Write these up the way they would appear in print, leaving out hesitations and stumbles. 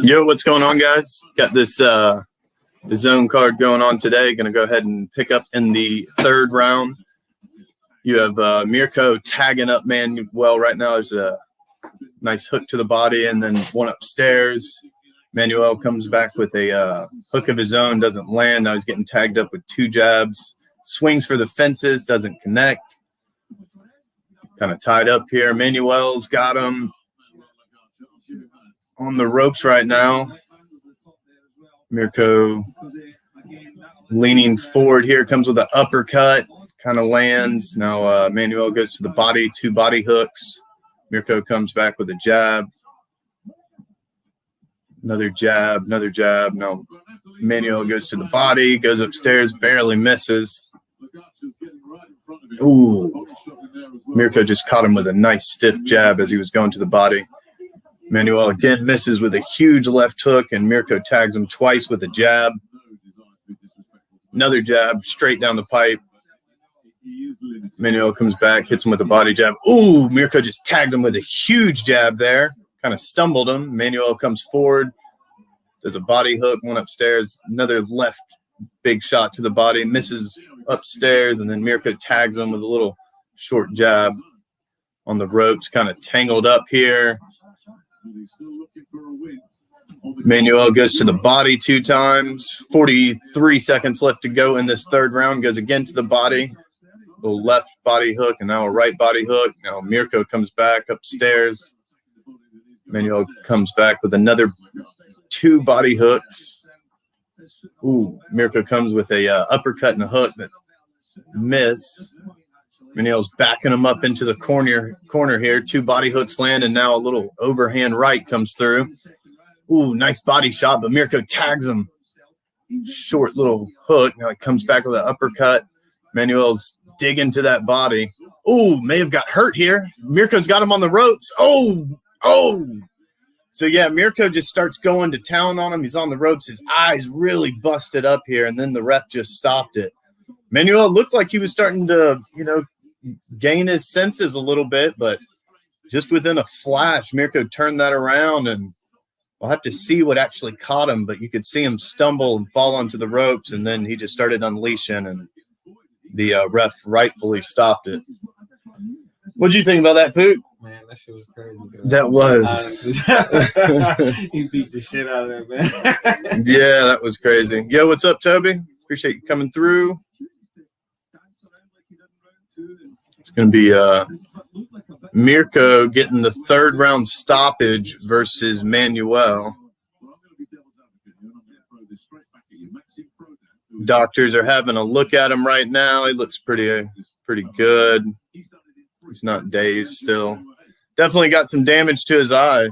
Yo, what's going on, guys? Got this DAZN card going on today. Going to go ahead and pick up in the third round. You have Mirko tagging up Manuel right now. There's a nice hook to the body and then one upstairs. Manuel comes back with a hook of his own, doesn't land. Now he's getting tagged up with two jabs. Swings for the fences, doesn't connect. Kind of tied up here. Manuel's got him on the ropes right now. Mirko leaning forward here, comes with an uppercut, kind of lands. Now Manuel goes to the body, two body hooks. Mirko comes back with a jab. Another jab, another jab. Now Manuel goes to the body, goes upstairs, barely misses. Ooh. Mirko just caught him with a nice stiff jab as he was going to the body. Manuel again misses with a huge left hook, and Mirko tags him twice with a jab. Another jab straight down the pipe. Manuel comes back, hits him with a body jab. Ooh, Mirko just tagged him with a huge jab there. Kind of stumbled him. Manuel comes forward. There's a body hook, one upstairs. Another left big shot to the body. Misses upstairs, and then Mirko tags him with a little short jab on the ropes. Kind of tangled up here. Manuel goes to the body two times. 43 seconds left to go in this third round. Goes again to the body. A little left body hook and now a right body hook. Now Mirko comes back upstairs. Manuel comes back with another two body hooks. Ooh, Mirko comes with a uppercut and a hook that miss. Manuel's backing him up into the corner here. Two body hooks land, and now a little overhand right comes through. Ooh, nice body shot, but Mirko tags him. Short little hook. Now he comes back with an uppercut. Manuel's digging to that body. Ooh, may have got hurt here. Mirko's got him on the ropes. Oh. So, yeah, Mirko just starts going to town on him. He's on the ropes. His eyes really busted up here, and then the ref just stopped it. Manuel looked like he was starting to, gain his senses a little bit, but just within a flash, Mirko turned that around, and we'll have to see what actually caught him, but you could see him stumble and fall onto the ropes, and then he just started unleashing, and the ref rightfully stopped it. What did you think about that, Poot? Man, that shit was crazy. That was. He beat the shit out of that, man. Yeah, that was crazy. Yo, what's up, Toby? Appreciate you coming through. It's going to be Mirko getting the third round stoppage versus Manuel. Doctors are having a look at him right now. He looks pretty good. He's not dazed still. Definitely got some damage to his eye.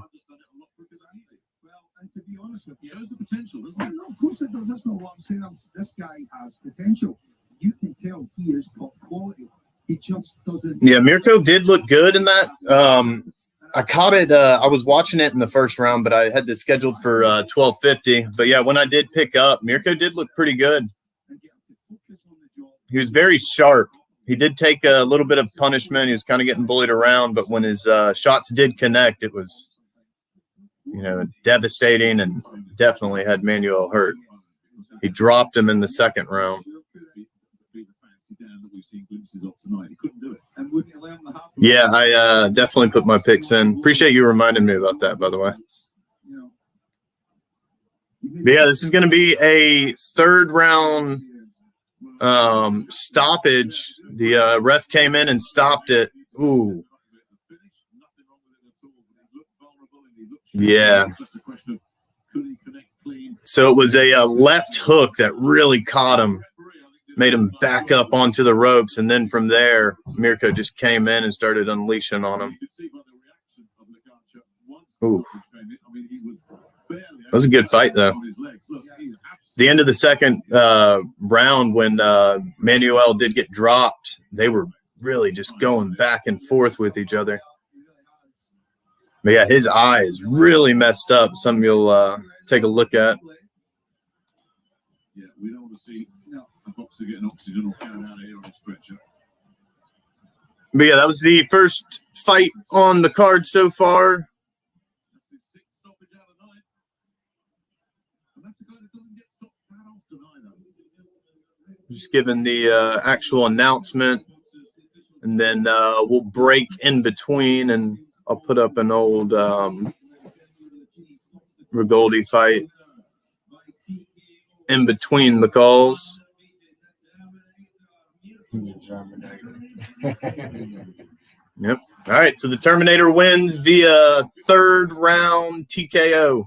Yeah, Mirko did look good in that. I caught it. I was watching it in the first round, but I had this scheduled for 12:50. But yeah, when I did pick up, Mirko did look pretty good. He was very sharp. He did take a little bit of punishment. He was kind of getting bullied around, but when his shots did connect, it was, devastating and definitely had Manuel hurt. He dropped him in the second round. Yeah, I definitely put my picks in. Appreciate you reminding me about that, by the way. But yeah, this is going to be a third round stoppage. The ref came in and stopped it. Ooh. Yeah. So it was a left hook that really caught him, made him back up onto the ropes, and then from there, Mirko just came in and started unleashing on him. Ooh. That was a good fight, though. The end of the second round, when Manuel did get dropped, they were really just going back and forth with each other. But yeah, his eye is really messed up. Something you'll take a look at. Yeah, we don't want to see a boxer getting oxygen or carried out here on a stretcher. But yeah, that was the first fight on the card so far. Just giving the actual announcement, and then we'll break in between, and I'll put up an old Rigoldi fight in between the calls. Yep. All right. So the Terminator wins via third round TKO.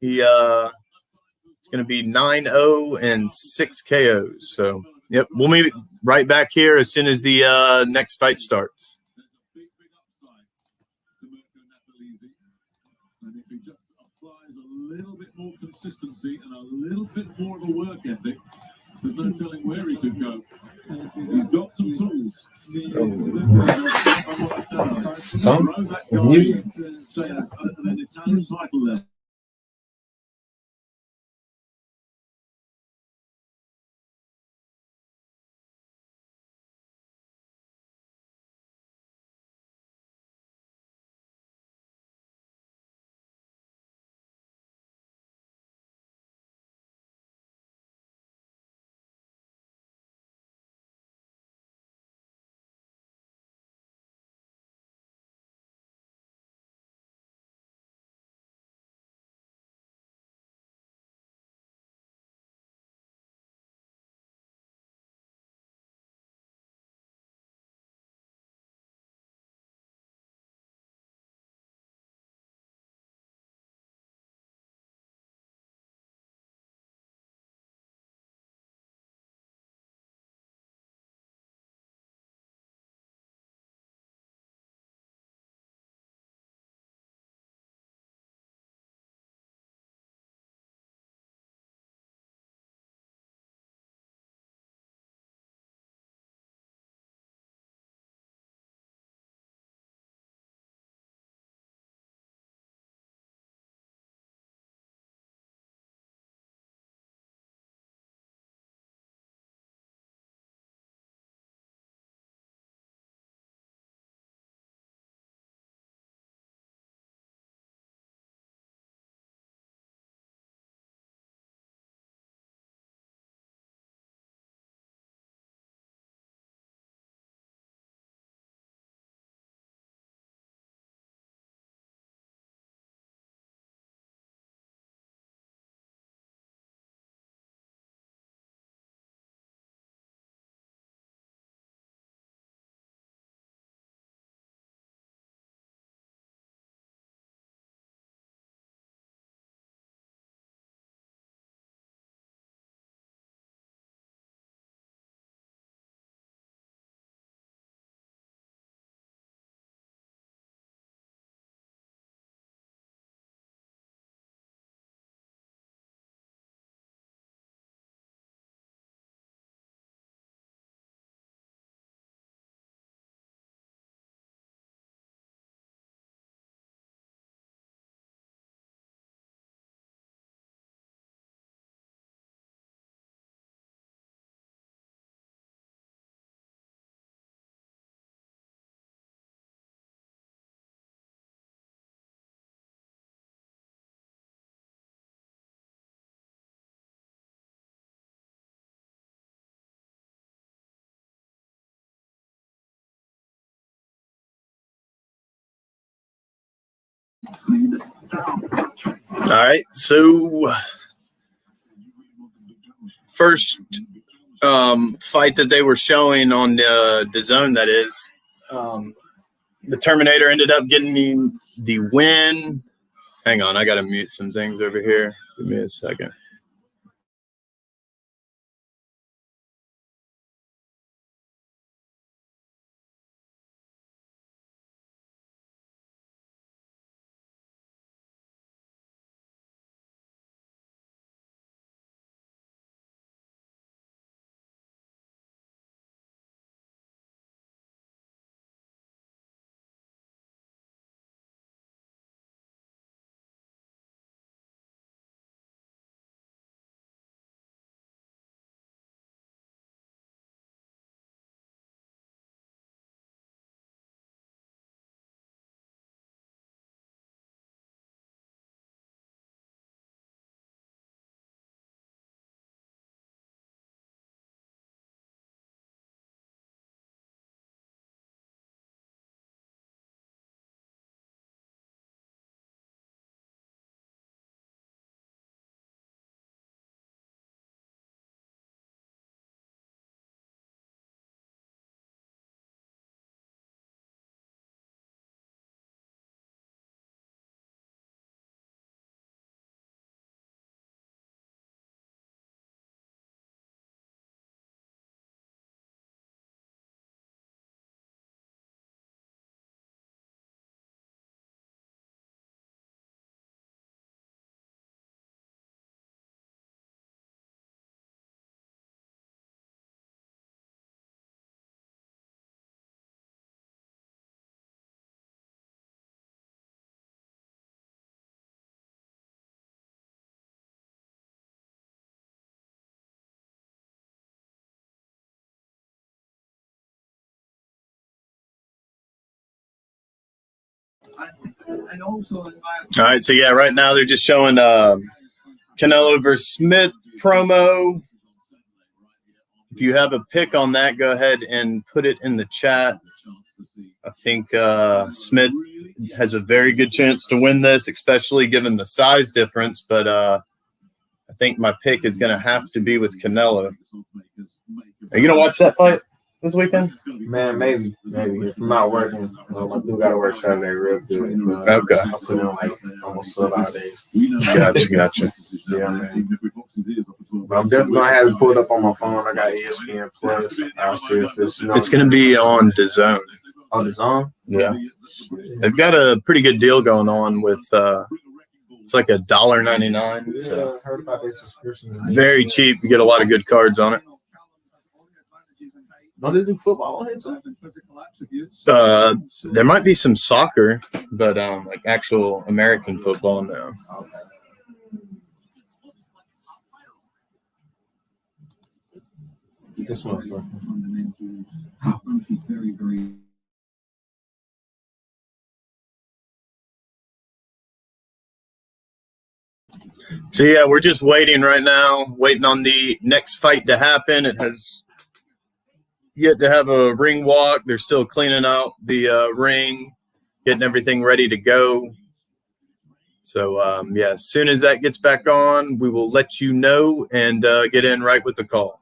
It's going to be 9-0 and 6 KOs. So, yep. We'll meet right back here as soon as the next fight starts. And if he just applies a little bit more consistency and a little bit more of a work ethic, there's no telling where he could go. He's got some tools. Song? Say an Italian title there. All right. So, first fight that they were showing on the DAZN, that is, the Terminator ended up getting the win. Hang on, I got to mute some things over here. Give me a second. All right, so yeah, right now they're just showing Canelo versus Smith promo. If you have a pick on that, go ahead and put it in the chat. I think Smith has a very good chance to win this, especially given the size difference. But I think my pick is going to have to be with Canelo. Are you going to watch that fight this weekend? Man, maybe. If I'm not working, I do got to work Saturday real good. Okay. I put in like almost 12 hour days. Gotcha. Yeah, man. But I'm definitely going to have it pulled up on my phone. I got ESPN Plus. I'll see if it's, It's going to be on DAZN. Oh, DAZN? Yeah. They've got a pretty good deal going on with it's like $1.99. So I heard about their subscription. very cheap. You get a lot of good cards on it. Don't they do football on here too? There might be some soccer, but like actual American football now. This motherfucker. So yeah, we're just waiting right now, waiting on the next fight to happen. It has yet to have a ring walk. They're still cleaning out the ring, getting everything ready to go. So yeah, as soon as that gets back on, we will let you know and get in right with the call.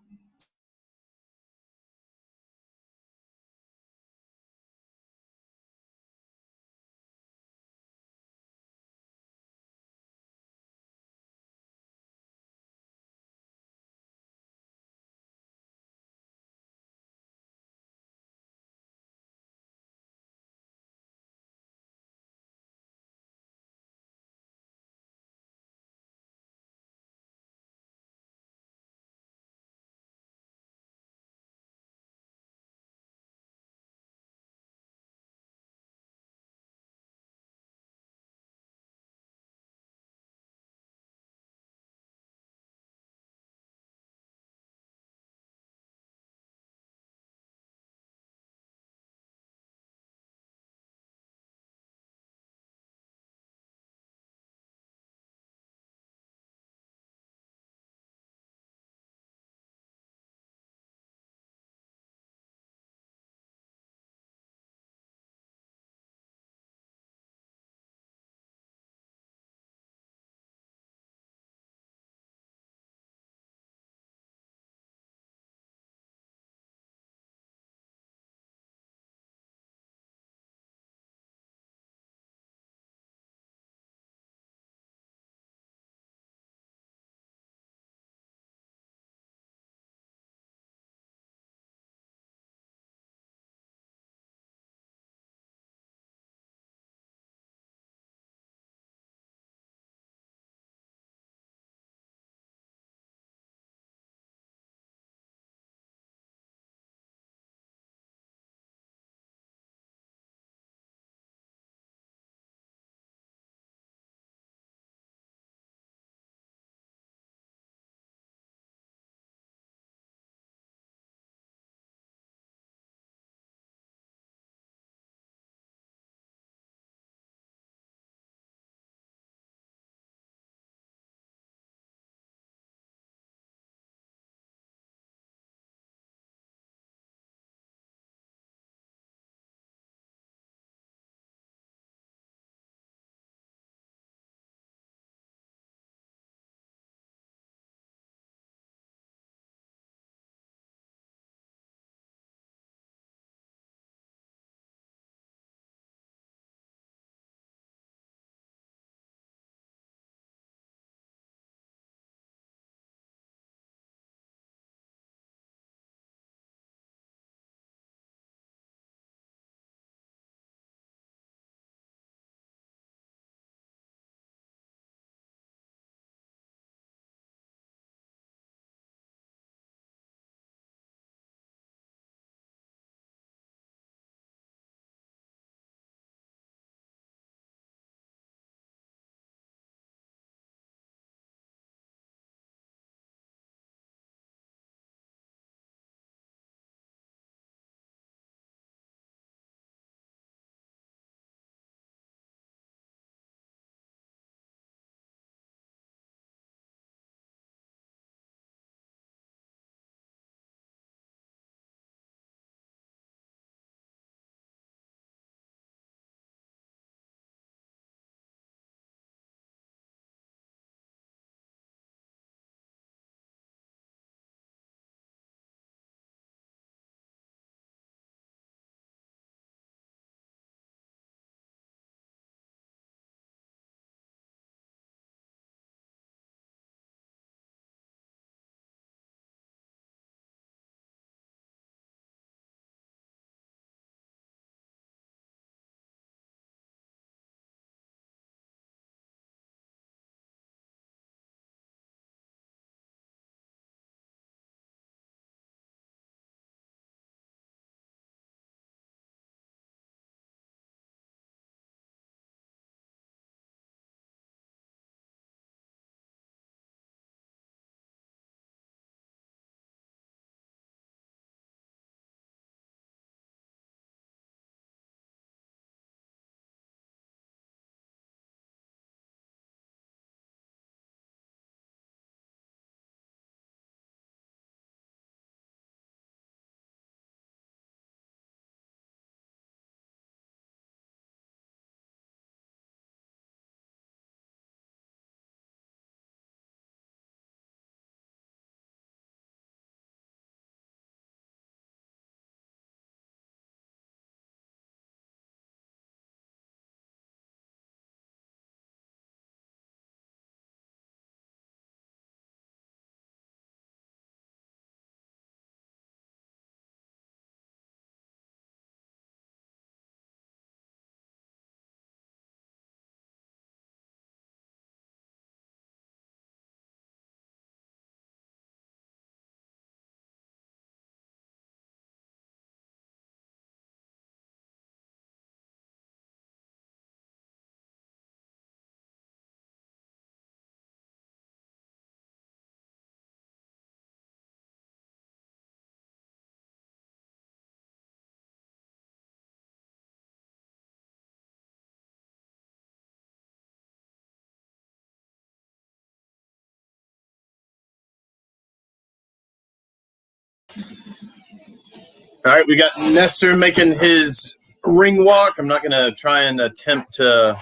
All right, we got Nestor making his ring walk. I'm not going to try and attempt to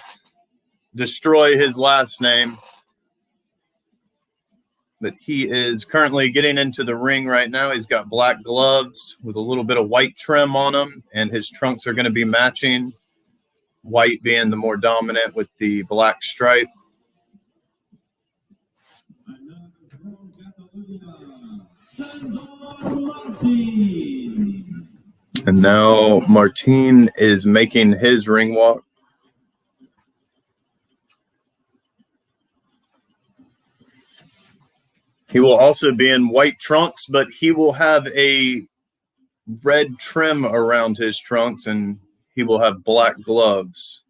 destroy his last name, but he is currently getting into the ring right now. He's got black gloves with a little bit of white trim on them, and his trunks are going to be matching, white being the more dominant with the black stripe. And now Martin is making his ring walk. He will also be in white trunks, but he will have a red trim around his trunks, and he will have black gloves.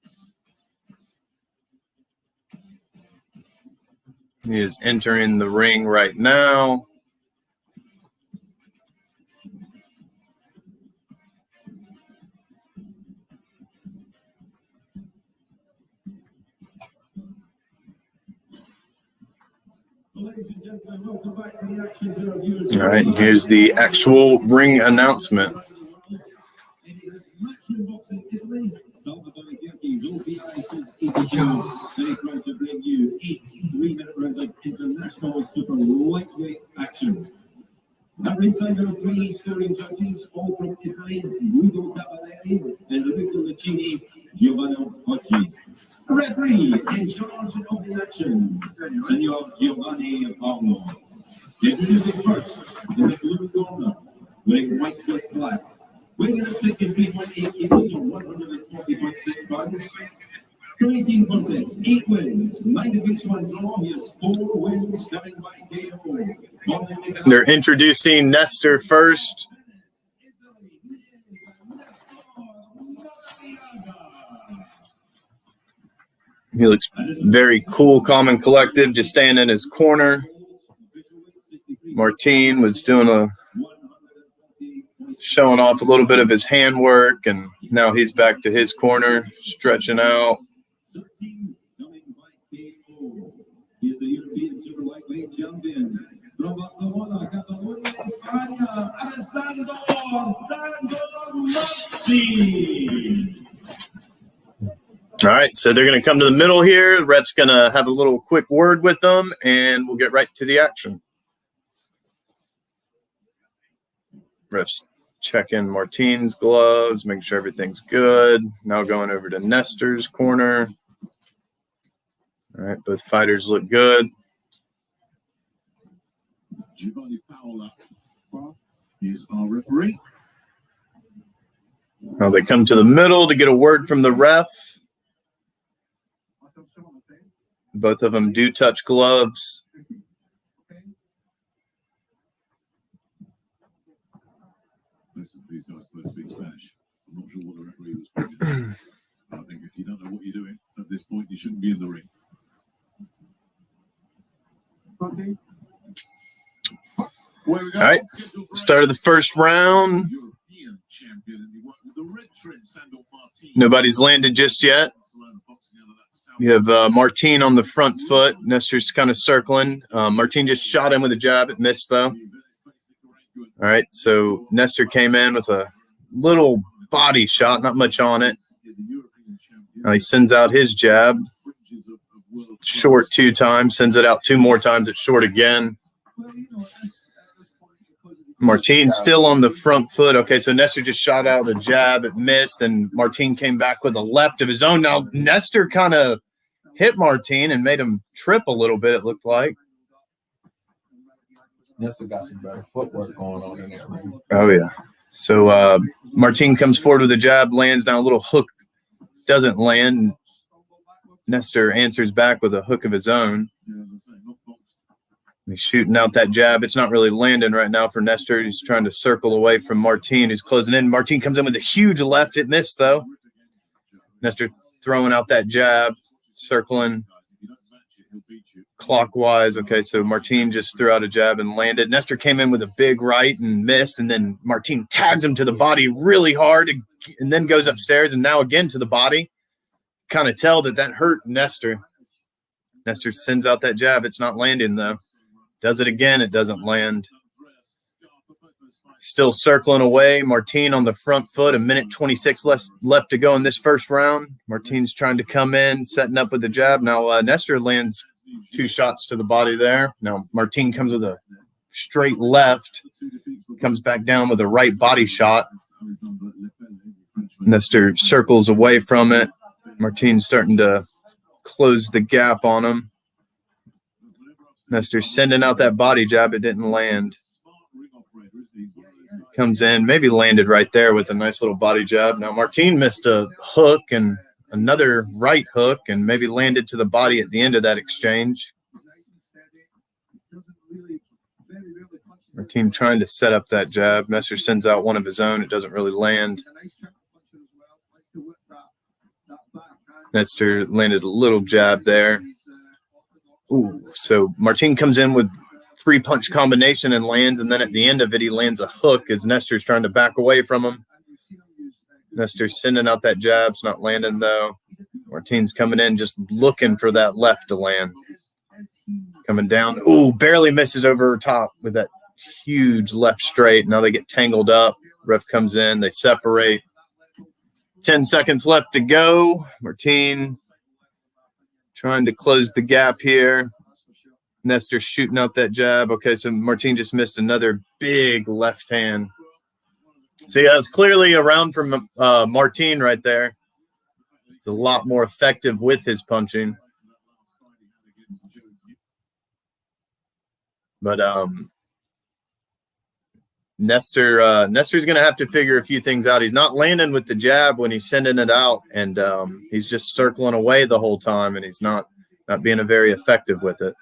He is entering the ring right now. All right, and here's the actual ring announcement. Matchroom Boxing Italy. Opi Since very proud to bring you 8 3-minute rounds of international super lightweight action. At ringside there are 3 scoring judges, all from Italy: Luca Rigoldi and Luca Rigoldi. Referee in charge of the action, Senor Giovanni Paolo. Introducing first, in the blue corner, wearing white with black, weighing at 63.8 kilos or 140.6 pounds. Creating contest, 8 wins, 9 defeats, 1 draw. He has 4 wins coming by KO. They're introducing Nestor first. He looks very cool, calm, and collective, just staying in his corner. Martin was showing off a little bit of his handwork, and now he's back to his corner, stretching out. All right, so they're going to come to the middle here. The ref's going to have a little quick word with them, and we'll get right to the action. Ref's checking Martin's gloves, making sure everything's good. Now going over to Nestor's corner. All right, both fighters look good. Giovanni Paolo is our referee. Now they come to the middle to get a word from the ref. Both of them do touch gloves. Listen, these guys both speak Spanish. I'm not sure what the referee was speaking. I think if you don't know what you're doing at this point, you shouldn't be in the ring. Okay. All right, start of the first round. Nobody's landed just yet. You have Martin on the front foot. Nestor's kind of circling. Martin just shot him with a jab. It missed, though. All right, so Nestor came in with a little body shot, not much on it. Now he sends out his jab. Short 2 times, sends it out 2 more times. It's short again. Martin still on the front foot. Okay, so Nestor just shot out a jab. It missed, and Martin came back with a left of his own. Now, Nestor kind of hit Martin and made him trip a little bit, it looked like. Nestor got some better footwork going on in there. Oh, yeah. So Martin comes forward with a jab, lands down a little hook, doesn't land. Nestor answers back with a hook of his own. He's shooting out that jab. It's not really landing right now for Nestor. He's trying to circle away from Martin. He's closing in. Martin comes in with a huge left. It missed, though. Nestor throwing out that jab, circling clockwise. Okay, so Martin just threw out a jab and landed. Nestor came in with a big right and missed, and then Martin tags him to the body really hard and then goes upstairs and now again to the body. Kind of tell that hurt Nestor. Nestor sends out that jab. It's not landing, though. Does it again. It doesn't land. Still circling away. Martin on the front foot. 1:26 left to go in this first round. Martin's trying to come in, setting up with the jab. Now Nestor lands 2 shots to the body there. Now Martin comes with a straight left, comes back down with a right body shot. Nestor circles away from it. Martin's starting to close the gap on him. Nestor sending out that body jab. It didn't land. Comes in, maybe landed right there with a nice little body jab. Now Martin missed a hook and another right hook and maybe landed to the body at the end of that exchange. Martin trying to set up that jab. Nestor sends out one of his own. It doesn't really land. Nestor landed a little jab there. Ooh, so Martin comes in with 3-punch combination and lands, and then at the end of it, he lands a hook as Nestor's trying to back away from him. Nestor's sending out that jab. It's not landing, though. Martin's coming in just looking for that left to land. Coming down. Ooh, barely misses over top with that huge left straight. Now they get tangled up. Ref comes in. They separate. 10 seconds left to go. Martin trying to close the gap here. Nestor shooting out that jab. Okay, so Martin just missed another big left hand. See, that's clearly a round from Martin right there. It's a lot more effective with his punching. But Nestor's going to have to figure a few things out. He's not landing with the jab when he's sending it out, and he's just circling away the whole time, and he's not being very effective with it.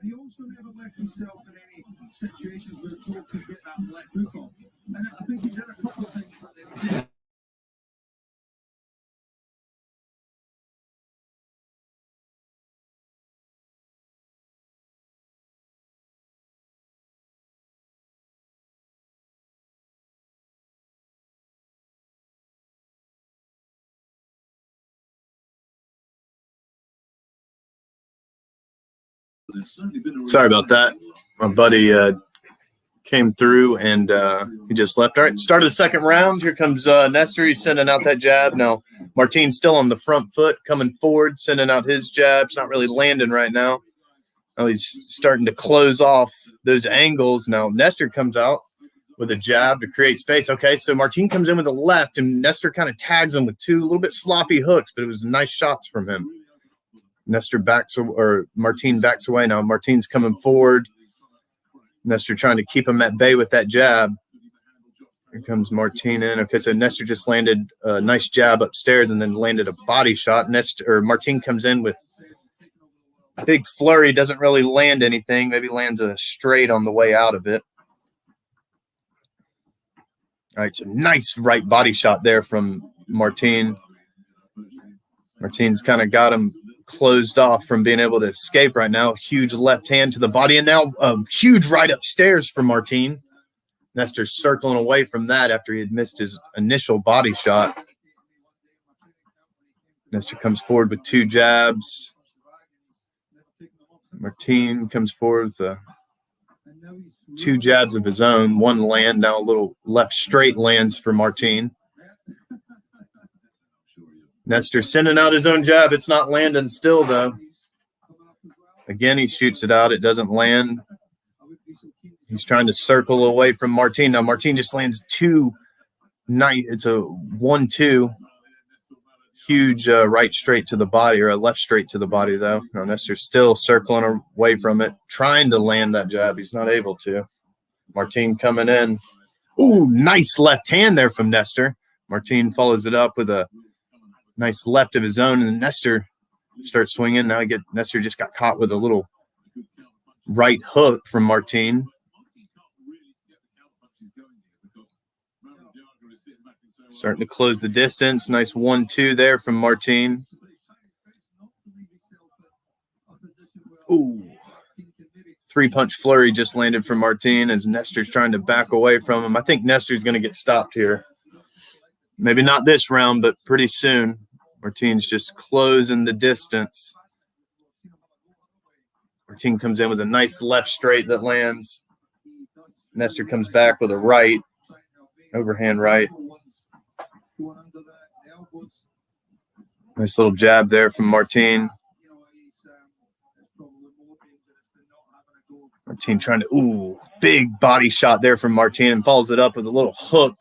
He also never left himself in any situations where Joe could get that left hook on. And I think he did a couple of things that he did. Sorry about that. My buddy came through and he just left. All right, start of the second round. Here comes Nestor. He's sending out that jab. Now, Martin's still on the front foot, coming forward, sending out his jabs. Not really landing right now. Now he's starting to close off those angles. Now, Nestor comes out with a jab to create space. Okay, so Martin comes in with a left, and Nestor kind of tags him with 2 a little bit sloppy hooks, but it was nice shots from him. Nestor backs, or Martin backs away. Now Martin's coming forward. Nestor trying to keep him at bay with that jab. Here comes Martin in. Okay, so Nestor just landed a nice jab upstairs and then landed a body shot. Martin comes in with a big flurry, doesn't really land anything. Maybe lands a straight on the way out of it. All right, so nice right body shot there from Martin. Martin's kind of got him closed off from being able to escape right now. Huge left hand to the body, and now a huge right upstairs for Martin. Nestor circling away from that after he had missed his initial body shot. Nestor comes forward with 2 jabs. Martin comes forward with 2 jabs of his own. 1 land. Now a little left straight lands for Martin. Nestor sending out his own jab. It's not landing still, though. Again, he shoots it out. It doesn't land. He's trying to circle away from Martin. Now, Martin just lands 2. Nice. It's a 1-2. Huge right straight to the body, or a left straight to the body, though. Now, Nestor's still circling away from it, trying to land that jab. He's not able to. Martin coming in. Ooh, nice left hand there from Nestor. Martin follows it up with a nice left of his own, and Nestor starts swinging. Now Nestor just got caught with a little right hook from Martin. Starting to close the distance. Nice 1-2 there from Martin. Ooh. 3-punch flurry just landed from Martin as Nestor's trying to back away from him. I think Nestor's going to get stopped here. Maybe not this round, but pretty soon. Martin's just closing the distance. Martin comes in with a nice left straight that lands. Nestor comes back with a right, overhand right. Nice little jab there from Martin. Martin trying to, big body shot there from Martin and follows it up with a little hook.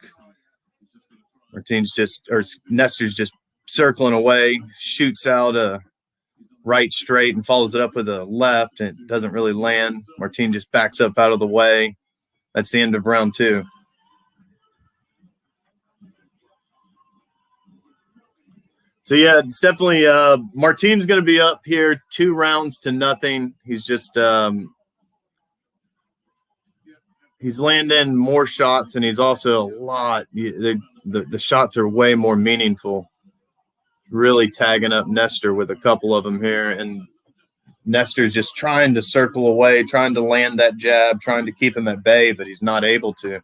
Nestor's just circling away, shoots out a right straight and follows it up with a left, and it doesn't really land. Martin just backs up out of the way. That's the end of round 2. So, yeah, it's definitely Martin's going to be up here 2 rounds to nothing. He's just he's landing more shots, and he's also the shots are way more meaningful. Really tagging up Nestor with a couple of them here, and Nestor's just trying to circle away, trying to land that jab, trying to keep him at bay, but he's not able to.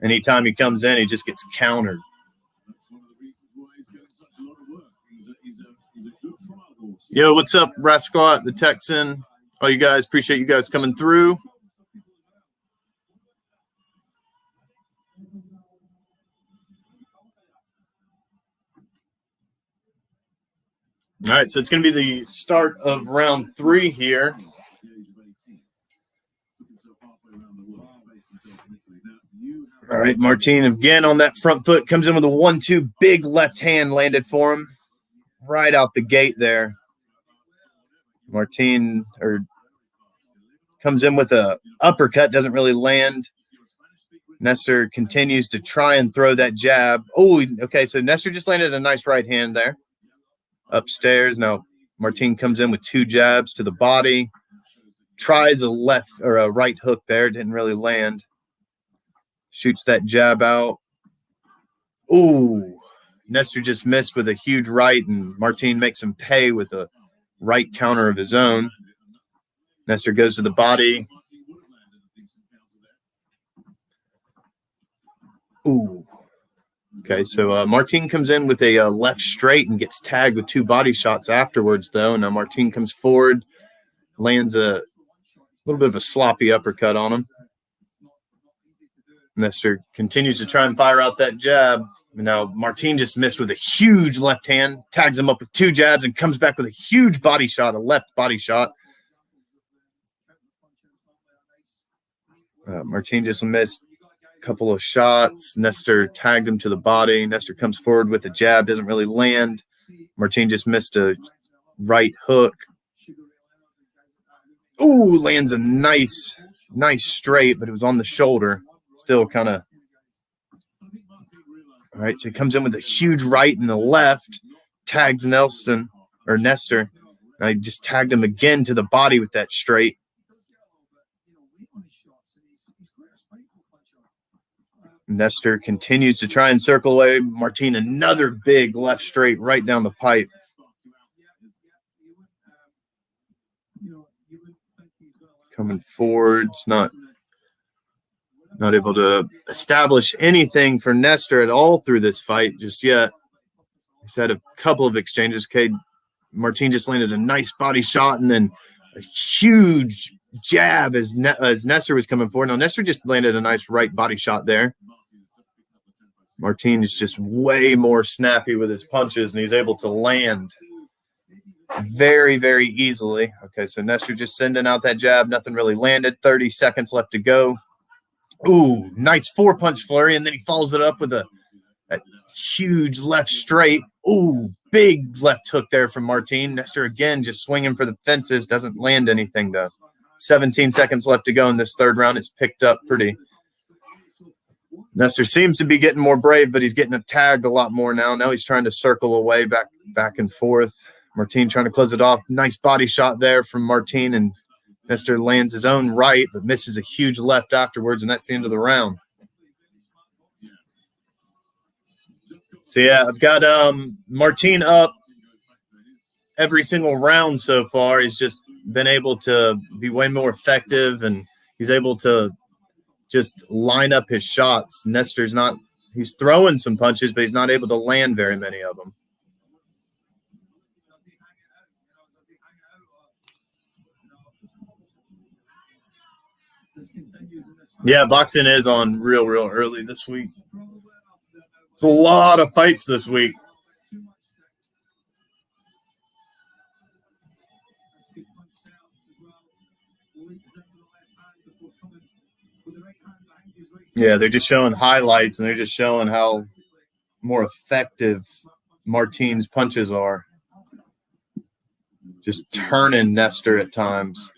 Anytime he comes in, he just gets countered. Yo, what's up, Rascalot, the Texan? All you guys, appreciate you guys coming through. All right, so it's going to be the start of round 3 here. All right, Martin again on that front foot, comes in with a 1-2, big left hand landed for him right out the gate there. Martin comes in with a uppercut, doesn't really land. Nestor continues to try and throw that jab. Oh, okay, so Nestor just landed a nice right hand there. Upstairs. Now Martin comes in with 2 jabs to the body, tries a left or a right hook there, didn't really land. Shoots that jab out. Ooh, Nestor just missed with a huge right, and Martin makes him pay with a right counter of his own. Nestor goes to the body. Ooh. Okay, so Martin comes in with a left straight and gets tagged with 2 body shots afterwards, though. Now Martin comes forward, lands a little bit of a sloppy uppercut on him. Nestor continues to try and fire out that jab. Now Martin just missed with a huge left hand, tags him up with 2 jabs, and comes back with a huge body shot, a left body shot. Martin just missed couple of shots. Nestor tagged him to the body. Nestor comes forward with a jab, doesn't really land. Martin just missed a right hook. Ooh, lands a nice straight, but it was on the shoulder. Still kind of. All right, so he comes in with a huge right and the left, tags Nestor. I just tagged him again to the body with that straight. Nestor continues to try and circle away. Martin, another big left straight right down the pipe. Coming forwards, not able to establish anything for Nestor at all through this fight just yet. He's had a couple of exchanges. Okay, Martin just landed a nice body shot and then a huge jab as Nestor was coming forward. Now, Nestor just landed a nice right body shot there. Martin is just way more snappy with his punches, and he's able to land very, very easily. Okay, so Nestor just sending out that jab. Nothing really landed. 30 seconds left to go. Ooh, nice 4-punch flurry, and then he follows it up with a huge left straight. Ooh, big left hook there from Martin. Nestor again just swinging for the fences. Doesn't land anything, though. 17 seconds left to go in this 3rd round. It's picked up pretty. Nestor seems to be getting more brave, but he's getting tagged a lot more now. Now he's trying to circle away back and forth. Martin trying to close it off. Nice body shot there from Martin, and Nestor lands his own right, but misses a huge left afterwards, and that's the end of the round. So, yeah, I've got Martin up every single round so far. He's just been able to be way more effective, and he's able to just line up his shots. Nestor's not – he's throwing some punches, but he's not able to land very many of them. Yeah, boxing is on real early this week. It's a lot of fights this week. Yeah, they're just showing highlights, and they're just showing how more effective Martin's punches are. Just turning Nestor at times.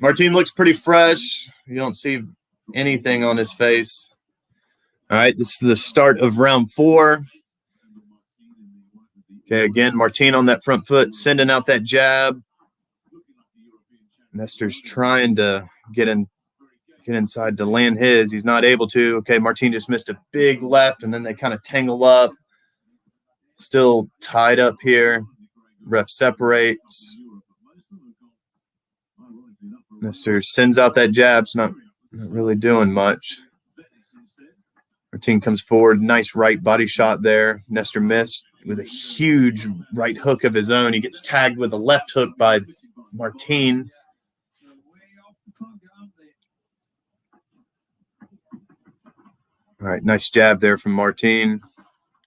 Martin looks pretty fresh. You don't see anything on his face. All right, this is the start of round 4. Okay, again, Martin on that front foot, sending out that jab. Nestor's trying to get inside to land his. He's not able to. Okay, Martin just missed a big left, and then they kind of tangle up. Still tied up here. Ref separates. Nestor sends out that jab. It's not really doing much. Martin comes forward. Nice right body shot there. Nestor missed with a huge right hook of his own. He gets tagged with a left hook by Martin. All right, nice jab there from Martin.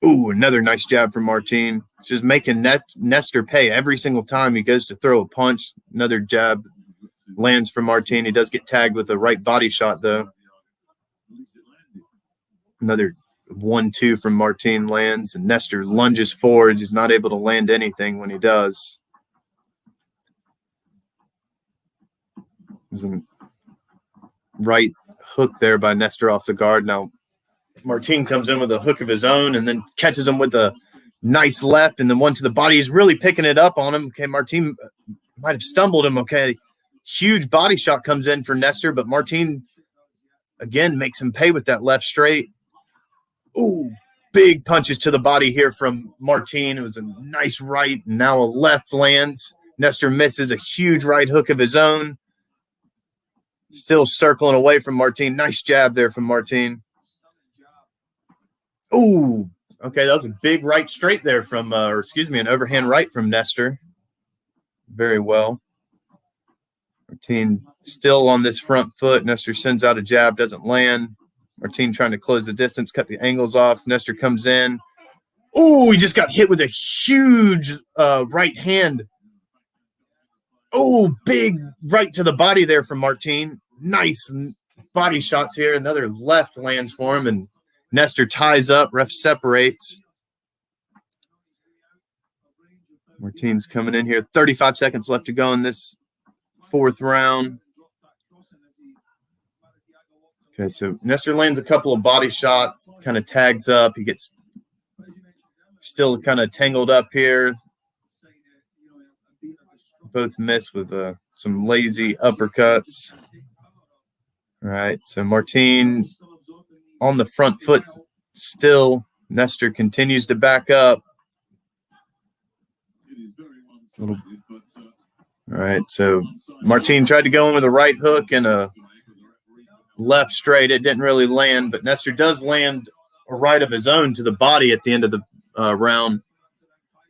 Ooh, another nice jab from Martin. Just making Nestor pay every single time he goes to throw a punch. Another jab lands from Martin. He does get tagged with a right body shot, though. Another 1-2 from Martin lands, and Nestor lunges forward. He's not able to land anything when he does. There's a right hook there by Nestor off the guard. Now, Martin comes in with a hook of his own and then catches him with a nice left and then one to the body. He's really picking it up on him. Okay, Martin might have stumbled him. Okay, huge body shot comes in for Nestor, but Martin, again, makes him pay with that left straight. Ooh, big punches to the body here from Martin. It was a nice right, and now a left lands. Nestor misses a huge right hook of his own. Still circling away from Martin. Nice jab there from Martin. Ooh, okay, that was a big right straight there from, an overhand right from Nestor. Very well. Martin still on this front foot. Nestor sends out a jab, doesn't land. Martin trying to close the distance, cut the angles off. Nestor comes in. Ooh, he just got hit with a huge right hand. Oh, big right to the body there from Martin. Nice body shots here. Another left lands for him, and Nestor ties up. Ref separates. Martin's coming in here. 35 seconds left to go in this 4th round. Okay, so Nestor lands a couple of body shots, kind of tags up. He gets still kind of tangled up here. Both miss with some lazy uppercuts. All right, so Martin on the front foot still. Nestor continues to back up. All right, so Martin tried to go in with a right hook and a left straight. It didn't really land, but Nestor does land a right of his own to the body at the end of the round.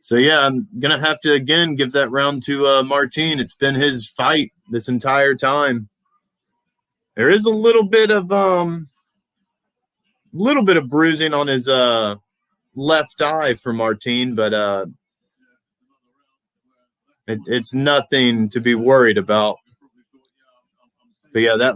So, yeah, I'm going to have to, again, give that round to Martin. It's been his fight this entire time. There is a little bit of bruising on his left eye for Martin, but it's nothing to be worried about. But, yeah, that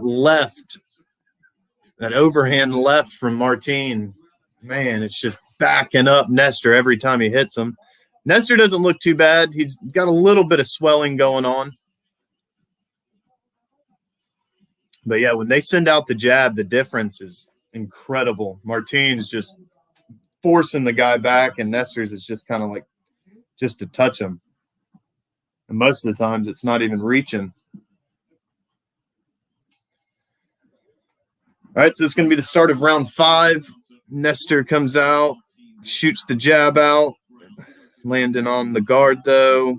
overhand left from Martin, man, it's just backing up Nestor every time he hits him. Nestor doesn't look too bad. He's got a little bit of swelling going on. But, yeah, when they send out the jab, the difference is incredible. Martin's just forcing the guy back, and Nestor's is just kind of like just to touch him. And most of the times it's not even reaching. All right, so it's going to be the start of round 5. Nestor comes out, shoots the jab out, landing on the guard, though.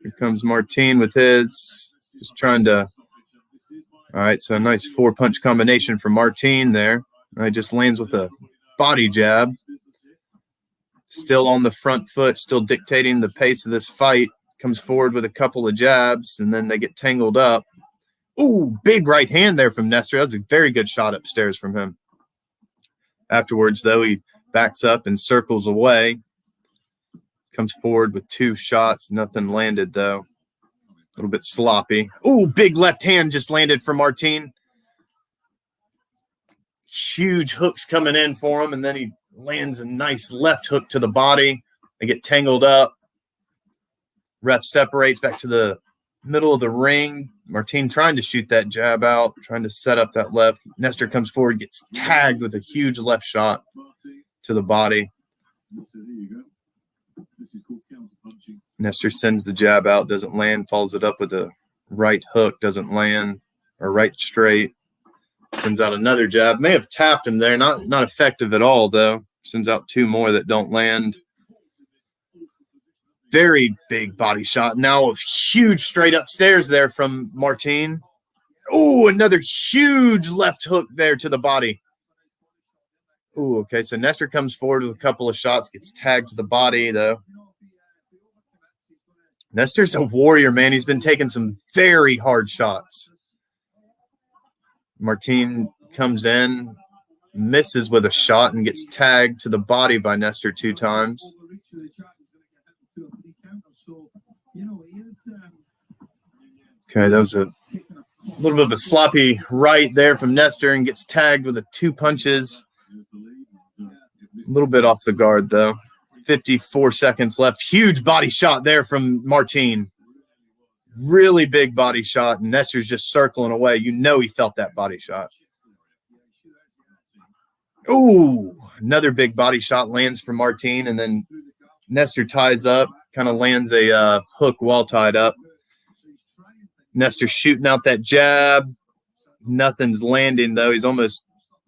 Here comes Martin with his. Just trying to – all right, so a nice 4-punch combination for Martin there. He just lands with a body jab. Still on the front foot, still dictating the pace of this fight. Comes forward with a couple of jabs, and then they get tangled up. Ooh, big right hand there from Nestor. That was a very good shot upstairs from him. Afterwards, though, he backs up and circles away. Comes forward with 2 shots. Nothing landed, though. A little bit sloppy. Ooh, big left hand just landed from Martin. Huge hooks coming in for him, and then he lands a nice left hook to the body. They get tangled up. Ref separates back to the middle of the ring. Martin trying to shoot that jab out, trying to set up that left. Nestor comes forward, gets tagged with a huge left shot to the body. Nestor sends the jab out, doesn't land, follows it up with a right hook, doesn't land, or right straight. Sends out another jab. May have tapped him there. Not effective at all, though. Sends out 2 more that don't land. Very big body shot. Now a huge straight upstairs there from Martin. Oh, another huge left hook there to the body. Oh, okay. So Nestor comes forward with a couple of shots, gets tagged to the body, though. Nestor's a warrior, man. He's been taking some very hard shots. Martin comes in, misses with a shot, and gets tagged to the body by Nestor 2 times. Okay, that was a little bit of a sloppy right there from Nestor, and gets tagged with 2 punches. A little bit off the guard, though. 54 seconds left. Huge body shot there from Martin. Really big body shot, and Nestor's just circling away. You know he felt that body shot. Ooh, another big body shot lands from Martin, and then Nestor ties up, kind of lands a hook well tied up. Nestor shooting out that jab. Nothing's landing, though. He's almost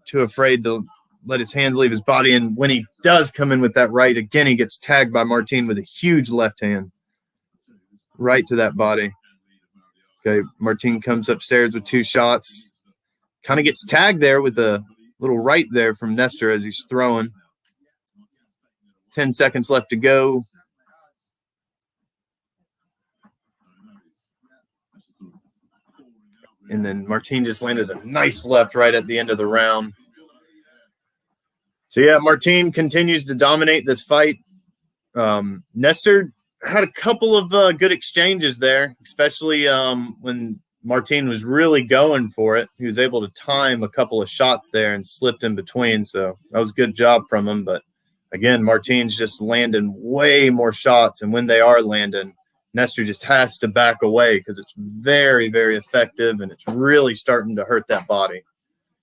too afraid to let his hands leave his body, and when he does come in with that right, again, he gets tagged by Martin with a huge left hand. Right to that body. Okay, Martin comes upstairs with 2 shots. Kind of gets tagged there with a little right there from Nestor as he's throwing. 10 seconds left to go. And then Martin just landed a nice left right at the end of the round. So, yeah, Martin continues to dominate this fight. Nestor had a couple of good exchanges there, especially when Martin was really going for it. He was able to time a couple of shots there and slipped in between, so that was a good job from him. But, again, Martin's just landing way more shots, and when they are landing, Nestor just has to back away because it's very, very effective, and it's really starting to hurt that body.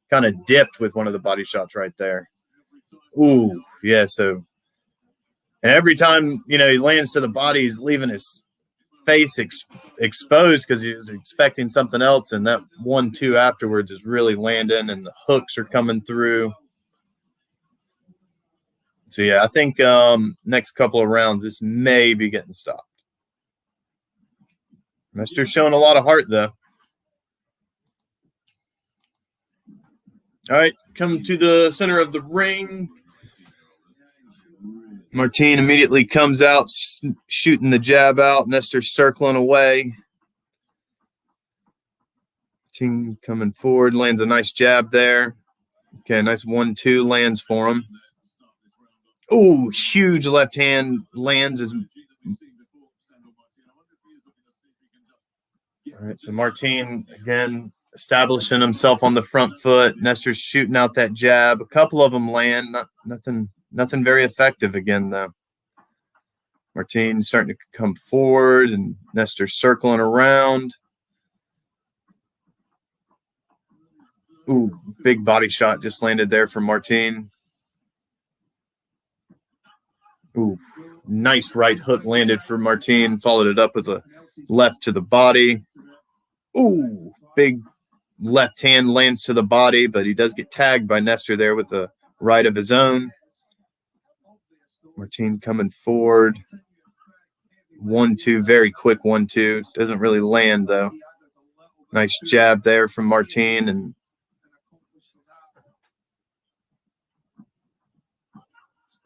Kind of dipped with one of the body shots right there. Ooh, yeah, so – and every time, he lands to the body, he's leaving his face exposed because he was expecting something else. And that 1-2 afterwards is really landing, and the hooks are coming through. So, yeah, I think next couple of rounds, this may be getting stopped. Nestor's showing a lot of heart, though. All right, come to the center of the ring. Martin immediately comes out, shooting the jab out. Nestor circling away. Martin coming forward, lands a nice jab there. Okay, nice 1-2 lands for him. Ooh, huge left hand lands. All right, so Martin, again, establishing himself on the front foot. Nestor's shooting out that jab. A couple of them land. Nothing very effective again, though. Martin starting to come forward, and Nestor circling around. Ooh, big body shot just landed there from Martin. Ooh, nice right hook landed for Martin. Followed it up with a left to the body. Ooh, big left hand lands to the body, but he does get tagged by Nestor there with the right of his own. Martin coming forward. 1-2, very quick 1-2. Doesn't really land, though. Nice jab there from Martin. And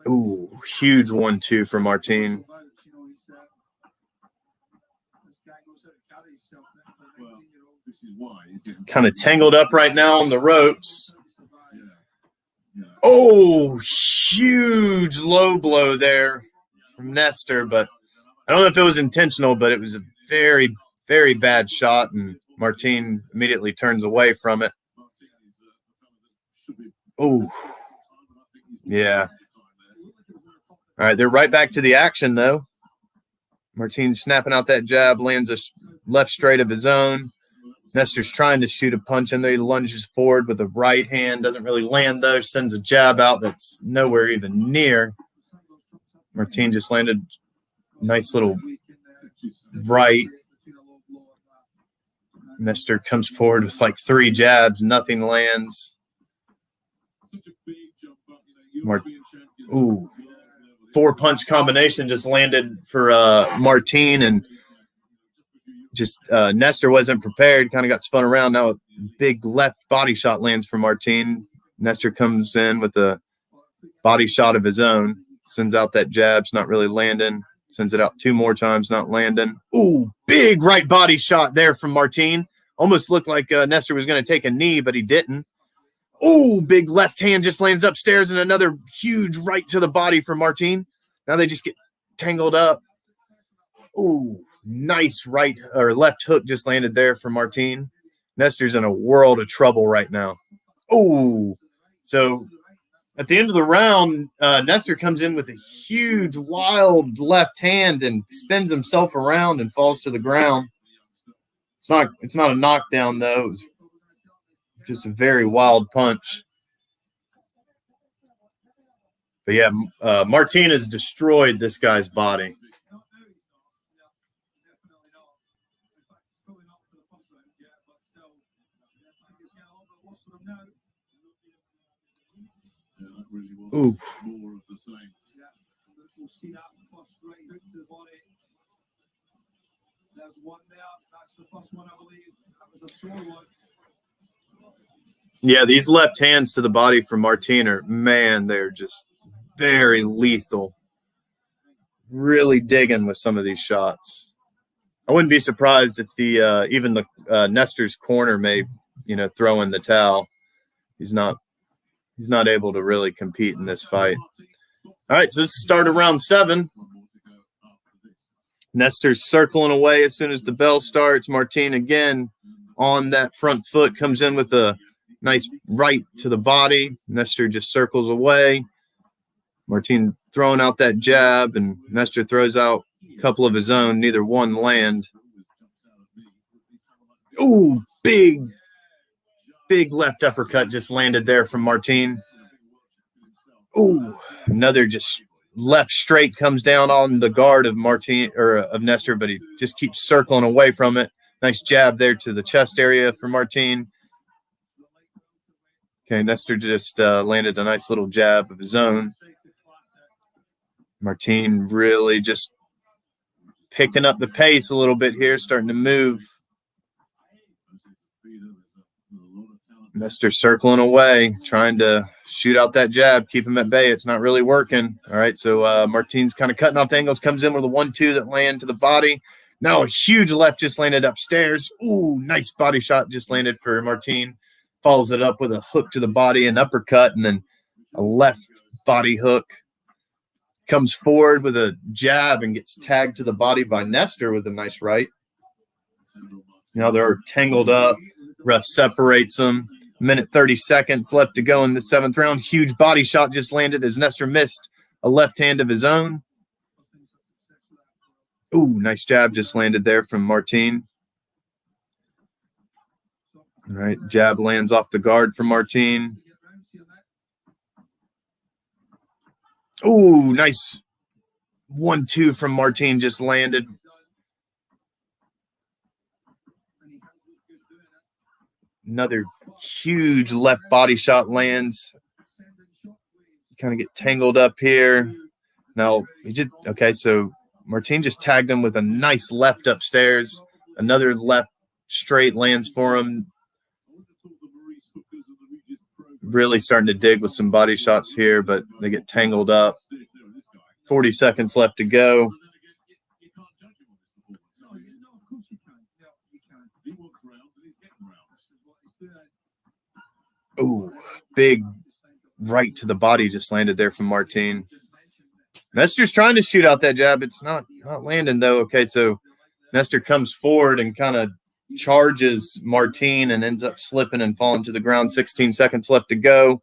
ooh, huge 1-2 for Martin. Kind of tangled up right now on the ropes. Oh, huge low blow there from Nestor, but I don't know if it was intentional, but it was a very, very bad shot, and Martin immediately turns away from it. Oh, yeah. All right, they're right back to the action, though. Martin snapping out that jab, lands a left straight of his own. Nestor's trying to shoot a punch in there. He lunges forward with a right hand. Doesn't really land, though. Sends a jab out that's nowhere even near. Martin just landed a nice little right. Nestor comes forward with like 3 jabs. Nothing lands. Ooh. 4-punch combination just landed for Martin, and just Nestor wasn't prepared, kind of got spun around. Now a big left body shot lands for Martin. Nestor comes in with a body shot of his own, sends out that jab, it's not really landing, sends it out 2 more times, not landing. Ooh, big right body shot there from Martin. Almost looked like Nestor was going to take a knee, but he didn't. Oh, big left hand just lands upstairs, and another huge right to the body for Martin. Now they just get tangled up. Oh, nice right or left hook just landed there for Martin. Nestor's in a world of trouble right now. Oh, so at the end of the round, Nestor comes in with a huge, wild left hand and spins himself around and falls to the ground. It's not a knockdown, though. It was just a very wild punch. But yeah, Martin has destroyed this guy's body. Ooh. Yeah, these left hands to the body from Martin are, man, they're just very lethal. Really digging with some of these shots. I wouldn't be surprised if even the Nestor's corner may, throw in the towel. He's not able to really compete in this fight. All right, so let's start round 7. Nestor's circling away as soon as the bell starts. Martin again on that front foot, comes in with a nice right to the body. Nestor just circles away. Martin throwing out that jab, and Nestor throws out a couple of his own. Neither one land. Ooh, big left uppercut just landed there from Martin. Ooh, another just left straight comes down on the guard of Martin or of Nestor, but he just keeps circling away from it. Nice jab there to the chest area for Martin. Okay, Nestor just landed a nice little jab of his own. Martin really just picking up the pace a little bit here, starting to move. Nestor circling away, trying to shoot out that jab, keep him at bay. It's not really working. All right, so Martin's kind of cutting off the angles, comes in with a 1-2 that land to the body. Now a huge left just landed upstairs. Ooh, nice body shot just landed for Martin. Follows it up with a hook to the body, an uppercut, and then a left body hook. Comes forward with a jab and gets tagged to the body by Nestor with a nice right. Now they're tangled up. Ref separates them. Minute 30 seconds left to go in the 7th round. Huge body shot just landed as Nestor missed a left hand of his own. Ooh, nice jab just landed there from Martin. All right, jab lands off the guard from Martin. Ooh, nice 1-2 from Martin just landed. Another huge left body shot lands. Kind of get tangled up here. Now, so Martin just tagged him with a nice left upstairs. Another left straight lands for him. Really starting to dig with some body shots here, but they get tangled up. 40 seconds left to go. Ooh, big right to the body just landed there from Martin. Nestor's trying to shoot out that jab. It's not landing, though. Okay, so Nestor comes forward and kind of charges Martin and ends up slipping and falling to the ground. 16 seconds left to go.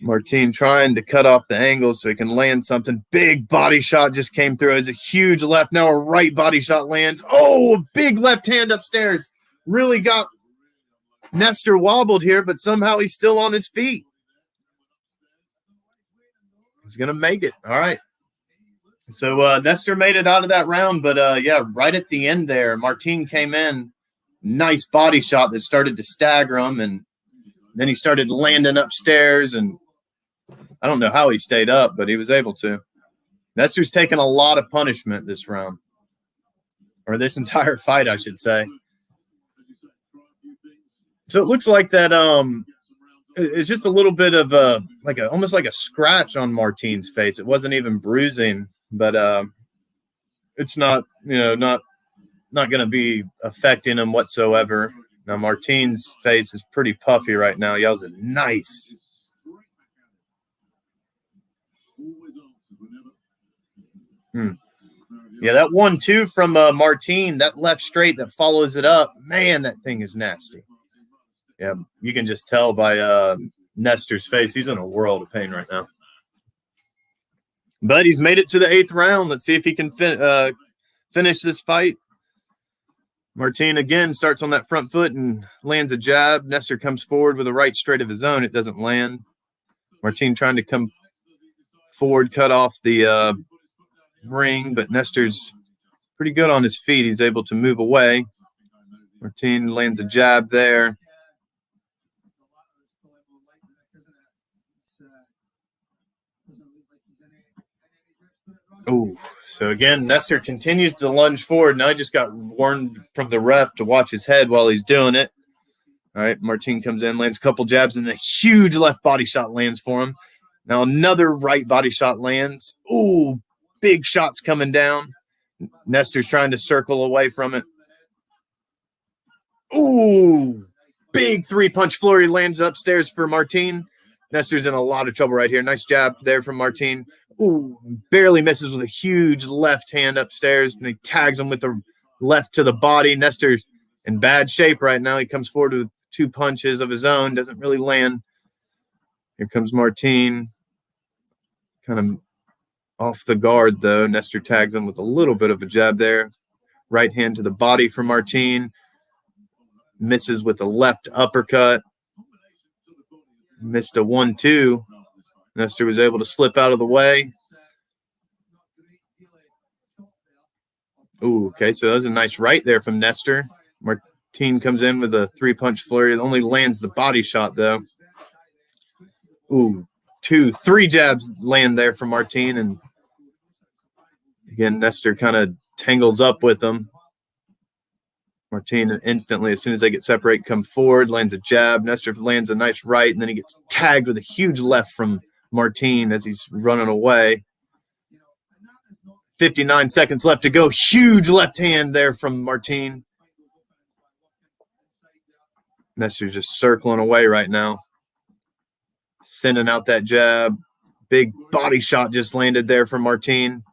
Martin trying to cut off the angle so he can land something. Big body shot just came through. It's a huge left. Now a right body shot lands. Oh, a big left hand upstairs. Really got Nestor wobbled here, but somehow he's still on his feet. He's going to make it. All right. So Nestor made it out of that round, but yeah, right at the end there, Martin came in. Nice body shot that started to stagger him, and then he started landing upstairs, and I don't know how he stayed up, but he was able to. Nestor's taken a lot of punishment this round, or this entire fight, I should say. So it looks like that it's just a little bit of almost like a scratch on Martin's face. It wasn't even bruising, but it's not, not going to be affecting him whatsoever. Now Martin's face is pretty puffy right now. Yells it nice. Yeah, that 1-2 from Martin, that left straight that follows it up, man, that thing is nasty. Yeah, you can just tell by Nestor's face. He's in a world of pain right now. But he's made it to the 8th round. Let's see if he can finish this fight. Martin again starts on that front foot and lands a jab. Nestor comes forward with a right straight of his own. It doesn't land. Martin trying to come forward, cut off the ring, but Nestor's pretty good on his feet. He's able to move away. Martin lands a jab there. Oh, so again, Nestor continues to lunge forward. Now he just got warned from the ref to watch his head while he's doing it. All right, Martin comes in, lands a couple jabs, and a huge left body shot lands for him. Now another right body shot lands. Ooh, big shots coming down. Nestor's trying to circle away from it. Ooh, big 3-punch flurry lands upstairs for Martin. Nestor's in a lot of trouble right here. Nice jab there from Martin. Ooh, barely misses with a huge left hand upstairs, and he tags him with the left to the body. Nestor's in bad shape right now. He comes forward with 2 punches of his own. Doesn't really land. Here comes Martin. Kind of off the guard, though. Nestor tags him with a little bit of a jab there. Right hand to the body for Martin. Misses with a left uppercut. Missed a 1-2. Nestor was able to slip out of the way. Ooh, okay, so that was a nice right there from Nestor. Martin comes in with a 3-punch flurry. It only lands the body shot, though. Ooh, 3 jabs land there from Martin, and again, Nestor kind of tangles up with him. Martin instantly, as soon as they get separated, come forward, lands a jab. Nestor lands a nice right, and then he gets tagged with a huge left from Martin as he's running away. 59 seconds left to go. Huge left hand there from Martin. Nestor's just circling away right now. Sending out that jab. Big body shot just landed there from Martin.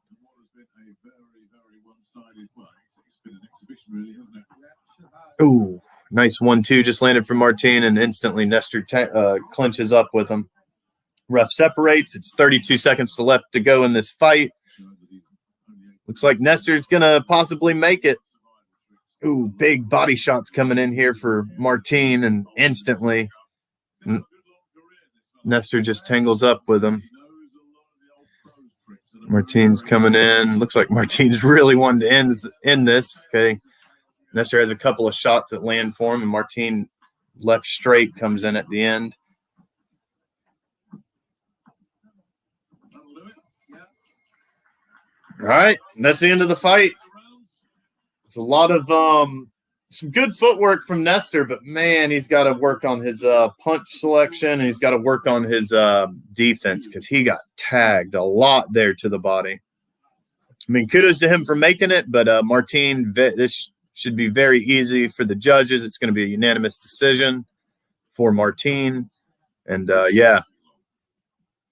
Ooh, nice 1-2 just landed from Martin, and instantly Nestor clinches up with him. Ref separates. It's 32 seconds left to go in this fight. Looks like Nestor's going to possibly make it. Ooh, big body shots coming in here for Martin, and instantly Nestor just tangles up with him. Martin's coming in. Looks like Martin's really wanting to end this. Okay. Nestor has a couple of shots that land for him, and Martin left straight comes in at the end. All right, that's the end of the fight. It's a lot of some good footwork from Nestor, but man, he's got to work on his punch selection, and he's got to work on his defense, because he got tagged a lot there to the body. I mean, kudos to him for making it, but Martin, this should be very easy for the judges. It's going to be a unanimous decision. for Martin. And, yeah,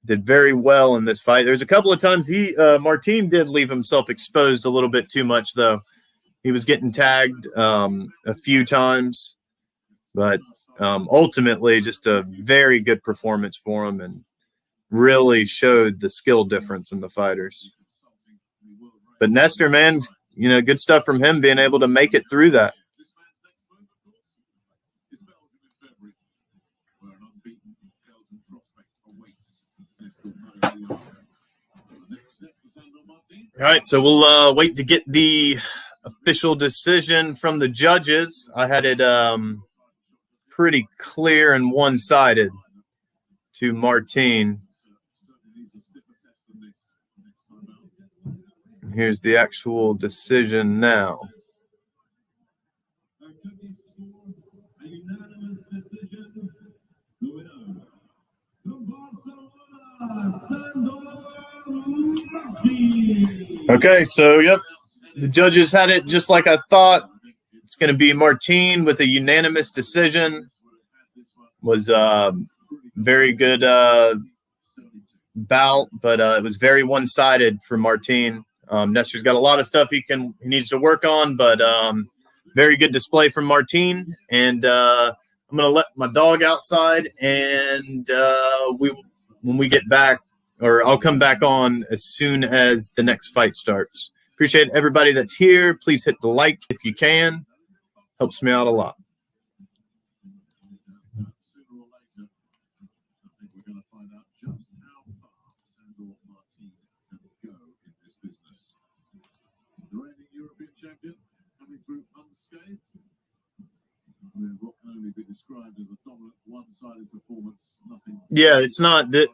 did very well in this fight. There's a couple of times Martin did leave himself exposed a little bit too much, though. He was getting tagged a few times, but ultimately just a very good performance for him and really showed the skill difference in the fighters. But Nestor, man, you know, good stuff from him being able to make it through that. All right, so we'll wait to get the official decision from the judges. I had it pretty clear and one-sided to Martin. Here's the actual decision now. Okay, so, yep, the judges had it just like I thought. It's going to be Martin with a unanimous decision. Was very good bout, but it was very one-sided for Martin. Nestor's got a lot of stuff he needs to work on, but very good display from Martin. And I'm going to let my dog outside, and when we get back, or I'll come back on as soon as the next fight starts. Appreciate everybody that's here. Please hit the like if you can. Helps me out a lot. Yeah, it's not that.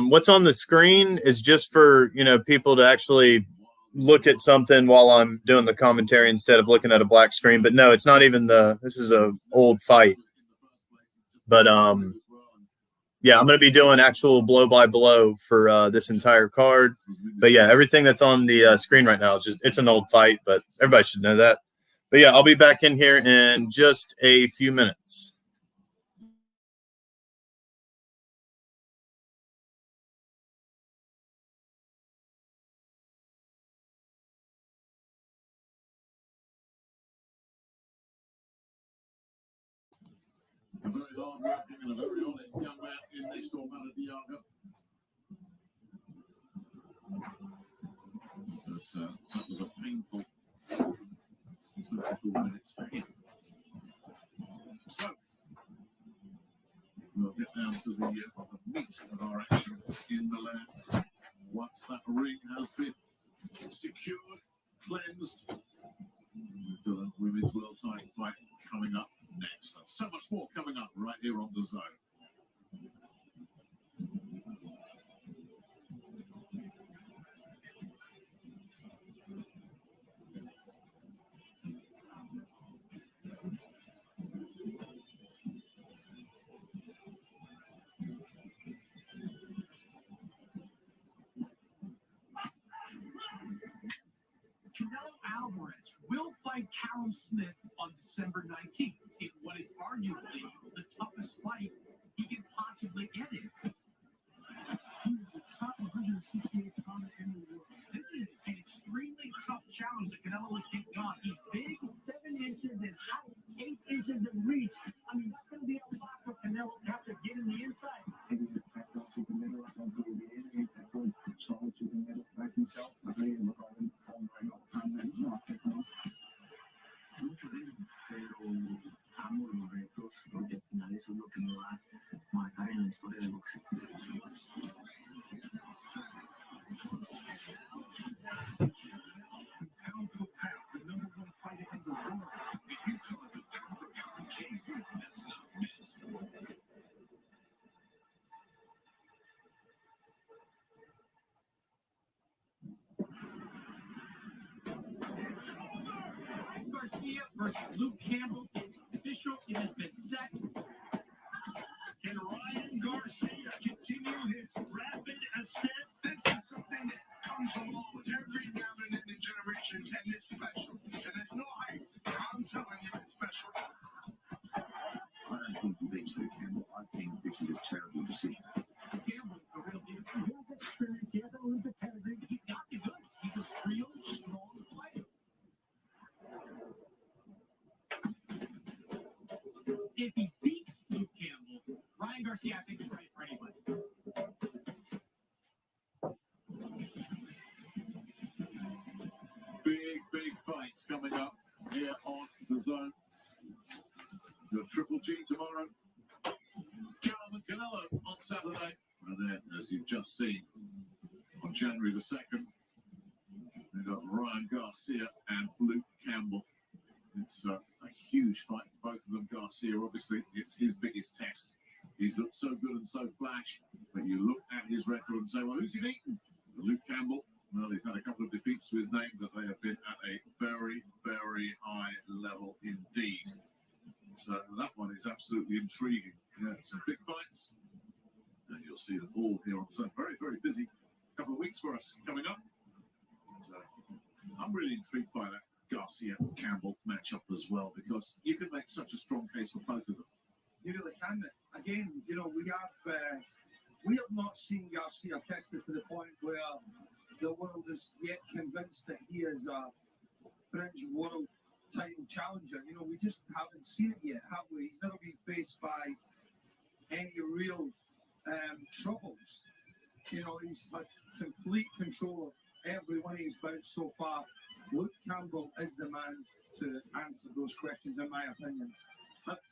What's on the screen is just for, you know, people to actually look at something while I'm doing the commentary instead of looking at a black screen. But no, it's not even this is a old fight. But yeah, I'm going to be doing actual blow by blow for this entire card. But yeah, everything that's on the screen right now is it's an old fight, but everybody should know that. But yeah, I'll be back in here in just a few minutes. A very hard-working and a very honest young man in Nestor Maradiaga. But that was a painful 24 minutes for him. So, we'll get down to the meat of our action in Milan. Once that ring has been secured, cleansed, we've got a women's world title fight coming up next. And so much more coming up right here on DAZN. Canelo Alvarez will fight Callum Smith on December 19th in what is arguably the toughest fight he can possibly get in. He's the top 168-pounder in the world. This is an extremely tough challenge that Canelo is taking on. He's big, 7 inches in height, 8 inches in reach. I mean, that's going to be a lot for Canelo to have to get in the inside. Amo los retos porque al final eso es lo que me va a marcar en la historia del boxeo. Pound for pound, the #1 fighter in the world. If you call it the pound for pound king, that's not miss. Garcia versus Luke Campbell. Official, it has been set. Can Ryan Garcia continue his rapid ascent? This is something that comes along with every Gavin in the generation, and it's special. And it's no hype. I'm telling you, it's special. I don't think he beats Luke Campbell. if he beats Luke Campbell, Ryan Garcia, I think, is ready for anybody. Big fights coming up here on the zone. The Triple G tomorrow. Canelo on Saturday. And then, as you've just seen, on January the 2nd, we've got Ryan Garcia and Luke Campbell. It's a huge fight for both of them. Garcia, obviously, it's his biggest test. He's looked so good and so flash, but you look at his record and say, well, who's he beaten? Luke Campbell. Well, he's had a couple of defeats to his name, but they have been at a very, very high level indeed. So that one is absolutely intriguing. Yeah, some big fights. And you'll see them all here on the zone. Very, very busy couple of weeks for us coming up. And, I'm really intrigued by that Garcia-Campbell matchup as well, because you can make such a strong case for both of them. You really can. Again, we have not seen Garcia tested to the point where the world is yet convinced that he is a fringe world title challenger. We just haven't seen it yet, have we? He's never been faced by any real troubles. He's had complete control of every one of his bouts so far. Luke Campbell is the man to answer those questions, in my opinion.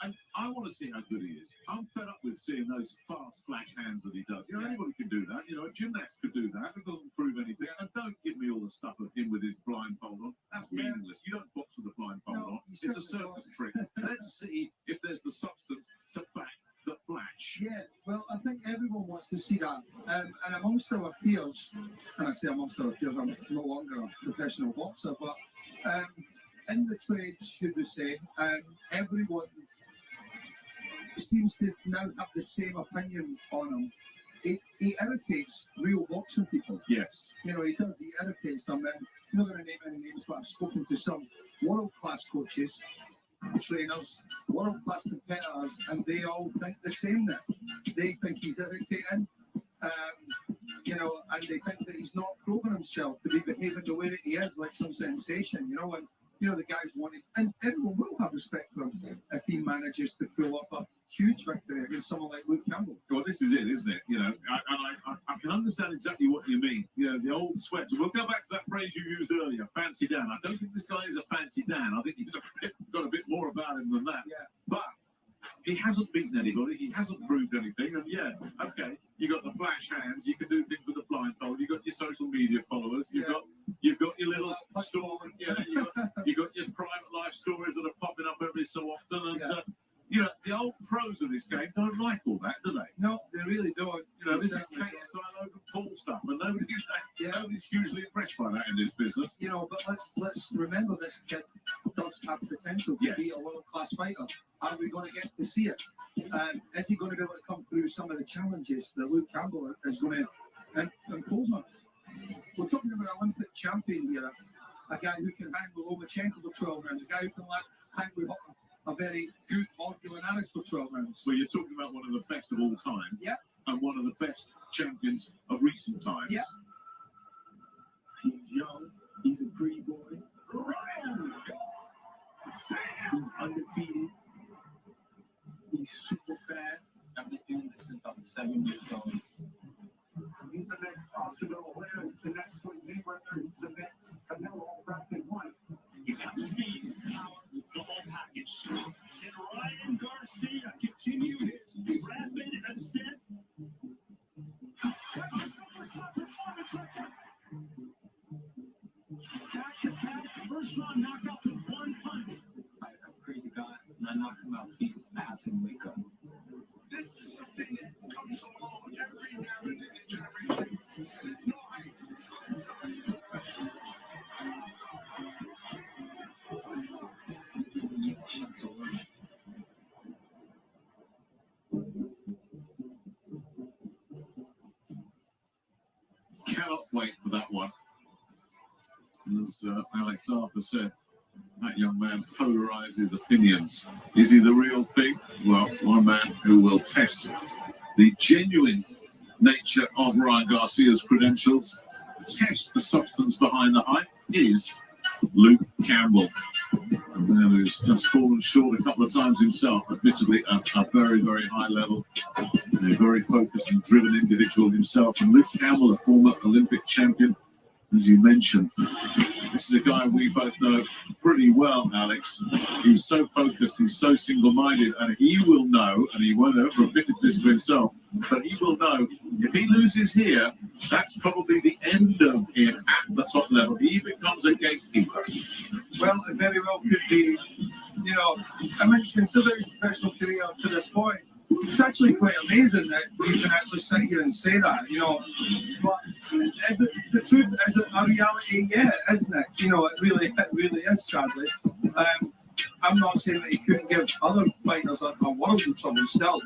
And I want to see how good he is. I'm fed up with seeing those fast flash hands that he does. Anybody can do that. A gymnast could do that. It doesn't prove anything. And don't give me all the stuff of him with his blindfold on. That's meaningless. You don't box with a blindfold on. It's a circus trick. Let's see if there's the substance to back the flash. Yeah, well, I think everyone wants to see that. And amongst our peers, and I say amongst our peers, I'm no longer a professional boxer, but in the trades, should we say, everyone seems to now have the same opinion on him. He irritates real boxing people. Yes. He does. He irritates them. And I'm not going to name any names, but I've spoken to some world-class coaches, trainers, world-class competitors, and they all think the same now. They think he's irritating, and they think that he's not proving himself to be behaving the way that he is, like some sensation, and the guys want it, and everyone will have respect for him if he manages to pull off a huge victory against someone like Luke Campbell. Well, this is it, isn't it? I can understand exactly what you mean. The old sweats. We'll go back to that phrase you used earlier, fancy Dan. I don't think this guy is a fancy Dan. I think he's got a bit more about him than that. Yeah. But he hasn't beaten anybody. He hasn't proved anything. And okay, you got the flash hands. You can do things with the blindfold. You got your social media followers. You've got your little story. You got your private life stories that are popping up every so often. And the old pros of this game don't like all that, do they? No, they really don't. This is KSI Logan Paul stuff, and nobody's hugely impressed by that in this business. But let's remember this kid does have potential to be a world-class fighter. Are we going to get to see it? Is he going to be able to come through some of the challenges that Luke Campbell is going to impose on him? We're talking about an Olympic champion here, a guy who can hang with Lomachenko for 12 rounds, a guy who can hang with a very good Orgulanaris for 12 rounds. Well, you're talking about one of the best of all time. Yeah. And one of the best champions of recent times. Yeah. He's young. He's a pretty boy. He's undefeated. He's super fast. I've been doing this since I was 7 years old. He's the next Oscar de la Hoya. He's the next Floyd Mayweather. He's the next Canelo wrapped in one. He's got speed, power, the whole package. Can Ryan Garcia continue his rapid ascent? Back-to-back, first round knockout to one punch. I pray to God, and I knock him out. Please have him wake up. This is something that comes along every now and then in generation. It's not anything special. Cannot wait for that one. As Alex Arthur said, that young man polarizes opinions. Is he the real thing? Well, one man who will test the genuine nature of Ryan Garcia's credentials, test the substance behind the hype, is Luke Campbell. And there we who's just fallen short a couple of times himself, admittedly at a very, very high level. A very focused and driven individual himself. And Luke Campbell, a former Olympic champion, as you mentioned. This is a guy we both know pretty well, Alex. He's so focused, he's so single-minded, and he will know, and he won't ever admit this to himself, but he will know if he loses here, that's probably the end of him at the top level. He becomes a gatekeeper. Well, it very well could be. You know, I mean, consider his professional career up to this point. It's actually quite amazing that you can actually sit here and say that, you know. But is it the truth? Is it a reality? Yeah, isn't it? You know, it really is, sadly. I'm not saying that he couldn't give other fighters a world of trouble still.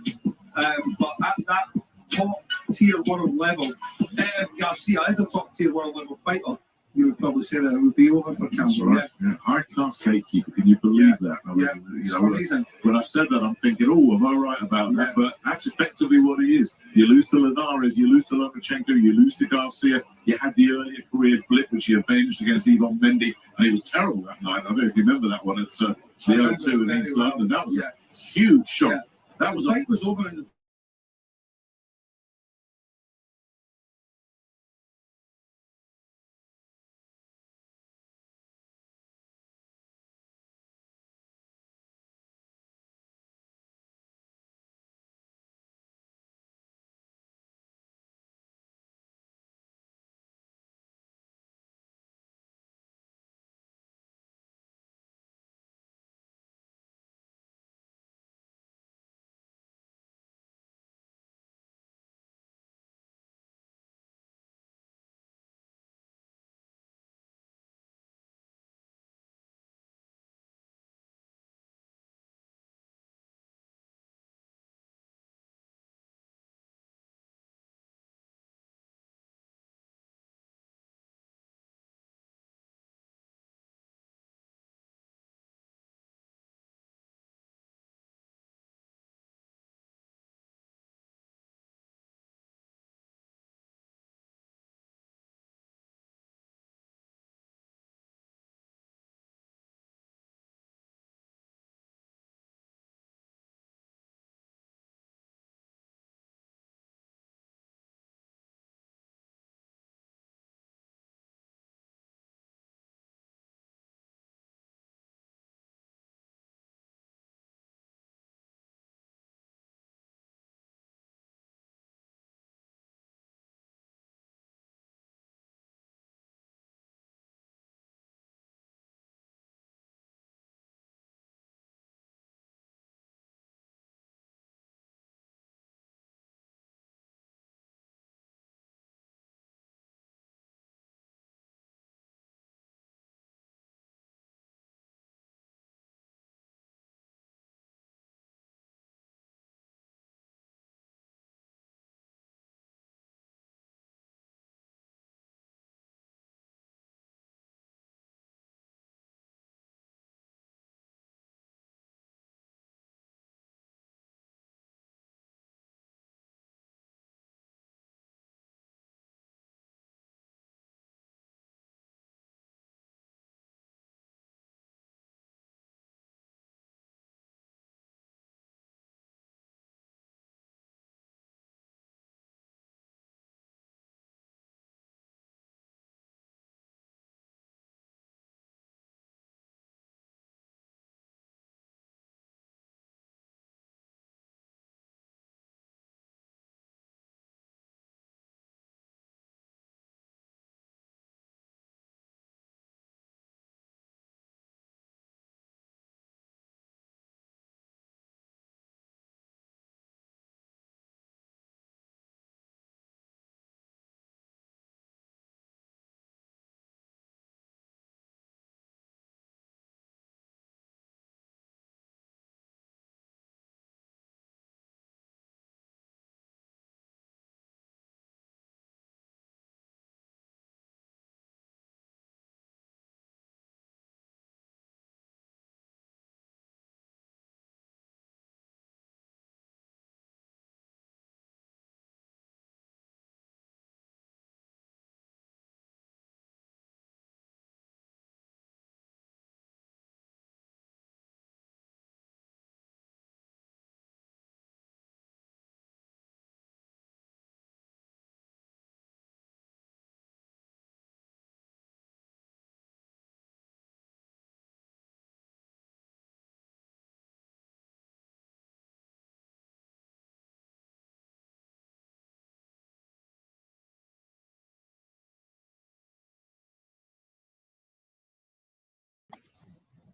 But at that top tier world level, if Garcia is a top tier world level fighter, you would probably say that it would be over for Campbell. Right. Yeah. High-class gatekeeper. Can you believe that? I mean, It's you know, amazing. when I said that, I'm thinking, oh, am I right about that? But that's effectively what he is. You lose to Linares, you lose to Lomachenko, you lose to Garcia. You had the earlier career blip, which he avenged against Ivan Mendy, and he was terrible that night. I don't know if you remember that one at the O2 in East London. That was a huge shock. Yeah. That was The fight was over in the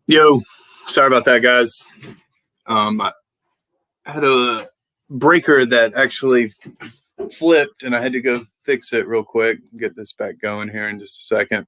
Yo, sorry about that, guys. I had a breaker that actually flipped, and I had to go fix it real quick. Get this back going here in just a second.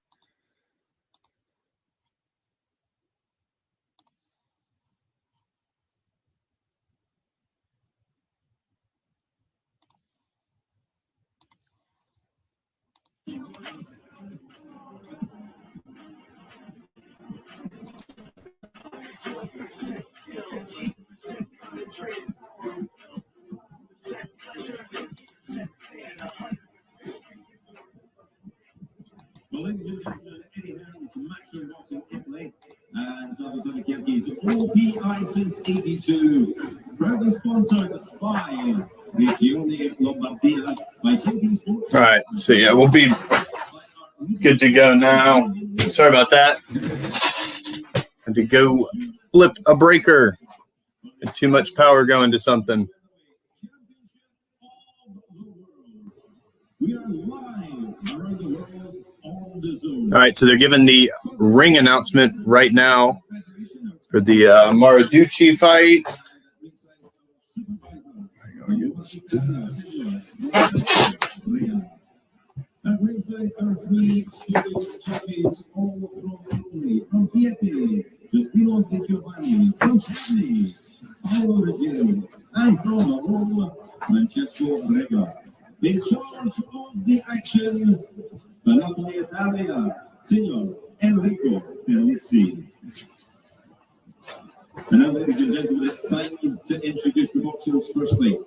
Well, ladies and gentlemen, Eddie Hearn's Matchroom Boxing Italy and Salvatore Chiacchi's Opi Since 82. Proudly sponsored by Regione Lombardia by JP Sports. All right, so yeah, we'll be good to go now. Sorry about that. Had to go flip a breaker. Had too much power going to something. We are live around the world on the Zoom. All right, so they're giving the ring announcement right now for the Marducci fight. At ringside are three studio jockeys, all from Italy, from Chieti, Giustino Di Giovanni, from Sydney, Paolo Reggiani, and from Rome, Francesco Rega. In charge of the action, the Napoli Italia, Signor Enrico Perlizzi. And now, ladies and gentlemen, it's time to introduce the boxers. Firstly,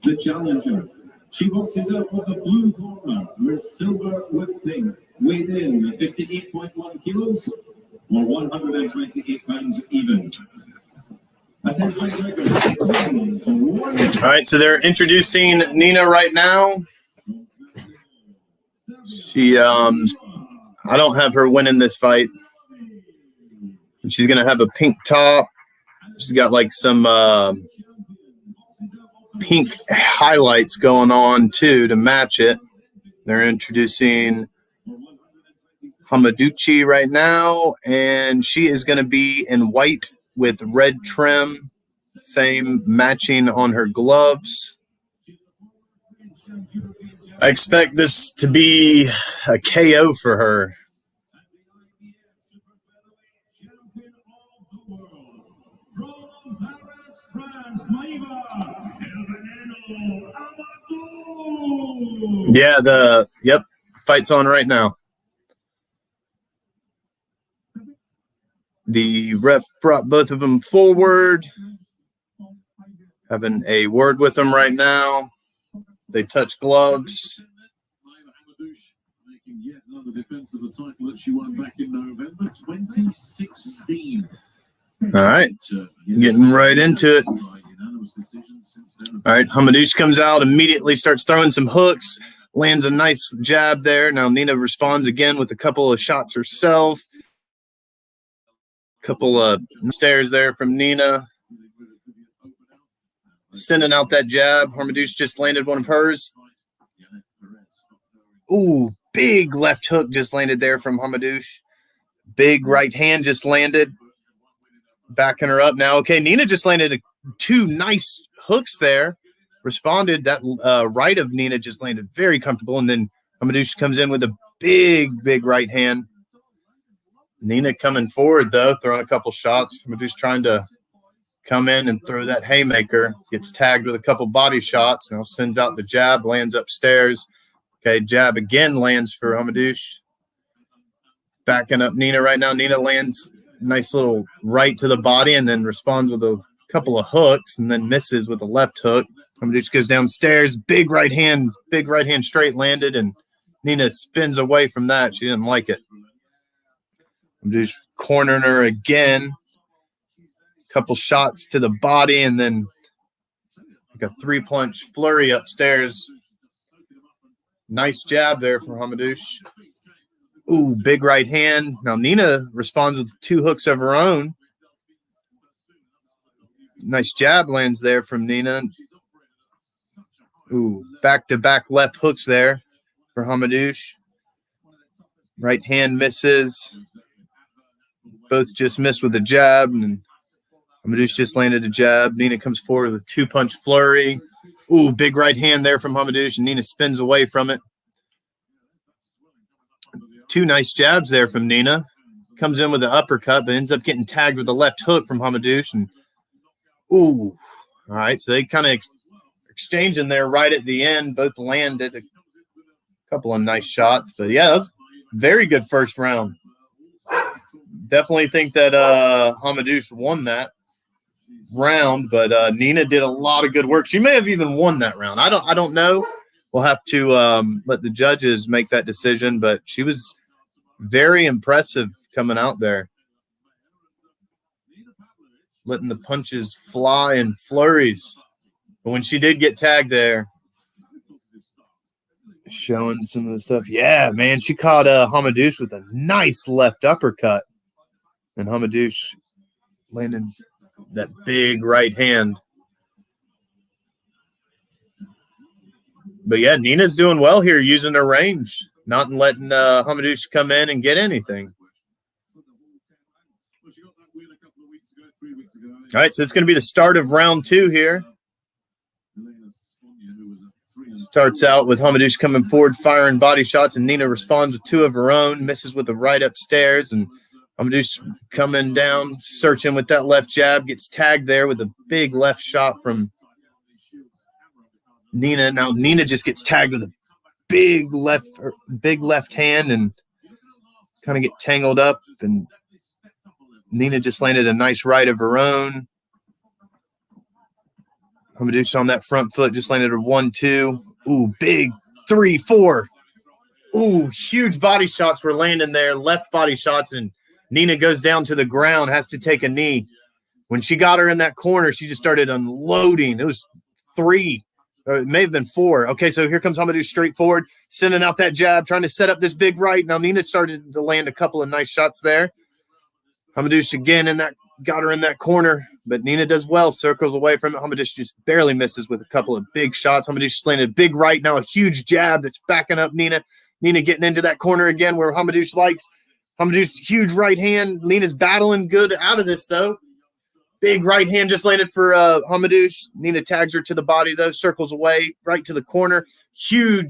the challenger. She boxes out of the blue corner, with silver with pink, weighed in at 58.1 kilos, or 128 pounds even. A 10-fight record, 6 wins, 1 All right, so they're introducing Nina right now. She, I don't have her winning this fight. She's gonna have a pink top. She's got like some pink highlights going on too to match it. They're introducing Hamaduchi right now, and she is going to be in white with red trim, same matching on her gloves. I expect this to be a KO for her. Yeah, fight's on right now. The ref brought both of them forward, having a word with them right now. They touch gloves. Making yet another defense of the title that she won back in November 2016. All right, getting right into it. All right, Hamadouche comes out, immediately starts throwing some hooks, lands a nice jab there. Now Nina responds again with a couple of shots herself. Couple of stares there from Nina. Sending out that jab. Hamadouche just landed one of hers. Ooh, big left hook just landed there from Hamadouche. Big right hand just landed. Backing her up now. Okay, Nina just landed two nice hooks there. Responded. That right of Nina just landed very comfortable. And then Hamadouche comes in with a big right hand. Nina coming forward, though, throwing a couple shots. Hamadouche trying to come in and throw that haymaker. Gets tagged with a couple body shots. Now sends out the jab, lands upstairs. Okay, jab again lands for Hamadouche. Backing up Nina right now. Nina lands nice little right to the body and then responds with a couple of hooks and then misses with a left hook. Hamadouche goes downstairs. Big right hand straight landed, and Nina spins away from that. She didn't like it. Hamadouche cornering her again. Couple shots to the body, and then like a three-punch flurry upstairs. Nice jab there from Hamadouche. Ooh, big right hand. Now Nina responds with two hooks of her own. Nice jab lands there from Nina. Ooh, back-to-back left hooks there for Hamadouche. Right hand misses. both just missed with a jab, and Hamadouche just landed a jab. Nina comes forward with a 2-punch flurry. Ooh, big right hand there from Hamadouche, and Nina spins away from it. 2 nice jabs there from Nina. Comes in with an uppercut, but ends up getting tagged with a left hook from Hamadouche. And ooh, all right, so they kind of exchanging there right at the end. Both landed a couple of nice shots, but yeah, that was very good first round. Definitely think that Hamadouche won that round, but Nina did a lot of good work. She may have even won that round. I don't know. We'll have to let the judges make that decision, but she was very impressive coming out there, letting the punches fly in flurries. But when she did get tagged there, showing some of the stuff. Yeah, man, she caught Hamadouche with a nice left uppercut. And Hamadouche landed that big right hand. But, yeah, Nina's doing well here using her range, not letting Hamadouche come in and get anything. All right, so it's going to be the start of round 2 here. Starts out with Hamadouche coming forward, firing body shots, and Nina responds with 2 of her own, misses with the right upstairs, and Hamadouche coming down, searching with that left jab, gets tagged there with a big left shot from Nina. Now Nina just gets tagged with a big left hand and kind of get tangled up, and Nina just landed a nice right of her own. Hamadouche on that front foot just landed a 1-2. Ooh, big 3-4. Ooh, huge body shots were landing there, left body shots, and Nina goes down to the ground, has to take a knee. When she got her in that corner, she just started unloading. It was 3, or it may have been 4. Okay, so here comes Hamadouche straight forward, sending out that jab, trying to set up this big right. Now Nina started to land a couple of nice shots there. Hamadouche again got her in that corner, but Nina does well, circles away from it. Hamadouche just barely misses with a couple of big shots. Hamadouche just landed a big right, now a huge jab that's backing up Nina. Nina getting into that corner again where Hamadouche likes. Hamadouche, huge right hand. Nina's battling good out of this, though. Big right hand just landed for Hamadouche. Nina tags her to the body, though, circles away, right to the corner. 2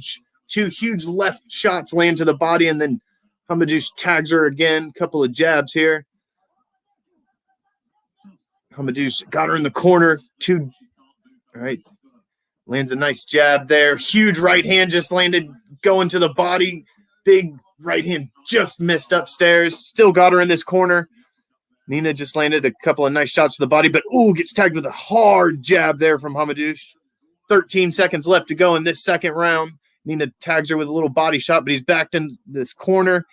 huge left shots land to the body, and then Hamadouche tags her again. Couple of jabs here. Hamadouche got her in the corner. 2, all right. Lands a nice jab there. Huge right hand just landed, going to the body. Big right hand just missed upstairs. Still got her in this corner. Nina just landed a couple of nice shots to the body, but gets tagged with a hard jab there from Hamadouche. 13 seconds left to go in this second round. Nina tags her with a little body shot, but he's backed in this corner.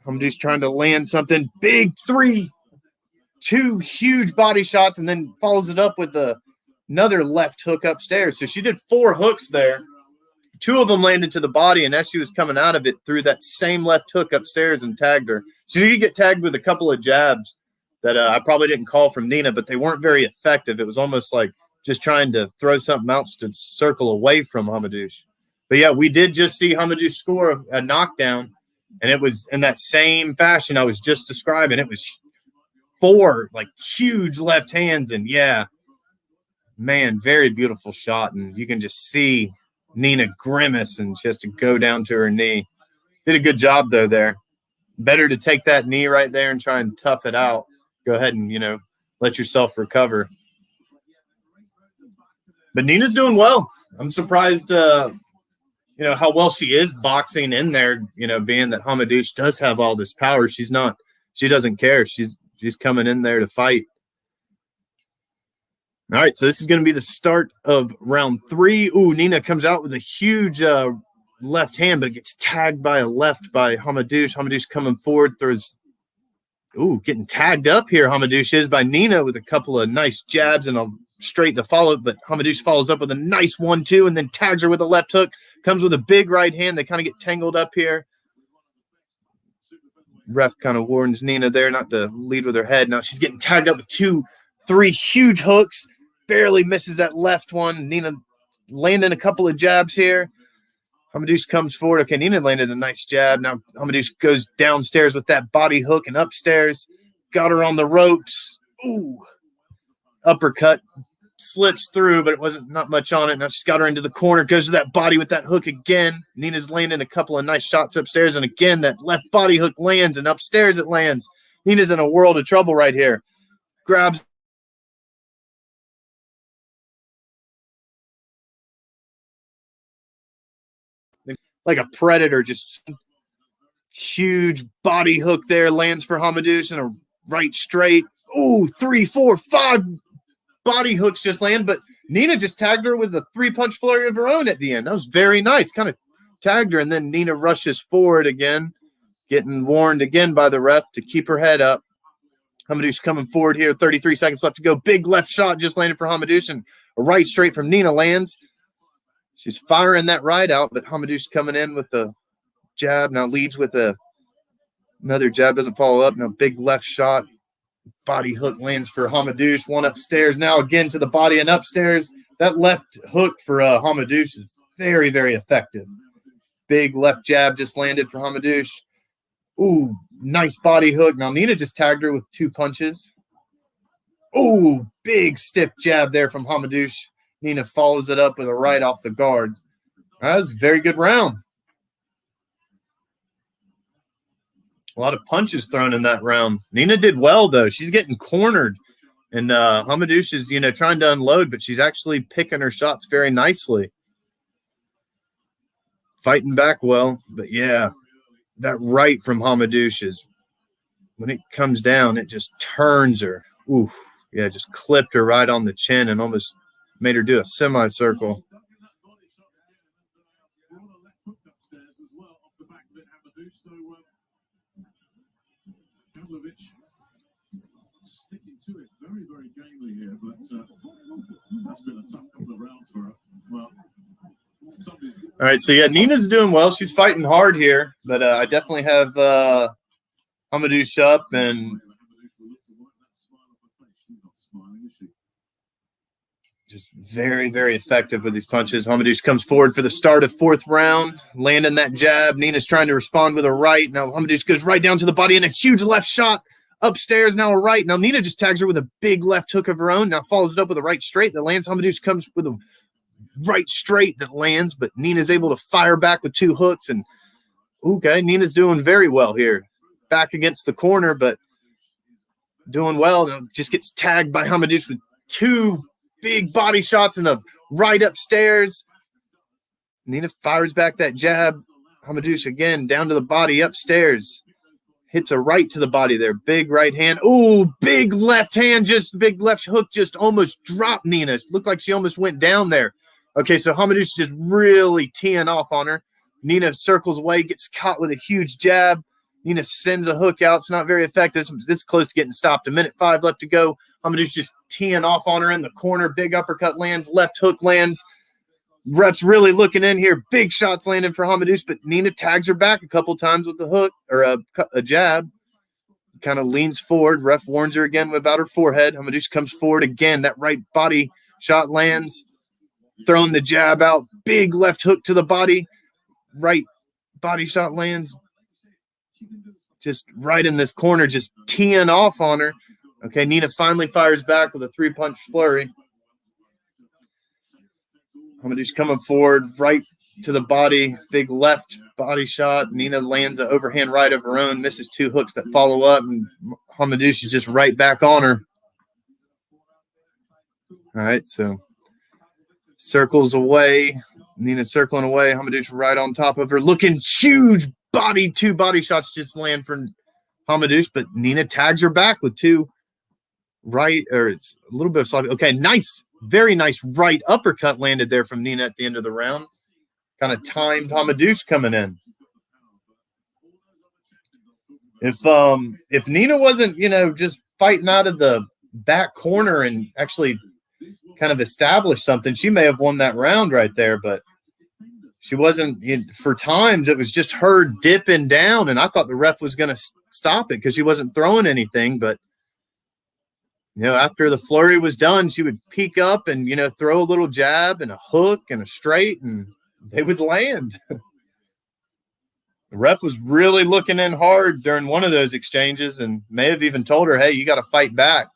Hamadouche trying to land something. Big 3. 2 huge body shots, and then follows it up with another left hook upstairs. So she did 4 hooks there. 2 of them landed to the body, and as she was coming out of it, threw that same left hook upstairs and tagged her. She did get tagged with a couple of jabs that I probably didn't call from Nina, but they weren't very effective. It was almost like just trying to throw something else to circle away from Hamadouche. But, yeah, we did just see Hamadouche score a knockdown, and it was in that same fashion I was just describing. It was 4 like huge left hands, and yeah, man, very beautiful shot. And you can just see Nina grimace, and she has to go down to her knee. Did a good job though there. Better to take that knee right there and try and tough it out. Go ahead and let yourself recover. But Nina's doing well. I'm surprised how well she is boxing in there, being that Hamadouche does have all this power. She doesn't care. She's coming in there to fight. All right, so this is going to be the start of round 3. Ooh, Nina comes out with a huge left hand, but it gets tagged by a left by Hamadouche. Hamadouche coming forward, getting tagged up here. Hamadouche is by Nina with a couple of nice jabs and a straight to follow, but Hamadouche follows up with a nice 1-2 and then tags her with a left hook. Comes with a big right hand. They kind of get tangled up here. Ref kind of warns Nina there not to lead with her head. Now she's getting tagged up with 3 huge hooks. Barely misses that left one. Nina landing a couple of jabs here. Hamadouche comes forward. Okay, Nina landed a nice jab. Now Hamadouche goes downstairs with that body hook and upstairs. Got her on the ropes. Ooh. Uppercut. Slips through, but it wasn't not much on it. Now she's got her into the corner. Goes to that body with that hook again. Nina's landing a couple of nice shots upstairs. And again, that left body hook lands, and upstairs it lands. Nina's in a world of trouble right here. Grabs. Like a predator, just huge body hook there, lands for Hamadouche and a right straight. Ooh, 3, 4, 5 body hooks just land, but Nina just tagged her with a 3-punch flurry of her own at the end. That was very nice. Kind of tagged her, and then Nina rushes forward again, getting warned again by the ref to keep her head up. Hamadouche coming forward here, 33 seconds left to go. Big left shot just landed for Hamadouche, and a right straight from Nina lands. She's firing that right out, but Hamadouche coming in with the jab. Now leads with another jab, doesn't follow up. Now big left shot. Body hook lands for Hamadouche. One upstairs. Now again to the body and upstairs. That left hook for Hamadouche is very, very effective. Big left jab just landed for Hamadouche. Ooh, nice body hook. Now Nina just tagged her with 2 punches. Ooh, big stiff jab there from Hamadouche. Nina follows it up with a right off the guard. That was a very good round. A lot of punches thrown in that round. Nina did well, though. She's getting cornered. And Hamadouche is, trying to unload, but she's actually picking her shots very nicely. Fighting back well. But, yeah, that right from Hamadouche is, when it comes down, it just turns her. Ooh, yeah, just clipped her right on the chin and almost made her do a semicircle. Sticking to it very, very gamely here, but that's been a tough couple of rounds for her. Well, all right, so yeah, Nina's doing well. She's fighting hard here, but I definitely have Hamadouche up and just very, very effective with these punches. Hamadouche comes forward for the start of 4th round, landing that jab. Nina's trying to respond with a right. Now Hamadouche goes right down to the body and a huge left shot upstairs. Now a right. Now Nina just tags her with a big left hook of her own. Now follows it up with a right straight that lands. Hamadouche comes with a right straight that lands, but Nina's able to fire back with 2 hooks. And okay, Nina's doing very well here. Back against the corner, but doing well. Now just gets tagged by Hamadouche with 2 big body shots and a right upstairs. Nina fires back that jab. Hamadouche again down to the body upstairs. Hits a right to the body there. Big right hand. Ooh, big left hand. Just big left hook just almost dropped Nina. Looked like she almost went down there. Okay, so Hamadouche just really teeing off on her. Nina circles away, gets caught with a huge jab. Nina sends a hook out. It's not very effective. This close to getting stopped. 1:05 left to go. Hamadouche just teeing off on her in the corner. Big uppercut lands. Left hook lands. Ref's really looking in here. Big shots landing for Hamadouche, but Nina tags her back a couple times with the hook or a jab. Kind of leans forward. Ref warns her again about her forehead. Hamadouche comes forward again. That right body shot lands. Throwing the jab out. Big left hook to the body. Right body shot lands. Just right in this corner, just teeing off on her. Okay, Nina finally fires back with a 3-punch flurry. Hamadouche coming forward, right to the body, big left body shot. Nina lands an overhand right of her own, misses 2 hooks that follow up, and Hamadouche is just right back on her. All right, so circles away. Nina circling away. Hamadouche right on top of her, looking huge body. 2 body shots just land for Hamadouche, but Nina tags her back with 2 right, or it's a little bit of sloppy. Okay, nice. Very nice right uppercut landed there from Nina at the end of the round. Kind of timed Hamadouche coming in. If Nina wasn't, just fighting out of the back corner and actually kind of established something, she may have won that round right there, but she wasn't. For times, it was just her dipping down, and I thought the ref was going to stop it because she wasn't throwing anything, but after the flurry was done, she would peek up and, throw a little jab and a hook and a straight and they would land. The ref was really looking in hard during one of those exchanges and may have even told her, hey, you got to fight back.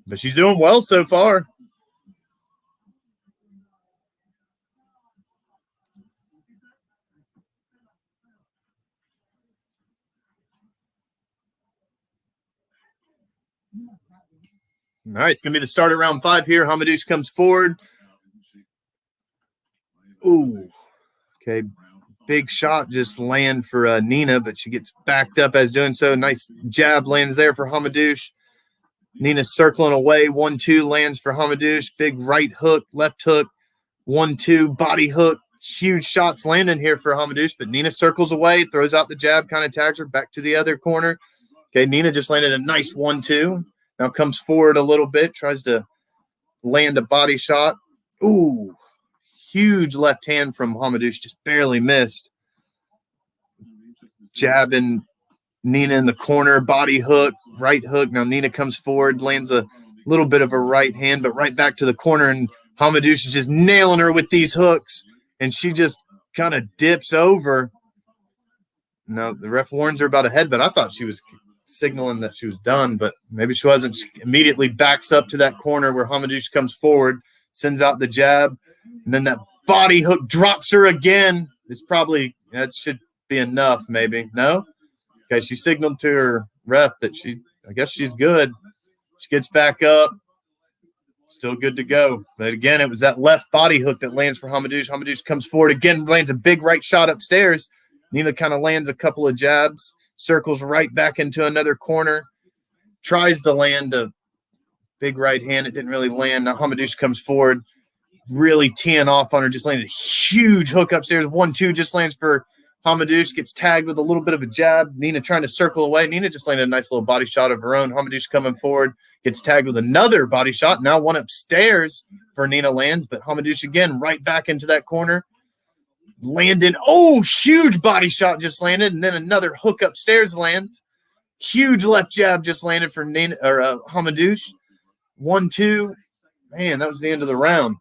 But she's doing well so far. All right, it's going to be the start of round 5 here. Hamadouche comes forward. Ooh, okay. Big shot just land for Nina, but she gets backed up as doing so. Nice jab lands there for Hamadouche. Nina's circling away. 1-2 lands for Hamadouche. Big right hook, left hook. 1-2, body hook. Huge shots landing here for Hamadouche, but Nina circles away, throws out the jab, kind of tags her back to the other corner. Okay, Nina just landed a nice 1-2. Now comes forward a little bit, tries to land a body shot. Ooh, huge left hand from Hamadouche, just barely missed. Jabbing Nina in the corner, body hook, right hook. Now Nina comes forward, lands a little bit of a right hand, but right back to the corner, and Hamadouche is just nailing her with these hooks, and she just kind of dips over. No, the ref warns her about a headbutt. I thought she was signaling that she was done, but maybe she wasn't. She immediately backs up to that corner where Hamadouche comes forward, sends out the jab, and then that body hook drops her again. It's probably, that should be enough, maybe. No? Okay, she signaled to her ref that I guess she's good. She gets back up. Still good to go. But again, it was that left body hook that lands for Hamadouche. Hamadouche comes forward again, lands a big right shot upstairs. Nina kind of lands a couple of jabs, circles right back into another corner, tries to land a big right hand. It didn't really land. Now Hamadouche comes forward, really teeing off on her, just landed a huge hook upstairs. 1-2 just lands for Hamadouche, gets tagged with a little bit of a jab. Nina trying to circle away. Nina just landed a nice little body shot of her own. Hamadouche coming forward, gets tagged with another body shot. Now one upstairs for Nina lands, but Hamadouche again right back into that corner. Landed, huge body shot just landed, and then another hook upstairs land. Huge left jab just landed for Nina or Hamadouche. 1-2. Man, that was the end of the round.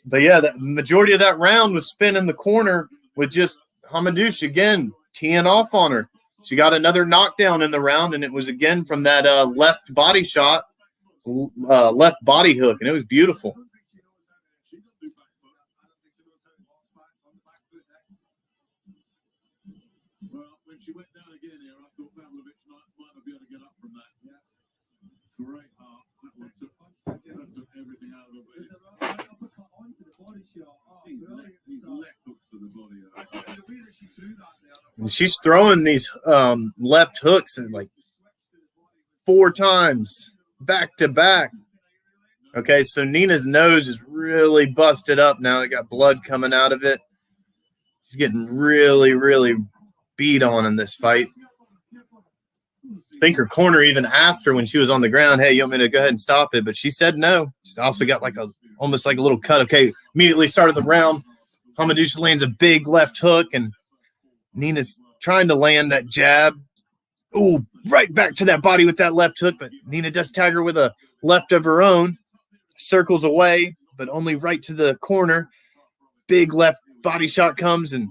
But yeah, the majority of that round was spent in the corner with just Hamadouche again teeing off on her. She got another knockdown in the round, and it was again from that left body shot, left body hook, and it was beautiful. She went down again here. I thought Pavlovich might not be able to get up from that. Yeah. Great heart. That one took everything out of it. These left hooks to the body. And she's throwing these left hooks and like 4 times back to back. Okay, so Nina's nose is really busted up now. It got blood coming out of it. She's getting really, really beat on in this fight. I think her corner even asked her when she was on the ground, hey, you want me to go ahead and stop it? But she said no. She's also got like almost like a little cut. Okay, immediately started the round. Hamadouche lands a big left hook, and Nina's trying to land that jab. Ooh, right back to that body with that left hook, but Nina does tag her with a left of her own. Circles away, but only right to the corner. Big left body shot comes, and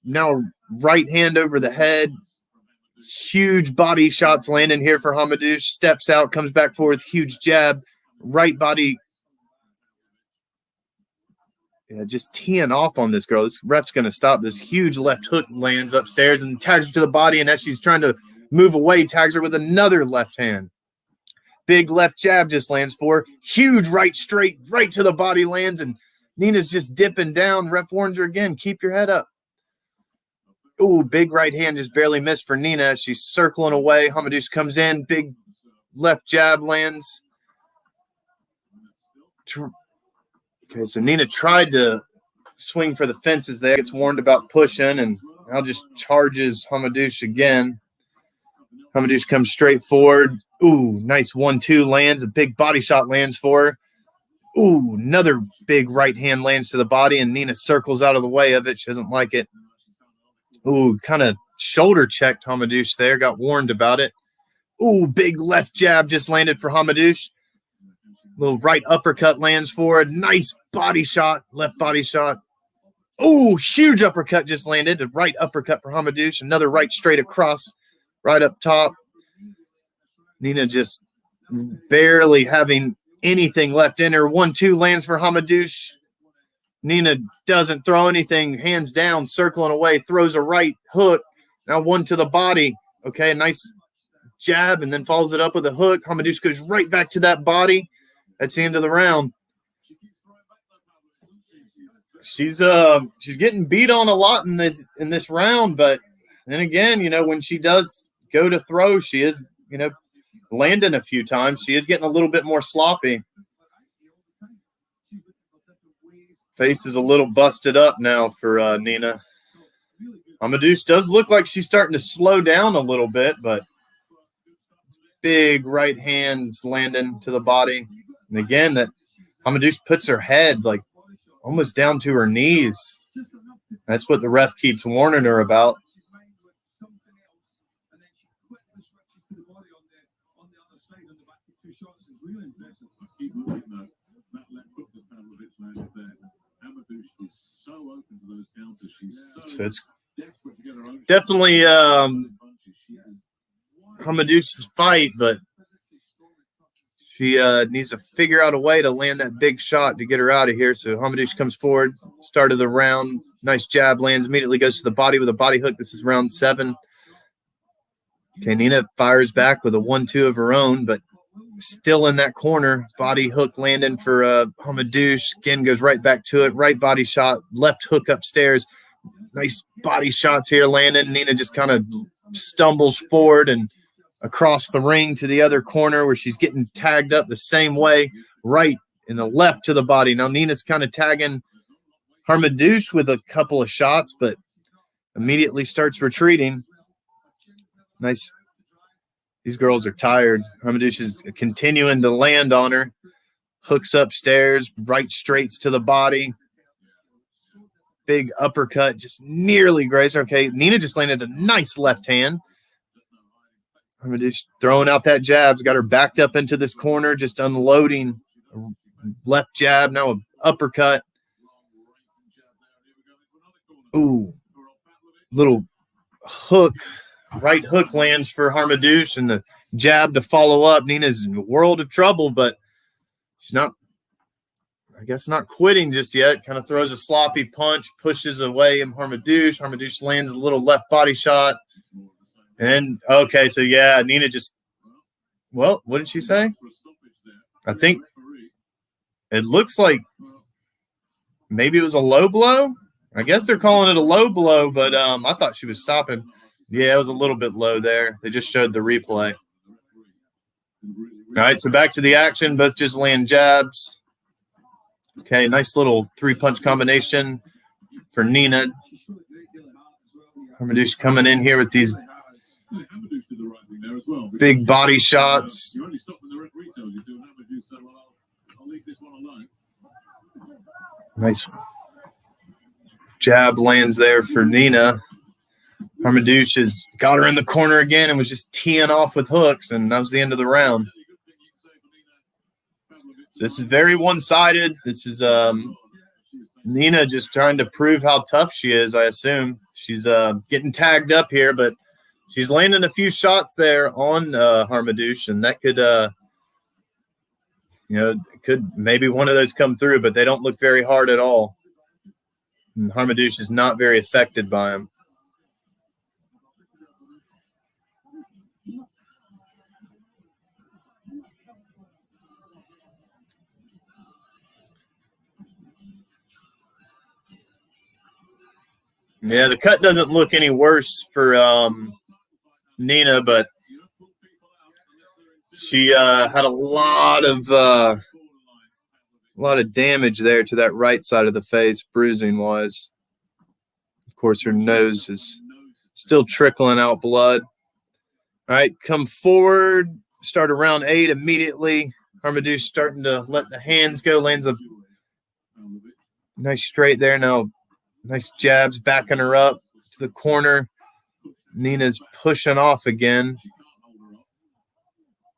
now right hand over the head. Huge body shots landing here for Hamadouche. Steps out, comes back forward, huge jab. Right body. Yeah, just teeing off on this girl. This ref's going to stop. This huge left hook lands upstairs and tags her to the body, and as she's trying to move away, tags her with another left hand. Big left jab just lands for her. Huge right straight, right to the body lands, and Nina's just dipping down. Ref warns her again, keep your head up. Ooh, big right hand just barely missed for Nina. She's circling away. Hamadouche comes in. Big left jab lands. Okay, so Nina tried to swing for the fences there. Gets warned about pushing, and now just charges Hamadouche again. Hamadouche comes straight forward. Ooh, nice 1-2 lands. A big body shot lands for her. Ooh, another big right hand lands to the body, and Nina circles out of the way of it. She doesn't like it. Ooh, kind of shoulder checked Hamadouche there. Got warned about it. Ooh, big left jab just landed for Hamadouche. Little right uppercut lands forward. Nice body shot, left body shot. Oh, huge uppercut just landed. A right uppercut for Hamadouche. Another right straight across, right up top. Nina just barely having anything left in her. 1-2 lands for Hamadouche. Nina doesn't throw anything. Hands down, circling away. Throws a right hook. Now one to the body. Okay, a nice jab and then follows it up with a hook. Hamadouche goes right back to that body. That's the end of the round. She's getting beat on a lot in this round, but then again, you know, when she does go to throw, she is, you know, landing a few times. She is getting a little bit more sloppy. Face is a little busted up now for Nina. Hamadouche does look like she's starting to slow down a little bit, but big right hands landing to the body. And again, that Hamadouche puts her head like almost down to her knees. That's what the ref keeps warning her about. So it's definitely Hamadouche's fight, but she needs to figure out a way to land that big shot to get her out of here. So Hamadouche comes forward, start of the round. Nice jab lands, immediately goes to the body with a body hook. This is round 7. Okay, Nina fires back with a 1-2 of her own, but still in that corner. Body hook landing for Hamadouche. Again, goes right back to it. Right body shot, left hook upstairs. Nice body shots here landing. Nina just kind of stumbles forward and across the ring to the other corner where she's getting tagged up the same way, right and the left to the body. Now Nina's kind of tagging Hamadouche with a couple of shots, but immediately starts retreating. Nice. These girls are tired. Hamadouche is continuing to land on her. Hooks upstairs, right straights to the body. Big uppercut, just nearly grazed. Okay, Nina just landed a nice left hand. Hamadouche throwing out that jabs, got her backed up into this corner, just unloading left jab, now an uppercut. Ooh, little hook, right hook lands for Hamadouche, and the jab to follow up. Nina's in a world of trouble, but she's not, I guess, not quitting just yet. Kind of throws a sloppy punch, pushes away Hamadouche. Hamadouche lands a little left body shot. And, okay, so, yeah, Nina just – well, what did she say? I think it looks like maybe it was a low blow. I guess they're calling it a low blow, but I thought she was stopping. Yeah, it was a little bit low there. They just showed the replay. All right, so back to the action. Both just land jabs. Okay, nice little 3-punch combination for Nina. Hamadouche coming in here with these big body shots. Nice jab lands there for Nina. Hamadouche has got her in the corner again and was just teeing off with hooks, and that was the end of the round. So this is very one-sided. This is Nina just trying to prove how tough she is, I assume. She's getting tagged up here, but she's landing a few shots there on Hamadouche, and that could, could maybe one of those come through, but they don't look very hard at all. And Hamadouche is not very affected by them. Yeah, the cut doesn't look any worse for Nina, but she had a lot of damage there to that right side of the face, bruising-wise. Of course, her nose is still trickling out blood. All right, come forward. Start around 8 immediately. Hamadouche starting to let the hands go. Lands a nice straight there. Now, nice jabs backing her up to the corner. Nina's pushing off again.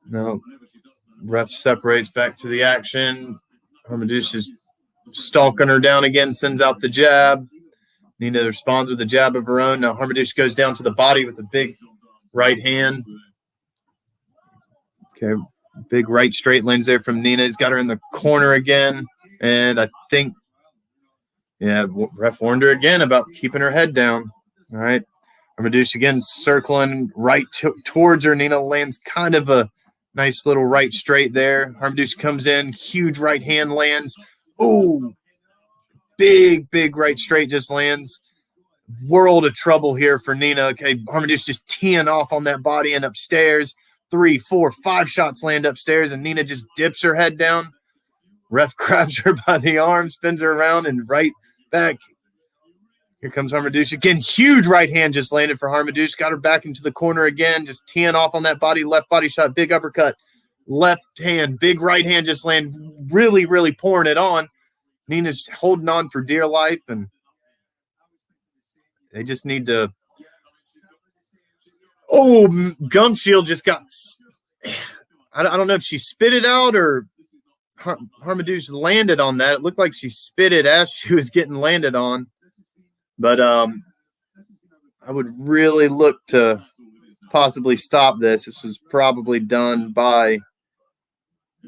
No, Ref separates back to the action. Harmadouche is stalking her down again, sends out the jab. Nina responds with a jab of her own. Now Harmadouche goes down to the body with a big right hand. Okay, big right straight lands there from Nina. He's got her in the corner again. And I think, yeah, ref warned her again about keeping her head down. All right. Harmadouche again circling right towards her. Nina lands kind of a nice little right straight there. Harmadouche comes in, huge right hand lands. Oh, big right straight just lands. World of trouble here for Nina. Okay, Harmadouche just teeing off on that body and upstairs. 3, 4, 5 shots land upstairs, and Nina just dips her head down. Ref grabs her by the arm, spins her around, and right back. Here comes Harmadouche again. Huge right hand just landed for Harmadouche. Got her back into the corner again, just teeing off on that body. Left body shot, big uppercut. Left hand, big right hand just land. Really pouring it on. Nina's holding on for dear life, and they just need to. Oh, Gum Shield just got. I don't know if she spit it out or Harmadouche landed on that. It looked like she spit it as she was getting landed on. But I would really look to possibly stop this. This was probably done by.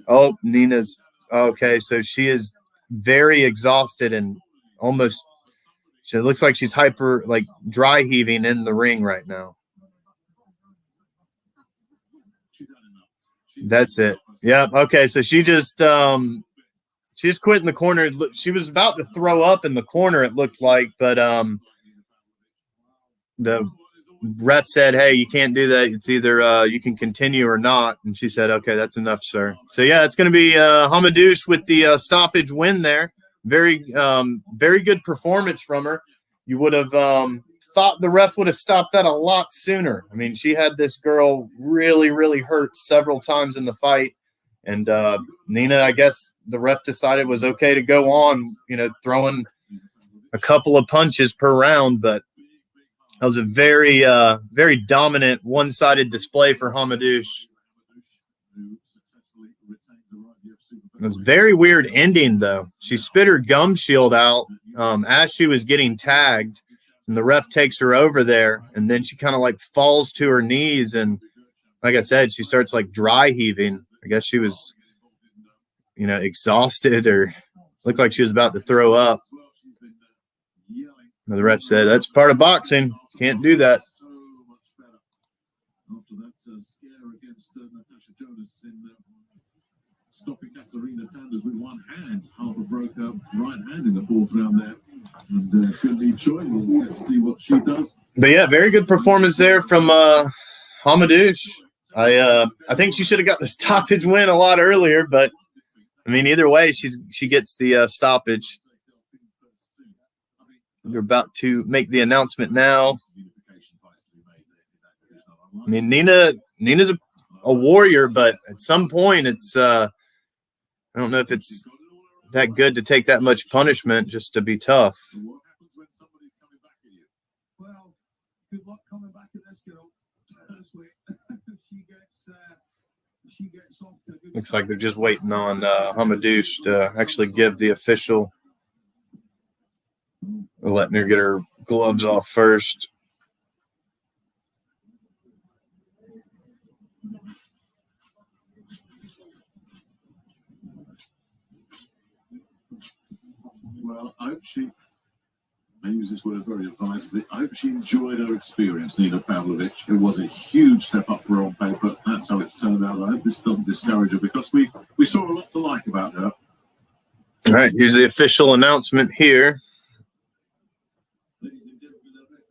Oh, Nina's okay. So she is very exhausted and almost. It looks like she's dry heaving in the ring right now. That's it. Yep. Okay. So she just quit in the corner. She was about to throw up in the corner, it looked like, but the ref said, "Hey, you can't do that. It's either you can continue or not." And she said, "Okay, that's enough, sir." So yeah, it's going to be Harmadouche with the stoppage win there. Very good performance from her. You would have thought the ref would have stopped that a lot sooner. I mean, she had this girl really hurt several times in the fight. And Nina, I guess the ref decided was okay to go on, throwing a couple of punches per round. But that was a very dominant one-sided display for Harmadouche. It was a very weird ending, though. She spit her gum shield out as she was getting tagged, and the ref takes her over there, and then she kind of falls to her knees, and like I said, she starts dry heaving. I guess she was, exhausted or looked like she was about to throw up. And the ref said, "That's part of boxing. Can't do that." After that scare against Natasha Jonas in stopping Katarina Tanders with one hand. Harper broke her right hand in the 4th round there. And Kunzi Choi, we'll see what she does. But yeah, very good performance there from Harmadouche. I think she should have got the stoppage win a lot earlier, but I mean, either way, she gets the stoppage. We're about to make the announcement now. I mean, Nina's a warrior, but at some point, it's I don't know if it's that good to take that much punishment just to be tough. Well, good luck coming back at this girl. She gets off to a good Looks like they're just waiting on Harmadouche to actually give the official. We're letting her get her gloves off first. Well, I hope I use this word very advisedly, I hope she enjoyed her experience, Nina Pavlovich. It was a huge step up for her on paper. That's how it's turned out. I hope this doesn't discourage her because we saw a lot to like about her. All right, here's the official announcement here. Ladies and gentlemen,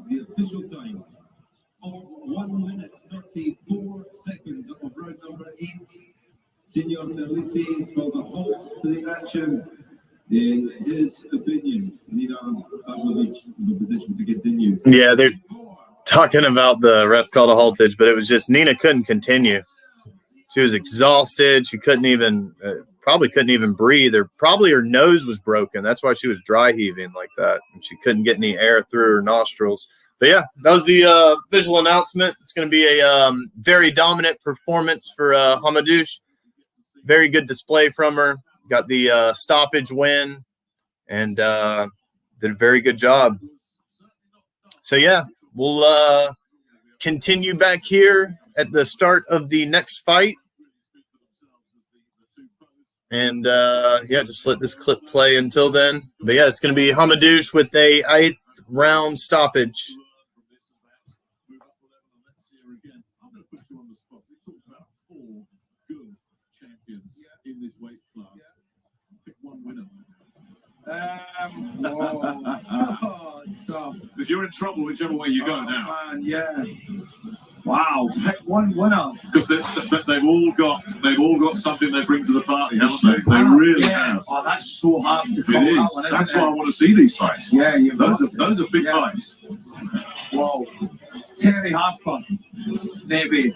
we have the official time of 1 minute 34 seconds of round number 8. Signor Terlizzi called a halt to the action. In his opinion, Nina Pavlovich in the position to continue. Yeah, they're talking about the ref called a haltage, but it was just Nina couldn't continue. She was exhausted. She probably couldn't even breathe, or probably her nose was broken. That's why she was dry heaving like that. And she couldn't get any air through her nostrils. But yeah, that was the visual announcement. It's going to be a very dominant performance for Hamadouche. Very good display from her. Got the stoppage win and did a very good job. So yeah, we'll continue back here at the start of the next fight. And yeah, just let this clip play until then. But yeah, it's going to be Hamadouche with a 8th round stoppage. Because you're in trouble whichever way you go now. Man, yeah. Wow, pick one winner. Because they've all got something they bring to the party, haven't they? They really have. Oh, that's so hard to call It is. that one, isn't That's it? why I want to see these fights. Yeah, Those are big fights. Wow. Terry Harper, maybe,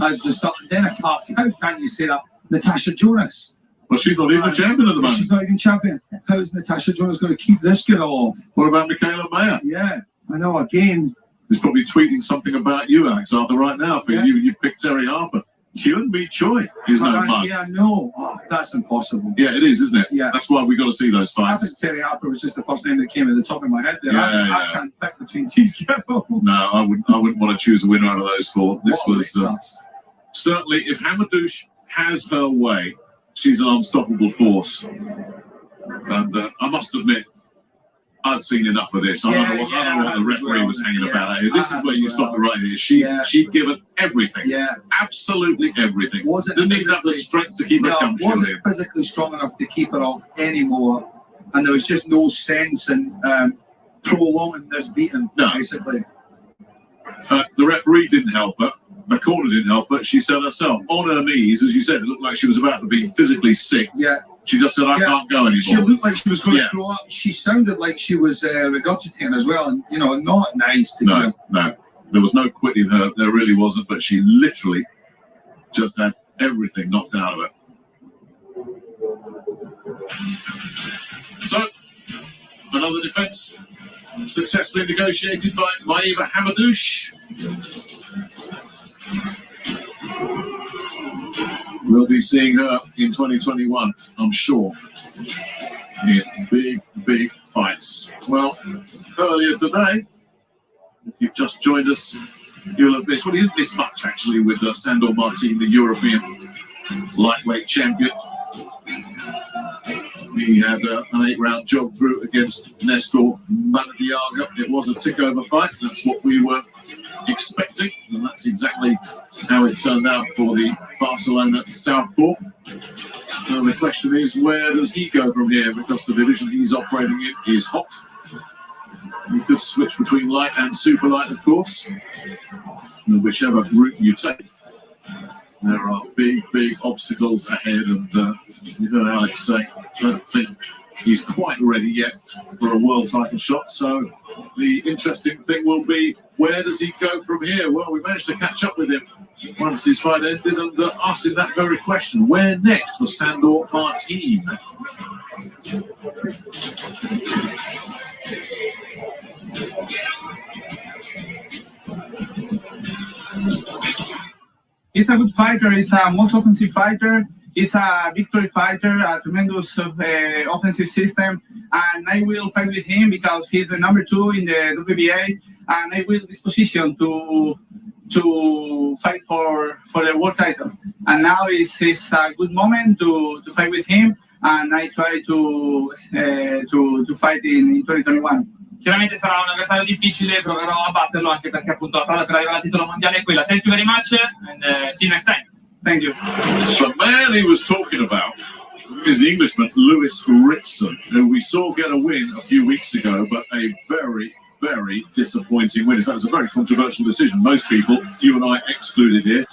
as the start. Then a car. How can you say that? Natasha Jonas. Well, she's not even champion at the moment. She's not even champion. How's Natasha Jonas going to keep this girl off? What about Michaela Mayer? Yeah, I know. Again, He's probably tweeting something about you, Alexander, right now. For you picked Terry Harper. Hyun Mi Choi is no mug. yeah, no. Oh, that's impossible. Yeah, it is, isn't it? Yeah. That's why we got to see those I fights. think Terry Harper was just the first name that came at the top of my head there. Yeah, I can't pick between these girls. No, I wouldn't want to choose a winner out of those four. This What a was weight class. certainly, if Hamadouche has her way, she's an unstoppable force. And I must admit, I've seen enough of this. I don't know what the referee was hanging about here. This is where you stop it right here. She'd given everything. Yeah. Absolutely everything. Didn't even have the strength to keep her comfortable. Wasn't physically strong enough to keep her off anymore. And there was just no sense in prolonging this beating, basically. The referee didn't help her. The corner didn't help her. She said herself, on her knees, as you said, it looked like she was about to be physically sick. Yeah. She just said, I can't go anymore. She looked like she was going to throw up. She sounded like she was regurgitating as well. And, not nice to hear. No. There was no quitting her. There really wasn't. But she literally just had everything knocked out of her. So, another defense successfully negotiated by Maeva Hamadouche. We'll be seeing her in 2021, I'm sure, in big fights. Well, earlier today, if you've just joined us, you'll have missed, well, you didn't miss much actually with Sandor Martin, the European lightweight champion. He had an 8-round jog through against Nestor Manadiaga. It was a tick-over fight. That's what we were expecting, and that's exactly how it turned out for the Barcelona Southpaw. And the question is, where does he go from here? Because the division he's operating in is hot. You could switch between light and super light, of course, and whichever route you take. There are big obstacles ahead, and you heard Alex say, I don't think he's quite ready yet for a world title shot. So the interesting thing will be, where does he go from here? Well, we managed to catch up with him once his fight ended and asked him that very question. Where next for Sandor Martin? He's a good fighter. He's a most offensive fighter. He's a victory fighter, a tremendous offensive system. And I will fight with him because he's the number 2 in the WBA. And I will disposition to fight for the world title. And now is a good moment to fight with him. And I try to fight in 2021. Chiaramente sarà un avversario difficile, proverò a batterlo anche perché appunto la strada per arrivare al titolo mondiale è quella. Thank you very much and see you next time. Thank you. The man he was talking about is the Englishman Lewis Ritson, who we saw get a win a few weeks ago, but a very disappointing win. That was a very controversial decision. Most people, you and I excluded here,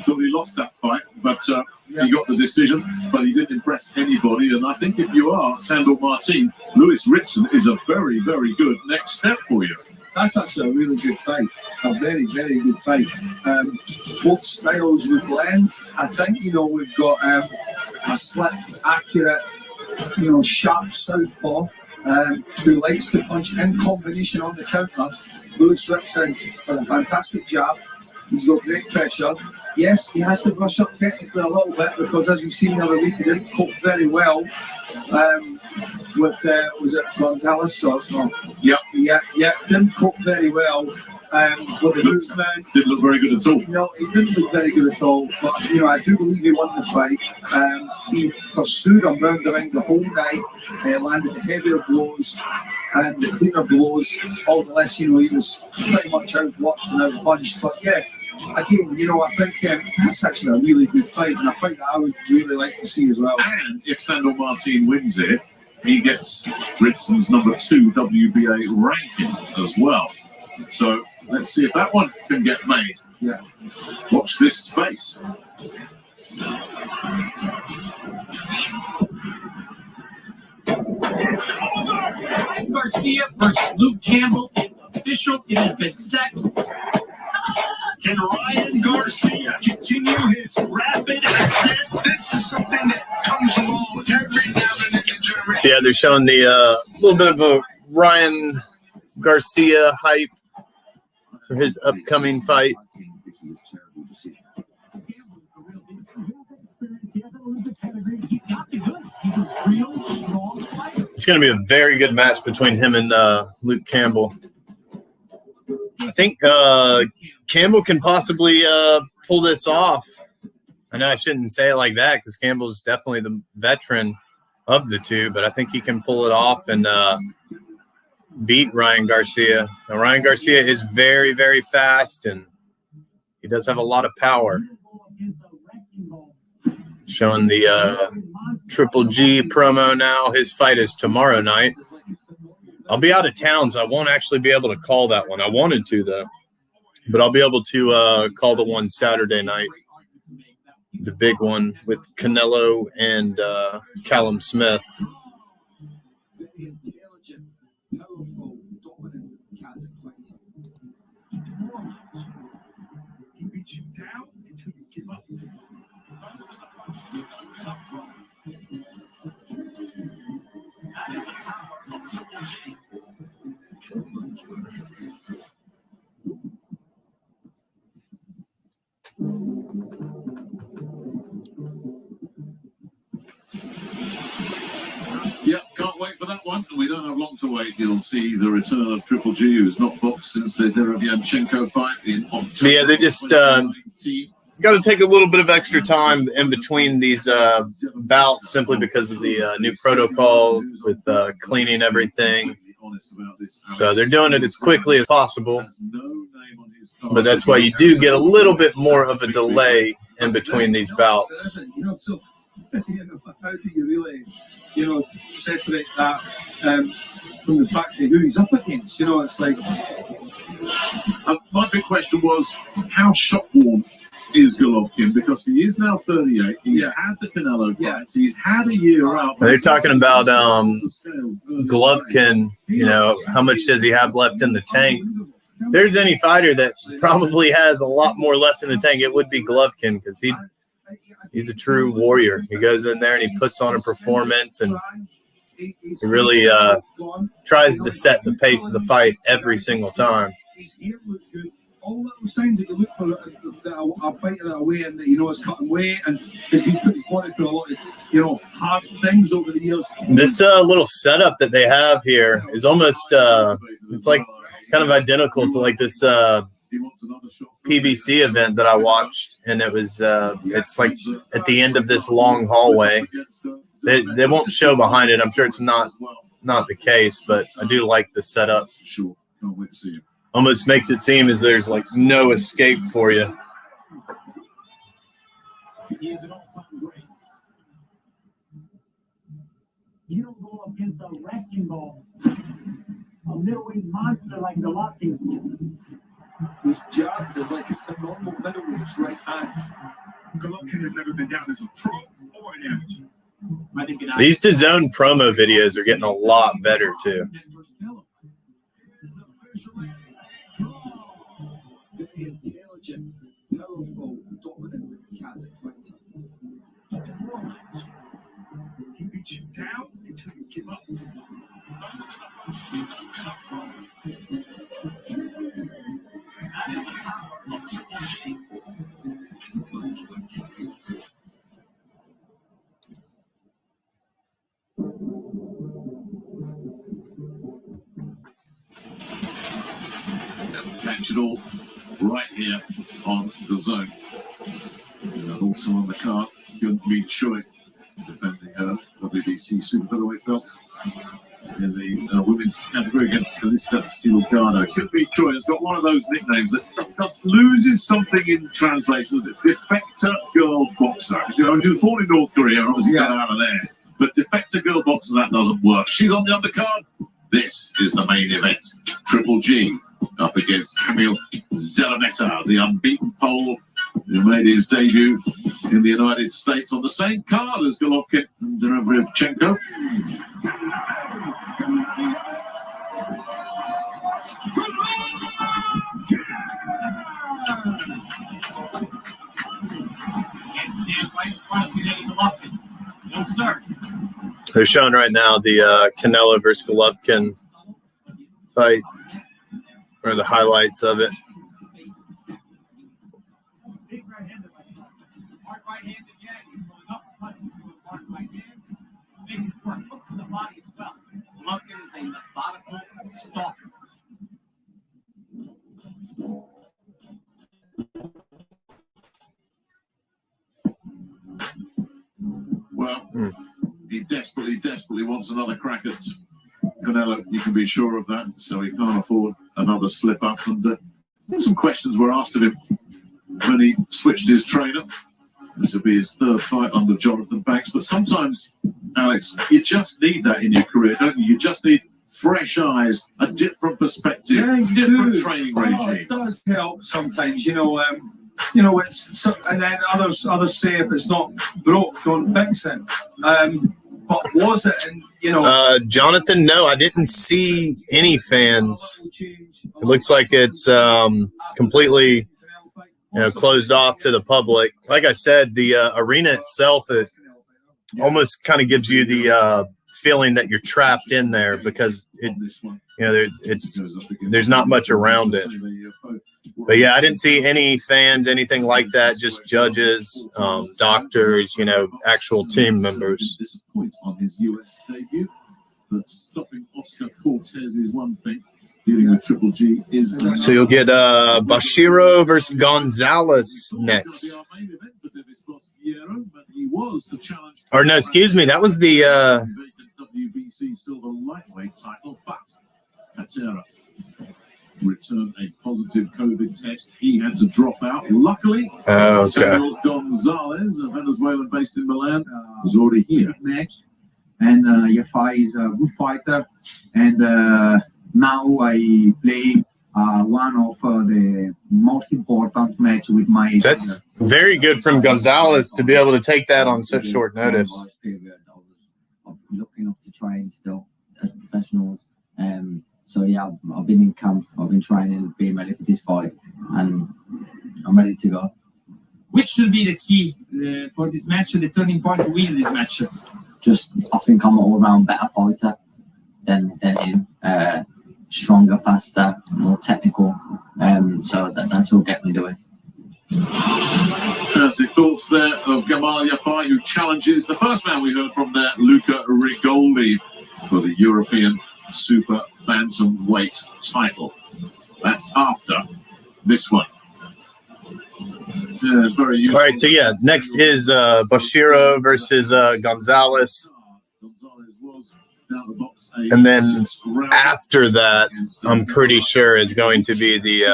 thought he lost that fight, but he got the decision, but he didn't impress anybody. And I think if you are Sandor Martin, Lewis Ritson is a very good next step for you. That's actually a really good fight. A very good fight. Both styles would blend. I think, we've got a slick, accurate, sharp southpaw who likes to punch in combination on the counter. Lewis Ritson with a fantastic jab. He's got great pressure. Yes, he has to brush up technically a little bit because, as we've seen the other week, he didn't cope very well with, was it Gonzalez? Or, no. Yep. Yeah, didn't cope very well with the movement. Didn't look very good at all. No, he didn't look very good at all. But, you know, I do believe he won the fight. He pursued him round the ring the whole night, landed the heavier blows and the cleaner blows. All the less, you know, he was pretty much outblocked and outpunched. But yeah, again, you know, I think that's actually a really good fight, and a fight that I would really like to see as well. And if Sandor Martin wins it, he gets Ritson's #2 WBA ranking as well. So let's see if that one can get made. Yeah. Watch this space. Garcia versus Luke Campbell is official. It has been set. Can Ryan Garcia continue his rapid ascent? This is something that comes along every now and then in the So yeah, they're showing the little bit of a Ryan Garcia hype for his upcoming fight. It's going to be a very good match between him and Luke Campbell. I think Campbell can possibly pull this off. I know I shouldn't say it like that because Campbell's definitely the veteran of the two, but I think he can pull it off and beat Ryan Garcia. Now, Ryan Garcia is very, very fast, and he does have a lot of power. Showing the Triple G promo now. His fight is tomorrow night. I'll be out of town, so I won't actually be able to call that one. I wanted to, though. But I'll be able to call the one Saturday night, the big one with Canelo and Callum Smith. Yeah, can't wait for that one. We don't have long to wait. You'll see the return of Triple G, who's not boxed since the Derevyanchenko fight in October. Yeah, they just got to take a little bit of extra time in between these bouts simply because of the new protocol with cleaning everything. So they're doing it as quickly as possible. But that's why you do get a little bit more of a delay in between these bouts. You know, so you know, how do you really, you know, separate that from the fact of who he's up against? You know, it's like. My big question was, how shot warm is Golovkin? Because he is now 38. He's had the Canelo fights. He's had a year out. They're talking about Golovkin. You know, how much does he have left in the tank? If there's any fighter that probably has a lot more left in the tank, it would be Golovkin because he's a true warrior. He goes in there and he puts on a performance, and he really tries to set the pace of the fight every single time. His hair looked good. All little signs that you look for that are fighting away and that you know is cutting weight and has been put his body through a lot of, you know, hard things over the years. This little setup that they have here is almost it's like kind of identical to like this PBC event that I watched, and it was it's like at the end of this long hallway. They won't show behind it. I'm sure it's not the case, but I do like the setup. Sure, can't wait to see you. Almost makes it seem as there's like no escape for you. He is an all-time great. You don't go up against a wrecking ball, a middleweight monster like Golovkin. His jab is like a normal middleweight's right hand. Golovkin has never been down as a pro or an amateur. These DAZN promo videos are getting a lot better too. Very intelligent, powerful, dominant Kazakh fighter. He beats you down until you give up. Catch it all right here on the zone. And also on the card, Yun Choi defending her WBC Super Featherweight belt in the women's category against Calista Silgado. Yun Choi has got one of those nicknames that just loses something in translation. Defector girl boxer. She was born in North Korea, obviously got out of there. But defector girl boxer, that doesn't work. She's on the undercard. This is the main event. Triple G up against Kamil Zeleneta, the unbeaten Pole who made his debut in the United States on the same card as Golovkin and Derevchenko. No, sir. They're showing right now the Canelo versus Golovkin fight, or the highlights of it. Big right-handed like that. Hard right-handed again. He's going up punches to his hard right hands. Making it work. Hook to the body as well. Golovkin is a methodical stalker. Well, he desperately wants another crack at Canelo. You can be sure of that. So he can't afford another slip up. And some questions were asked of him when he switched his trainer. This will be his third fight under Jonathan Banks. But sometimes, Alex, you just need that in your career, don't you? You just need fresh eyes, a different perspective, different training regime. It does help sometimes, it's so, and then others say if it's not broke, don't fix it. But was it? And Jonathan, no, I didn't see any fans. It looks like it's completely closed off to the public. Like I said, the arena itself, it almost kind of gives you the feeling that you're trapped in there because there's not much around it. But yeah, I didn't see any fans, anything like that. Just judges, doctors, actual team members. Disappoint on his US debut, but stopping Oscar Cortez is one thing. Dealing with Triple G is another. So you'll get Bashiro versus Gonzalez next. Or no, excuse me, that was the WBC silver lightweight title, but Patera returned a positive COVID test. He had to drop out. Luckily, Settoul Gonzalez, a Venezuelan based in Milan, was already here. Match, and Yafai is a good fighter, and now I play one of the most important match with my. That's very good from Gonzalez to be able to take that on such short notice. Of looking off to train still as professionals. So yeah, I've been in camp, I've been training, being ready for this fight, and I'm ready to go. Which should be the key for this match, the turning point to win this match? I think I'm an all-round better fighter than him. Stronger, faster, more technical. So that's all get me doing. Fantastic thoughts there of Gamal Yafai, who challenges the first man we heard from there, Luca Rigoldi, for the European Super Bantamweight title. That's after this one. Yeah, very useful. All right, so yeah, next is Bashiro versus Gonzalez. And then after that, I'm pretty sure is going to be the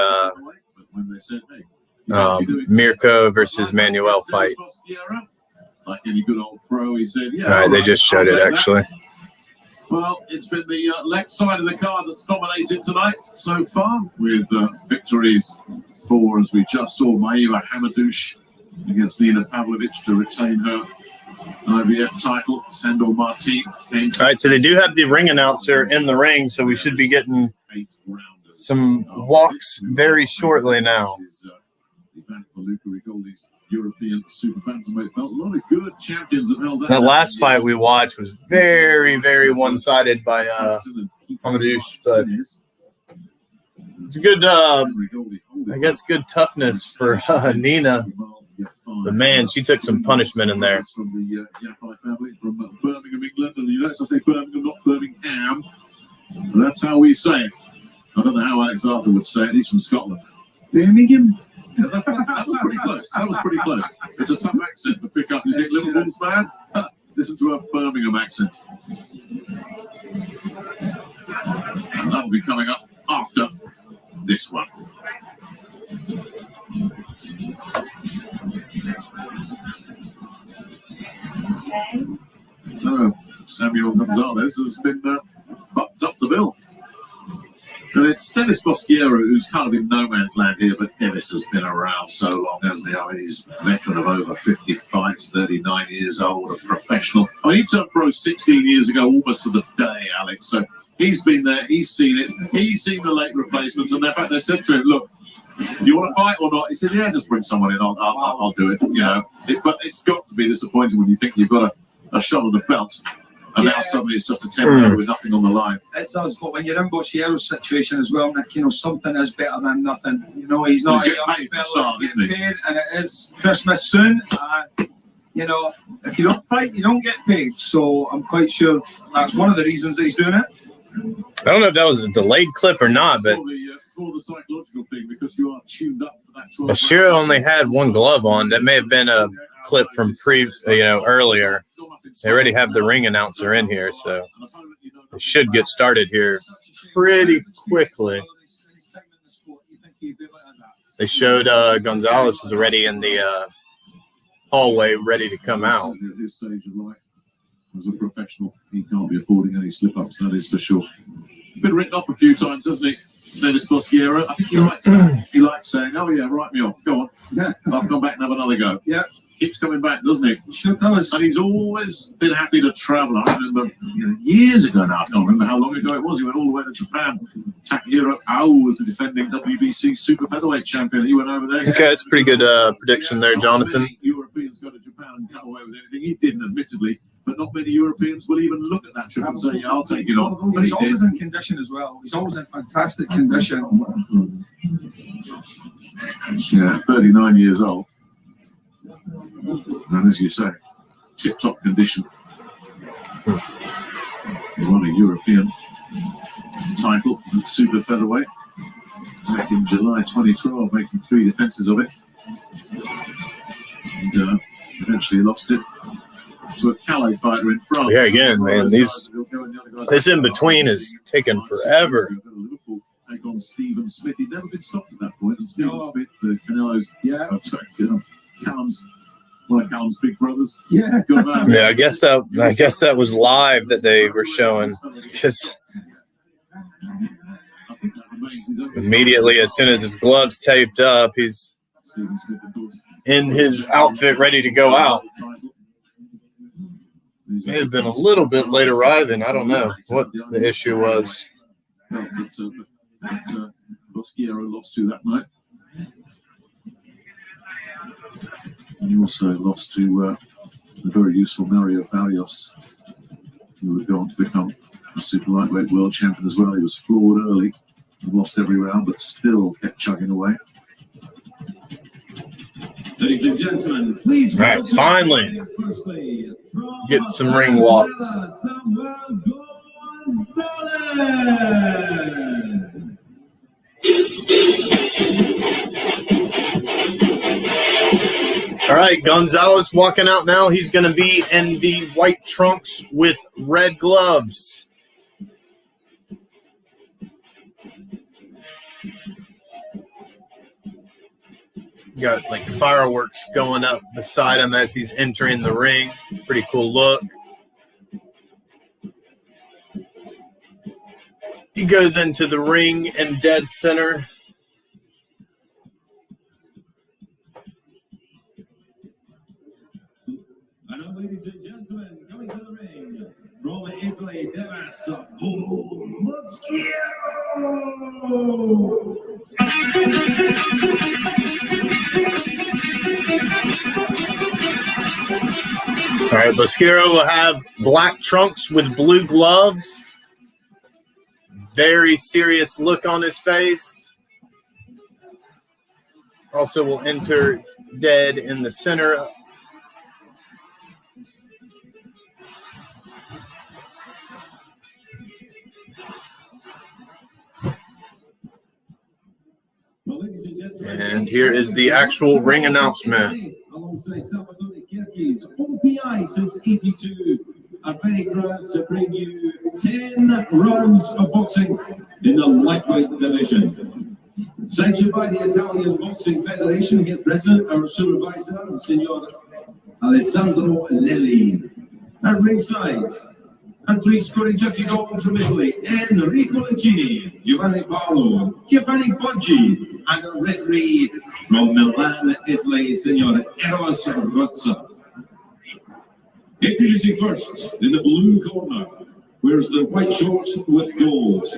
Mirko versus Manuel fight. Like any good old pro, he said, yeah. All right, they just showed it actually. Well, it's been the left side of the card that's dominated tonight so far, with victories for, as we just saw, Maeva Hamadouche against Nina Pavlovich to retain her IBF title. Sandor Martin. All right, so they do have the ring announcer in the ring, so we should be getting some walks very shortly now. Luca Rigoldi's European Super Bantamweight belt. A lot of good champions have held that. That last fight we watched was very, very one-sided by Hamadouche, but it's a good I guess good toughness for Nina. The man, she took some punishment in there. From the Yafai family from Birmingham, England. And you notice I say Birmingham, not Birmingham. But that's how we say it. I don't know how Oleksandr would say it. He's from Scotland. Birmingham. Yeah, that was pretty close. That was pretty close. It's a tough accent to pick up. You think Liverpool's bad? Listen to a Birmingham accent. And that will be coming up after this one. So, Samuel Gonzalez has been bucked up the bill. And it's Dennis Bosquiera who's kind of in no man's land here, but Dennis has been around so long, hasn't he? I mean, he's a veteran of over 50 fights, 39 years old, a professional. I mean, he turned pro 16 years ago, almost to the day, Alex. So he's been there, he's seen it, he's seen the late replacements, and in fact, they said to him, look, do you want to fight or not? He said, yeah, just bring someone in, I'll do it. You know, but it's got to be disappointing when you think you've got a shot on the belt. And now suddenly it's just a 10 with nothing on the line. It does, but when you're in Bosquiero's situation as well, Nick, you know, something is better than nothing. You know, he's not He's getting paid for start, he's isn't he? getting paid, and it is Christmas soon. You know, if you don't fight, you don't get paid. So I'm quite sure that's one of the reasons that he's doing it. I don't know if that was a delayed clip or not, but For the psychological thing, because you are tuned up for that 12 Bashir only had one glove on. That may have been a clip from earlier. They already have the ring announcer in here, so it should get started here pretty quickly. They showed Gonzalez was already in the hallway, ready to come out. At his stage of life, as a professional, he can't be affording any slip-ups, that is for sure. Been written off a few times, hasn't he, Dennis Bosquiera? I think you're right. He likes saying, oh yeah, write me off, go on. Yeah. I'll come back and have another go. Yeah. Keeps coming back, doesn't he? Sure does. And he's always been happy to travel. I remember years ago now, I can't remember how long ago it was. He went all the way to Japan. Takahiro Aou was the defending WBC super featherweight champion. He went over there. Okay, that's a pretty good prediction there, Jonathan. Many Europeans go to Japan and come away with anything. He didn't, admittedly, but not many Europeans will even look at that trip and say, yeah, I'll take it on. But He's he always did. in condition as well. He's always in fantastic condition. Yeah, 39 years old. And as you say, tip-top condition. He won a European title at super featherweight back in July 2012, making 3 defenses of it. And eventually lost it to a Calais fighter in France. Yeah, again, man, this in between is taking forever. Liverpool take on Stephen Smith. He'd never been stopped at that point, and Stephen Smith, the Canelo's, Callum's, one of Callum's big brothers. Yeah. Good man. Yeah, I guess that was live that they were showing. Because I think that remains his own. immediately, as soon as his gloves taped up, he's Stephen Smith, of course. in his outfit ready to go out. May have been a little bit late arriving. I don't know what the issue was. But Bosquiera lost to that night. And he also lost to the very useful Mario Barrios, who would go on to become a super lightweight world champion as well. He was floored early and lost every round, but still kept chugging away. Ladies and gentlemen, please Right, finally get some ring walk. All right, Gonzalez walking out now. He's going to be in the white trunks with red gloves. Got like fireworks going up beside him as he's entering the ring. Pretty cool look. He goes into the ring in dead center. And now, ladies and gentlemen, coming to the ring from Italy, All right, Bosquiera will have black trunks with blue gloves. Very serious look on his face. also will enter dead in the center. And here is the actual ring announcement. Alongside Salvatore Kirki's Opi Since 82 are very proud to bring you 10 rounds of boxing in the lightweight division. Sanctioned by the Italian Boxing Federation, here present our supervisor, Signor Alessandro Lelli. At ringside, and 3 scoring judges all from Italy, Enrico Leccini, Giovanni Paolo, Giovanni Poggi, and a referee from Milan, Italy, Signor Eros Rozza. Introducing first, in the blue corner, wears the white shorts with gold.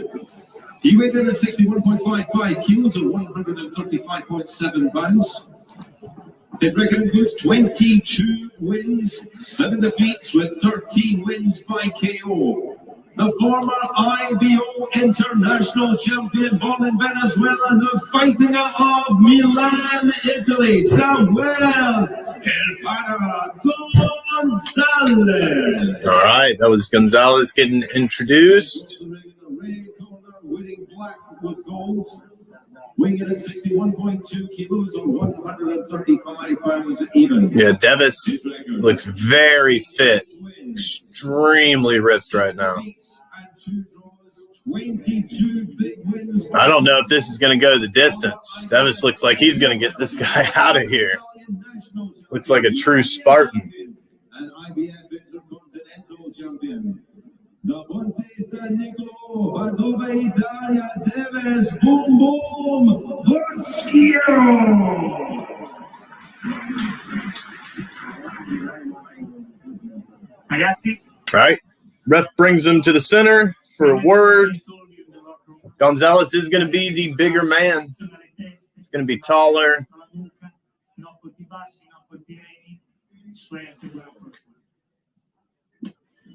He weighed in at 61.55 kilos or 135.7 pounds. His record includes 22 wins, 7 defeats with 13 wins by KO. The former IBO international champion, born in Venezuela, now fighting out of Milan, Italy, Samuel Gonzalez. All right, that was Gonzalez getting introduced. Winning black with gold. Weighing at 61.2 kilos or 135 pounds even. Yeah, Devis looks very fit. Extremely ripped right now. I don't know if this is going to go the distance. Devis looks like he's going to get this guy out of here. Looks like a true Spartan. An IBF Intercontinental Champion. The Montes Nicolo, Padova Italia, Devis, boom, boom, Borschio. Ragazzi, All right. Ref brings him to the center for a word. Gonzalez is going to be the bigger man. He's going to be taller.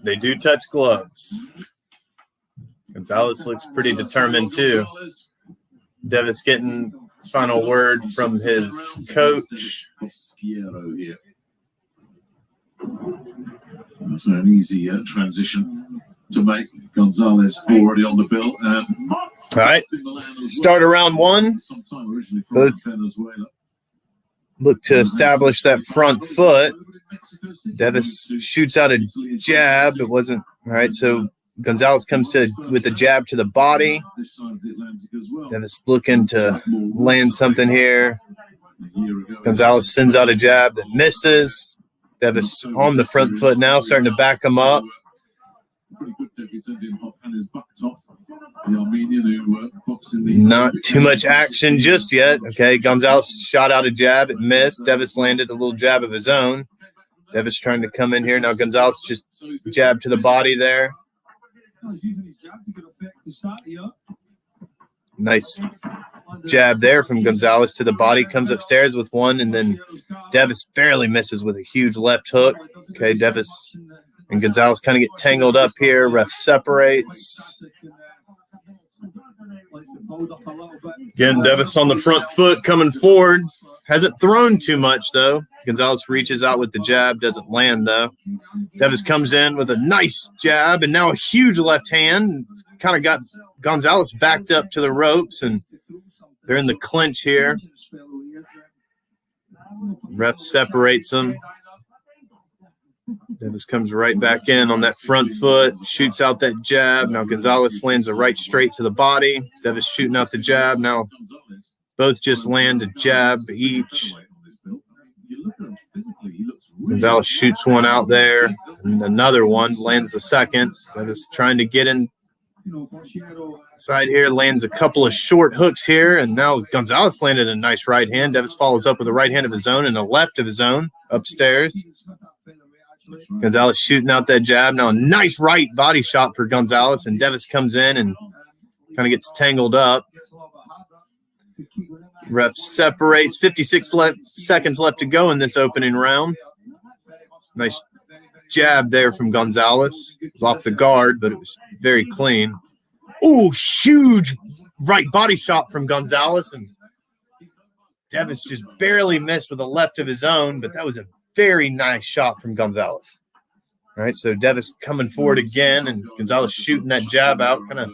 They do touch gloves. Gonzalez looks pretty determined too. Devis getting final word from his coach. That's an easy transition to make. Gonzalez already on the bill. All right. Start around one. Both look to establish that front foot. Devis shoots out a jab. It wasn't all right. So Gonzalez comes to with a jab to the body. Devis looking to land something here. Gonzalez sends out a jab that misses. Devis on the front foot now, starting to back him up. Not too much action just yet. Okay, Gonzalez shot out a jab. It missed. Devis landed a little jab of his own. Devis trying to come in here. Now Gonzalez just jabbed to the body there. Nice jab there from Gonzalez to the body. Comes upstairs with one, and then Devis barely misses with a huge left hook. Okay, Devis and Gonzalez kind of get tangled up here. Ref separates. Again, Devis on the front foot coming forward. Hasn't thrown too much, though. Gonzalez reaches out with the jab. Doesn't land, though. Devis comes in with a nice jab and now a huge left hand. Kind of got Gonzalez backed up to the ropes, and they're in the clinch here. Ref separates them. Devis comes right back in on that front foot, shoots out that jab. Now Gonzalez lands a right straight to the body. Devis shooting out the jab. Now both just land a jab each. Gonzalez shoots one out there, and another one lands the second. Devis trying to get inside here, lands a couple of short hooks here, and now Gonzalez landed a nice right hand. Devis follows up with a right hand of his own and a left of his own upstairs. Gonzalez shooting out that jab. Now a nice right body shot for Gonzalez, and Devis comes in and kind of gets tangled up. Ref separates. 56 seconds left to go in this opening round. Nice jab there from Gonzalez. It was off the guard, but it was very clean. Oh, huge right body shot from Gonzalez, and Devis just barely missed with a left of his own, but that was a very nice shot from Gonzalez. All right, so Devis coming forward again, and Gonzalez shooting that jab out, kind of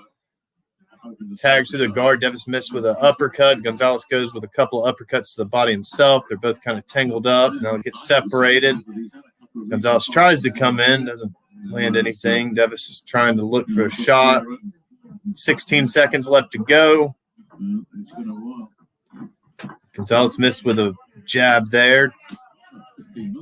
tags to the guard. Devis missed with an uppercut. Gonzalez goes with a couple of uppercuts to the body himself. They're both kind of tangled up. Now it gets separated. Gonzalez tries to come in, doesn't land anything. Devis is trying to look for a shot. 16 seconds left to go. Gonzalez missed with a jab there.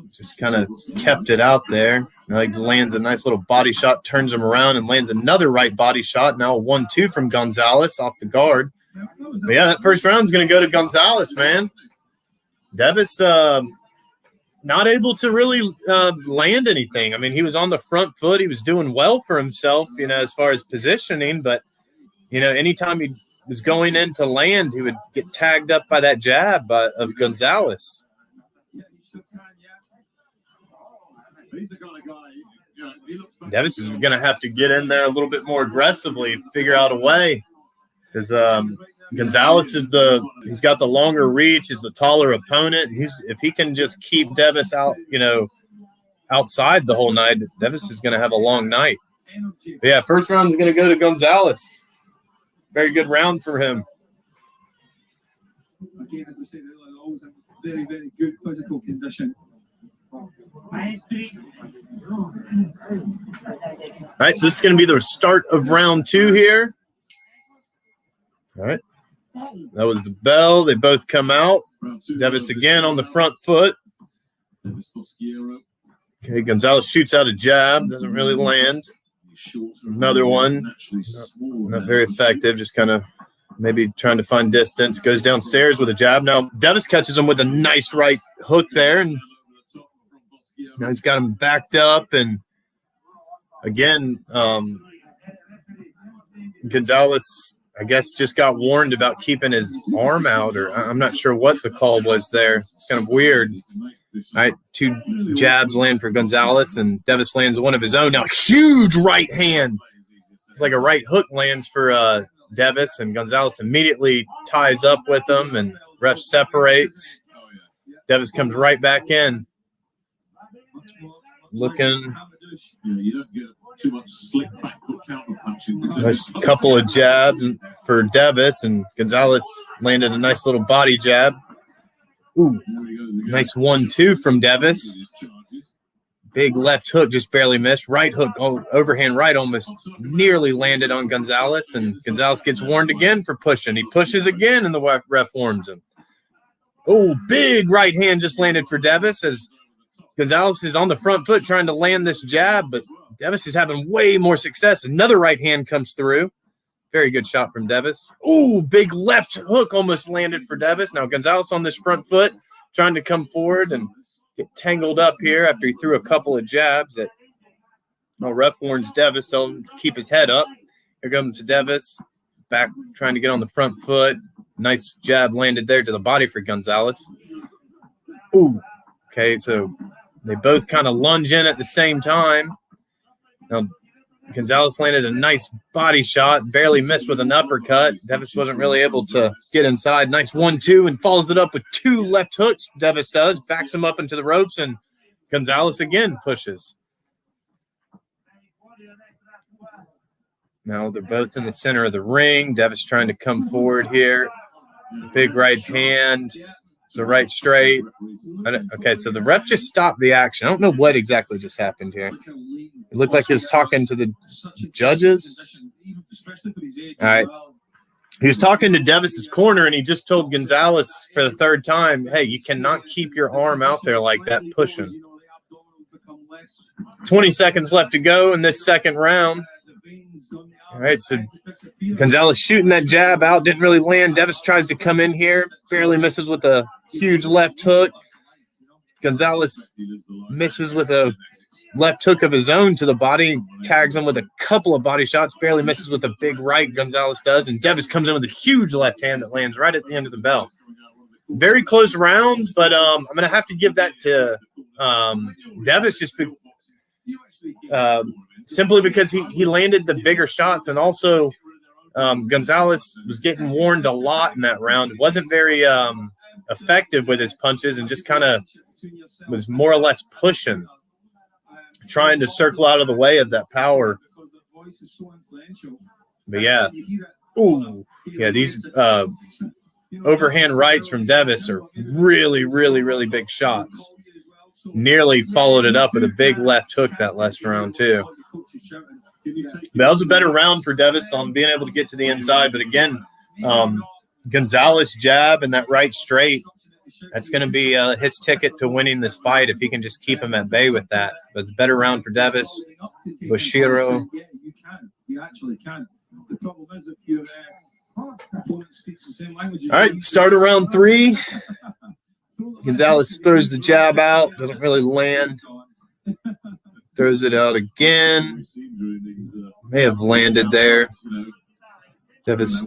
Just kind of kept it out there. Now he lands a nice little body shot, turns him around, and lands another right body shot. Now a 1-2 from Gonzalez off the guard. But yeah, that first round is going to go to Gonzalez, man. Devis not able to really land anything. I mean, he was on the front foot. He was doing well for himself, you know, as far as positioning. But, you know, anytime he was going in to land, he would get tagged up by that jab of Gonzalez. Devis is going to have to get in there a little bit more aggressively, figure out a way, because Gonzalez is he's got the longer reach, he's the taller opponent. If he can just keep Devis out, you know, outside the whole night, Devis is going to have a long night. But yeah, first round is going to go to Gonzalez. Very good round for him. Again, as I said, always a very, very good physical condition. All right, so this is going to be the start of round 2 here. All right. That was the bell. They both come out. Devis again on the front foot. Okay, Gonzalez shoots out a jab. Doesn't really land. Another one. Not very effective. Just kind of maybe trying to find distance. Goes downstairs with a jab. Now Devis catches him with a nice right hook there. And now he's got him backed up. And again, Gonzalez, I guess, just got warned about keeping his arm out, or I'm not sure what the call was there. It's kind of weird. All right, 2 jabs land for Gonzalez, and Devis lands one of his own. Now, huge right hand. It's like a right hook lands for Devis, and Gonzalez immediately ties up with him, and ref separates. Devis comes right back in. Looking. You don't get too much slick back foot counter punching. Nice couple of jabs for Devis, and Gonzalez landed a nice little body jab. Ooh, nice 1-2 from Devis. Big left hook, just barely missed. Right hook, overhand right, almost nearly landed on Gonzalez, and Gonzalez gets warned again for pushing. He pushes again, and the ref warns him. Oh, big right hand just landed for Devis as Gonzalez is on the front foot trying to land this jab, but Devis is having way more success. Another right hand comes through. Very good shot from Devis. Ooh, big left hook almost landed for Devis. Now Gonzalez on this front foot trying to come forward and get tangled up here after he threw a couple of jabs. That ref warns Devis, tell him to keep his head up. Here comes Devis, back trying to get on the front foot. Nice jab landed there to the body for Gonzalez. Ooh, okay, so they both kind of lunge in at the same time. Now, Gonzalez landed a nice body shot, barely missed with an uppercut. Devis wasn't really able to get inside. Nice 1-2 and follows it up with 2 left hooks. Devis does, backs him up into the ropes, and Gonzalez again pushes. Now they're both in the center of the ring. Devis trying to come forward here. Big right hand. So right straight. Okay, so the ref just stopped the action. I don't know what exactly just happened here. It looked like he was talking to the judges. All right. He was talking to Devis's corner, and he just told Gonzalez for the 3rd time, hey, you cannot keep your arm out there like that pushing. 20 seconds left to go in this second round. All right, so Gonzalez shooting that jab out, didn't really land. Devis tries to come in here, barely misses with a huge left hook. Gonzalez misses with a left hook of his own to the body, tags him with a couple of body shots, barely misses with a big right, Gonzalez does, and Devis comes in with a huge left hand that lands right at the end of the bell. Very close round, but I'm going to have to give that to Devis just simply because he landed the bigger shots, and also Gonzalez was getting warned a lot in that round. It wasn't very effective with his punches and just kind of was more or less pushing, trying to circle out of the way of that power. But yeah, ooh, yeah, these overhand rights from Devis are really, really, really big shots. Nearly followed it up with a big left hook that last round too. That was a better round for Devis on being able to get to the inside. But again, Gonzalez jab and that right straight, that's going to be his ticket to winning this fight if he can just keep him at bay with that. But it's a better round for Devis. Bushiro. Yeah, you can. You actually can. The problem is if your opponent speaks the same language. All right, start of round 3. Gonzalez throws the jab out, doesn't really land. Throws it out again. May have landed there. Devis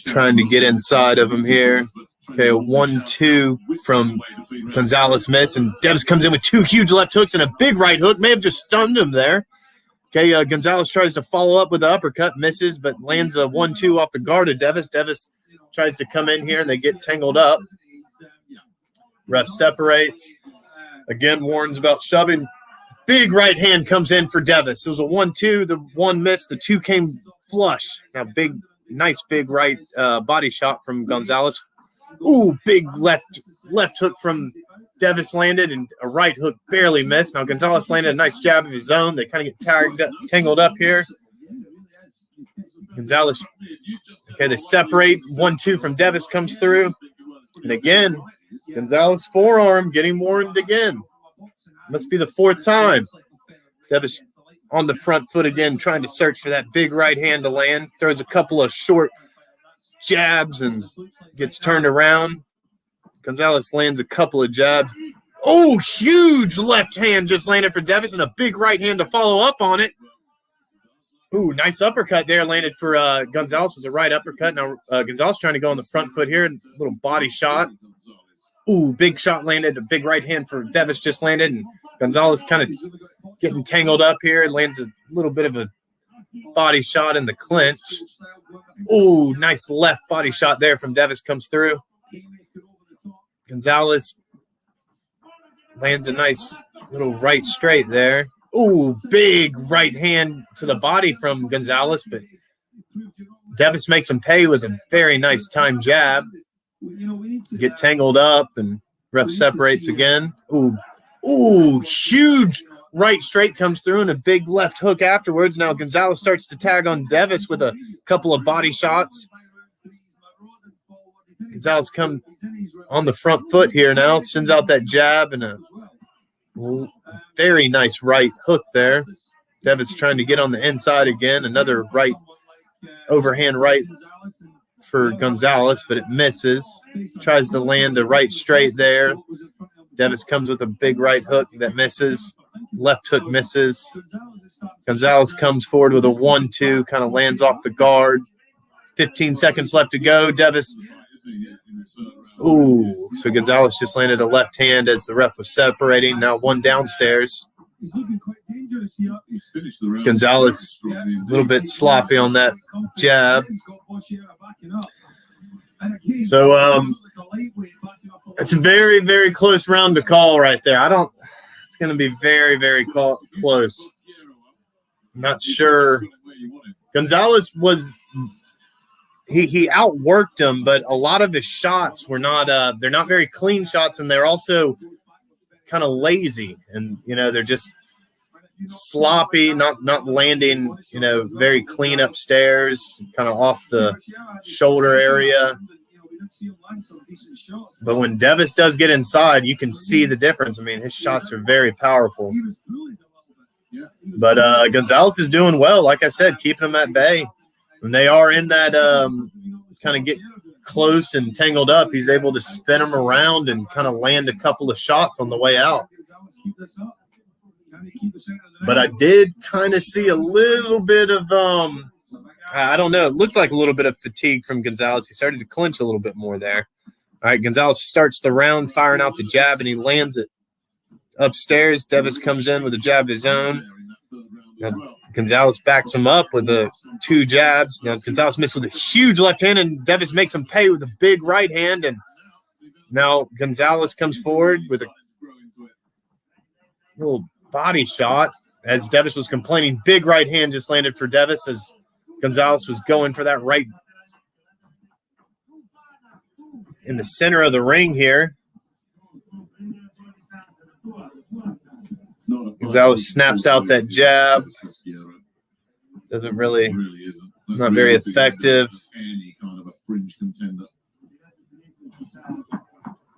trying to get inside of him here. Okay, a 1-2 from Gonzalez miss, and Devis comes in with 2 huge left hooks and a big right hook. May have just stunned him there. Okay, Gonzalez tries to follow up with the uppercut, misses, but lands a 1-2 off the guard of Devis. Devis tries to come in here, and they get tangled up. Ref separates. Again, warns about shoving. Big right hand comes in for Devis. It was a 1-2. The 1 missed. The 2 came flush. Now, nice big right body shot from Gonzalez. Ooh, big left hook from Devis landed, and a right hook barely missed. Now, Gonzalez landed a nice jab of his own. They kind of get tangled up here. Gonzalez, okay, they separate. 1-2 from Devis comes through. And again, Gonzalez forearm getting warned again. Must be the 4th time. Devis on the front foot again, trying to search for that big right hand to land. Throws a couple of short jabs and gets turned around. Gonzalez lands a couple of jabs. Oh, huge left hand just landed for Devis and a big right hand to follow up on it. Ooh, nice uppercut there landed for Gonzalez. It was a right uppercut. Now Gonzalez trying to go on the front foot here. A little body shot. Ooh, big shot landed. A big right hand for Devis just landed. And Gonzalez kind of getting tangled up here. Lands a little bit of a body shot in the clinch. Ooh, nice left body shot there from Devis comes through. Gonzalez lands a nice little right straight there. Ooh, big right hand to the body from Gonzalez, but Devis makes him pay with a very nice time jab. Get tangled up, and ref separates again. Ooh, huge right straight comes through and a big left hook afterwards. Now Gonzalez starts to tag on Devis with a couple of body shots. Gonzalez come on the front foot here now, sends out that jab and a very nice right hook there. Devis trying to get on the inside again. Another right overhand right for Gonzalez, but it misses. Tries to land a right straight there. Devis comes with a big right hook that misses. Left hook misses. Gonzalez comes forward with a 1-2, kind of lands off the guard. 15 seconds left to go. Devis. Ooh, so Gonzalez just landed a left hand as the ref was separating. Now 1 downstairs. Gonzalez a little bit sloppy on that jab. So it's a very, very close round to call right there. It's going to be very, very close. I'm not sure. Gonzalez was he outworked him, but a lot of his shots were not they're not very clean shots, and they're also kind of lazy, and they're just sloppy, not landing, very clean upstairs, kind of off the shoulder area. But when Devis does get inside, you can see the difference. I mean, his shots are very powerful. But Gonzalez is doing well, like I said, keeping them at bay. When they are in that kind of get close and tangled up, he's able to spin them around and kind of land a couple of shots on the way out. But I did kind of see a little bit of, I don't know, it looked like a little bit of fatigue from Gonzalez. He started to clinch a little bit more there. All right, Gonzalez starts the round firing out the jab, and he lands it upstairs. Devis comes in with a jab of his own. Now, Gonzalez backs him up with the 2 jabs. Now Gonzalez missed with a huge left hand, and Devis makes him pay with a big right hand. And Now Gonzalez comes forward with a little body shot as Devis was complaining. Big right hand just landed for Devis as Gonzalez was going for that right in the center of the ring here. Gonzalez snaps out that jab. Doesn't really, not very effective.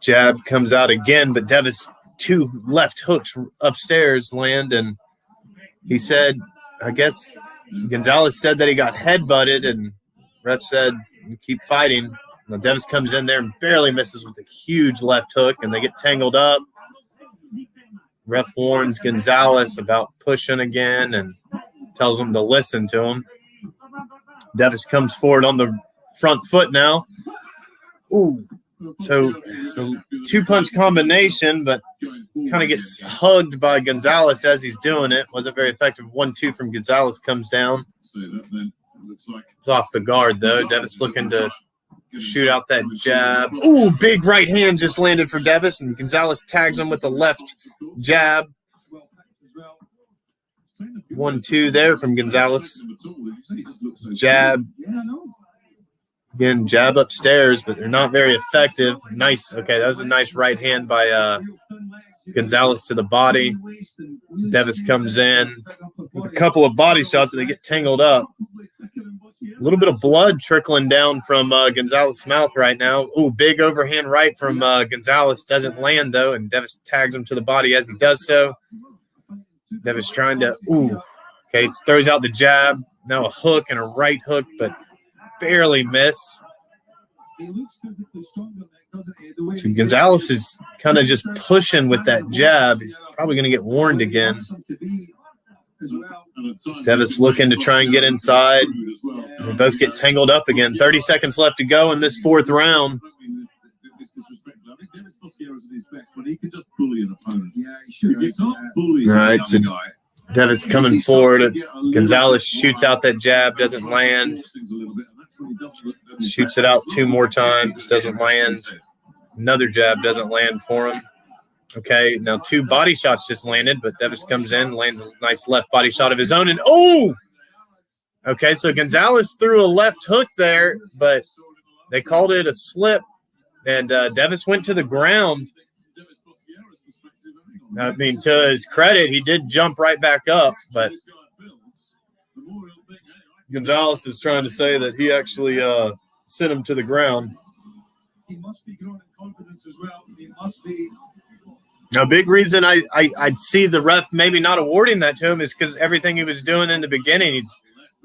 Jab comes out again, but Devis, 2 left hooks upstairs land, and he said, I guess Gonzalez said that he got headbutted, and ref said, keep fighting. Now Devis comes in there and barely misses with a huge left hook, and they get tangled up. Ref warns Gonzalez about pushing again and tells him to listen to him. Devis comes forward on the front foot now. Ooh. So it's a 2-punch combination, but kind of gets hugged by Gonzalez as he's doing it. Wasn't very effective. 1-2 from Gonzalez comes down. It's off the guard, though. Devis looking to shoot out that jab. Ooh, big right hand just landed for Devis, and Gonzalez tags him with the left jab. 1-2 there from Gonzalez. Jab. Again, jab upstairs, but they're not very effective. Nice. Okay, that was a nice right hand by Gonzalez to the body. Devis comes in with a couple of body shots, but they get tangled up. A little bit of blood trickling down from Gonzalez's mouth right now. Ooh, big overhand right from Gonzalez. Doesn't land, though, and Devis tags him to the body as he does so. Devis trying to, okay, throws out the jab. Now a hook and a right hook, but barely miss. So Gonzalez is kind of just pushing with that jab. He's probably going to get warned again. Devis looking to try and get inside. They both get tangled up again. 30 seconds left to go in this 4th round. All right, so Devis coming forward. Gonzalez shoots out that jab, doesn't land. Shoots it out 2 more times, doesn't land. Another jab doesn't land for him. Okay, now 2 body shots just landed, but Devis comes in, lands a nice left body shot of his own, and okay, so Gonzalez threw a left hook there, but they called it a slip, and Devis went to the ground. I mean, to his credit, he did jump right back up, but Gonzalez is trying to say that he actually sent him to the ground. He must be growing in confidence as well. He must be. A big reason I'd see the ref maybe not awarding that to him is because everything he was doing in the beginning,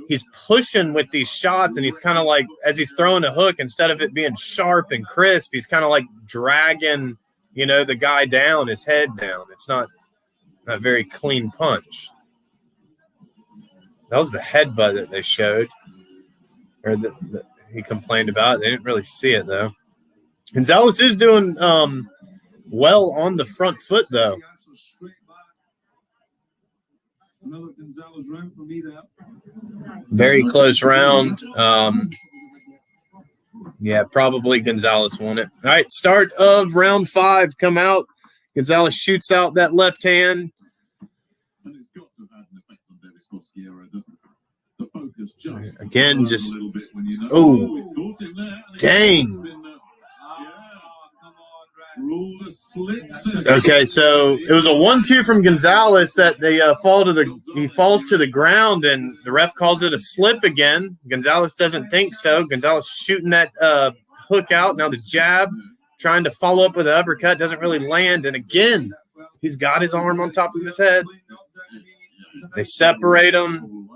he's pushing with these shots, and he's kind of like, as he's throwing a hook, instead of it being sharp and crisp, he's kind of like dragging, the guy down, his head down. It's not a very clean punch. That was the headbutt that they showed, or that he complained about. They didn't really see it, though. Gonzalez is doing well on the front foot, though. Another Gonzalez round for me there. Very close round. Yeah, probably Gonzalez won it. All right, start of round 5. Come out. Gonzalez shoots out that left hand. Again, just dang. Okay, so it was a 1-2 from Gonzalez that they he falls to the ground, and the ref calls it a slip again. Gonzalez doesn't think so. Gonzalez shooting that hook out. Now the jab, trying to follow up with an uppercut, doesn't really land. And again, he's got his arm on top of his head. They separate him.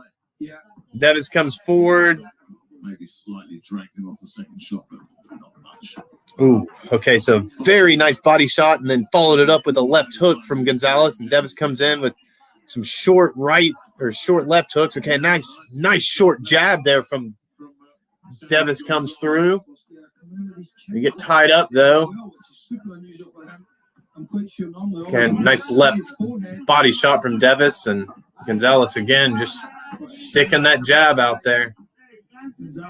Devis comes forward. Maybe slightly dragged him off the second shot, but not much. Ooh, okay, so very nice body shot, and then followed it up with a left hook from Gonzalez, and Devis comes in with some short right or short left hooks. Okay, nice short jab there from Devis comes through. You get tied up, though. Okay, nice left body shot from Devis, and Gonzalez again just sticking that jab out there.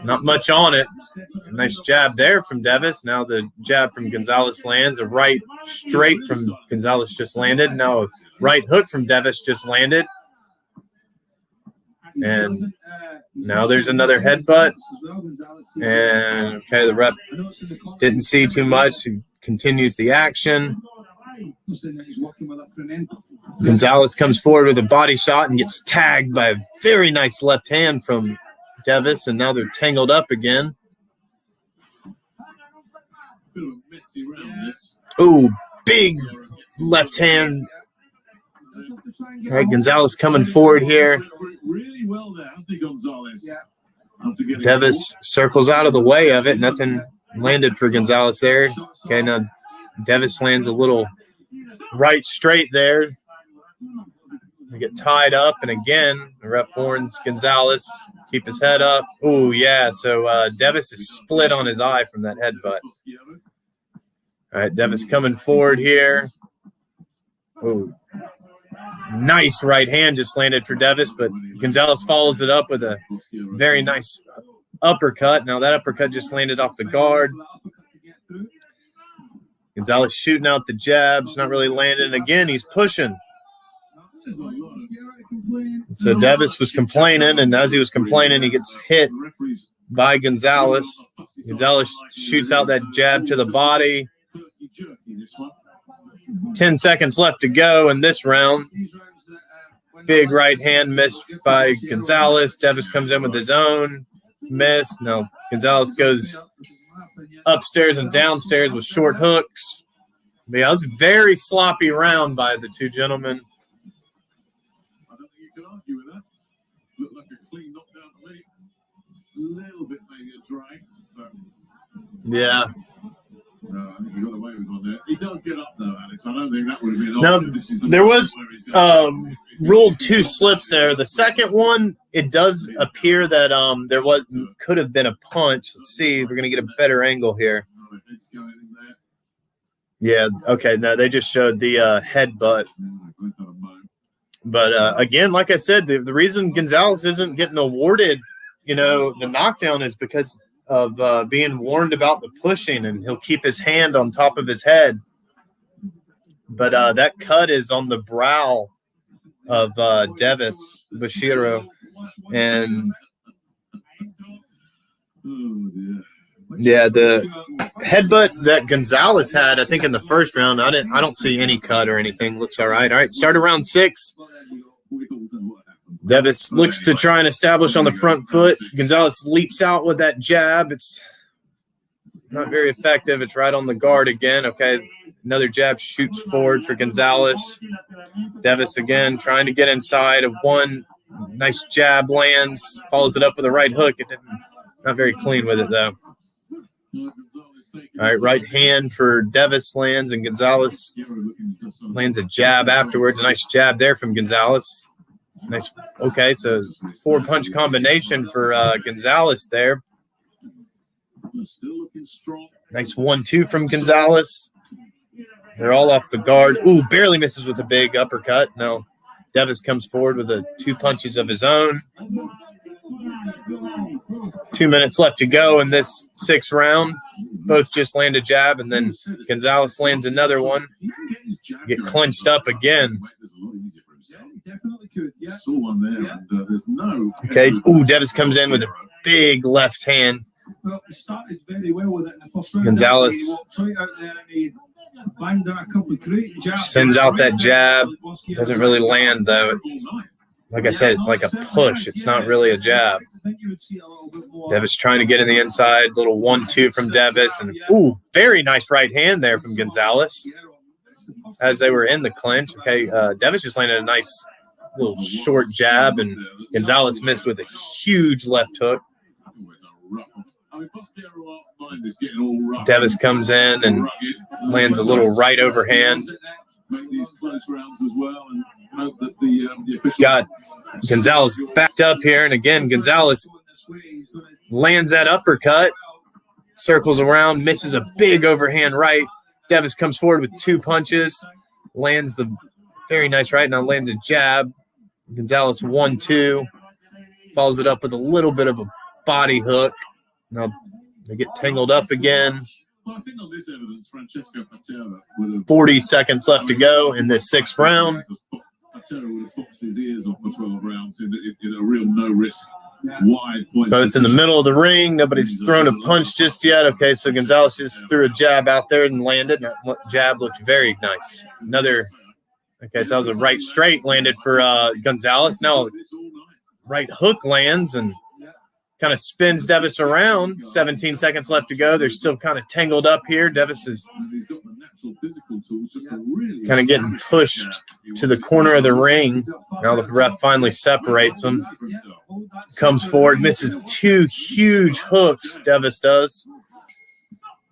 Not much on it. Nice jab there from Devis. Now the jab from Gonzalez lands. A right straight from Gonzalez just landed. Now a right hook from Devis just landed. And now there's another headbutt. And, okay, the ref didn't see too much. He continues the action. Gonzalez comes forward with a body shot and gets tagged by a very nice left hand from Devis, and now they're tangled up again. Ooh, big left hand. All right, Gonzalez coming forward here. Really well there, hasn't he, Gonzalez? Devis circles out of the way of it. Nothing landed for Gonzalez there. Okay, now Devis lands a little right straight there. They get tied up, and again, the ref warns Gonzalez, keep his head up. Oh, yeah, so Devis is split on his eye from that headbutt. All right, Devis coming forward here. Oh, nice right hand just landed for Devis, but Gonzalez follows it up with a very nice uppercut. Now that uppercut just landed off the guard. Gonzalez shooting out the jabs, not really landing. Again, he's pushing. So Devis was complaining, and as he was complaining, he gets hit by Gonzalez. Gonzalez shoots out that jab to the body. 10 seconds left to go in this round. Big right hand missed by Gonzalez. Devis comes in with his own miss. No, Gonzalez goes upstairs and downstairs with short hooks. But yeah, it was a very sloppy round by the two gentlemen. I don't think you can argue with that. Looked like a clean knockdown to me. A little bit maybe a drag, but Yeah. no, I think he got away with one there. He does get up though, Alex. I don't think that would have been. No, there was ruled ruled two slips there. The second one, it does appear that there could have been a punch. Let's see. We're gonna get a better angle here. Yeah. Okay. No, they just showed the headbutt. But again, like I said, the reason Gonzalez isn't getting awarded, the knockdown is because of being warned about the pushing, and he'll keep his hand on top of his head. But that cut is on the brow of Devis Bashiro. And yeah, the headbutt that Gonzalez had, I think in the first round, I don't see any cut or anything. Looks all right. All right, start of round 6. Devis looks to try and establish on the front foot. Gonzalez leaps out with that jab. It's not very effective. It's right on the guard again. Okay, another jab shoots forward for Gonzalez. Devis again trying to get inside of one. Nice jab lands. Follows it up with a right hook. Not very clean with it, though. All right, right hand for Devis lands, and Gonzalez lands a jab afterwards. A nice jab there from Gonzalez. Nice. Okay, so 4-punch combination for Gonzalez there. Nice 1-2 from Gonzalez. They're all off the guard. Ooh, barely misses with a big uppercut. No, Devis comes forward with 2 punches of his own. 2 minutes left to go in this 6th round. Both just land a jab, and then Gonzalez lands another one. Get clinched up again. Okay. Ooh, Devis comes in with a big left hand. Gonzalez sends out that jab. Doesn't really land, though. It's, like I said, it's like a push. It's not really a jab. Devis trying to get in the inside. Little 1-2 from Devis. And, ooh, very nice right hand there from Gonzalez as they were in the clinch. Okay, Devis just landed a nice little short jab, and Gonzalez missed with a huge left hook. Devis comes in and lands a little right overhand. He's got Gonzalez backed up here, and again, Gonzalez lands that uppercut, circles around, misses a big overhand right. Devis comes forward with 2 punches, lands the very nice right, now lands a jab. Gonzalez 1-2, follows it up with a little bit of a body hook. Now they get tangled up again. Well, I think on this evidence, Francesco Patera would have 40 seconds left to go in this 6th round. Patera would have boxed his ears off for 12 rounds in a real no-risk, wide point. Both in the middle of the ring. Nobody's thrown a punch just yet. Okay, so Gonzalez just threw a jab out there and landed. That jab looked very nice. Another, okay, so that was a right straight landed for Gonzalez. Now right hook lands and kind of spins Devis around. 17 seconds left to go. They're still kind of tangled up here. Devis is kind of getting pushed to the corner of the ring. Now the ref finally separates them. Comes forward, misses 2 huge hooks, Devis does.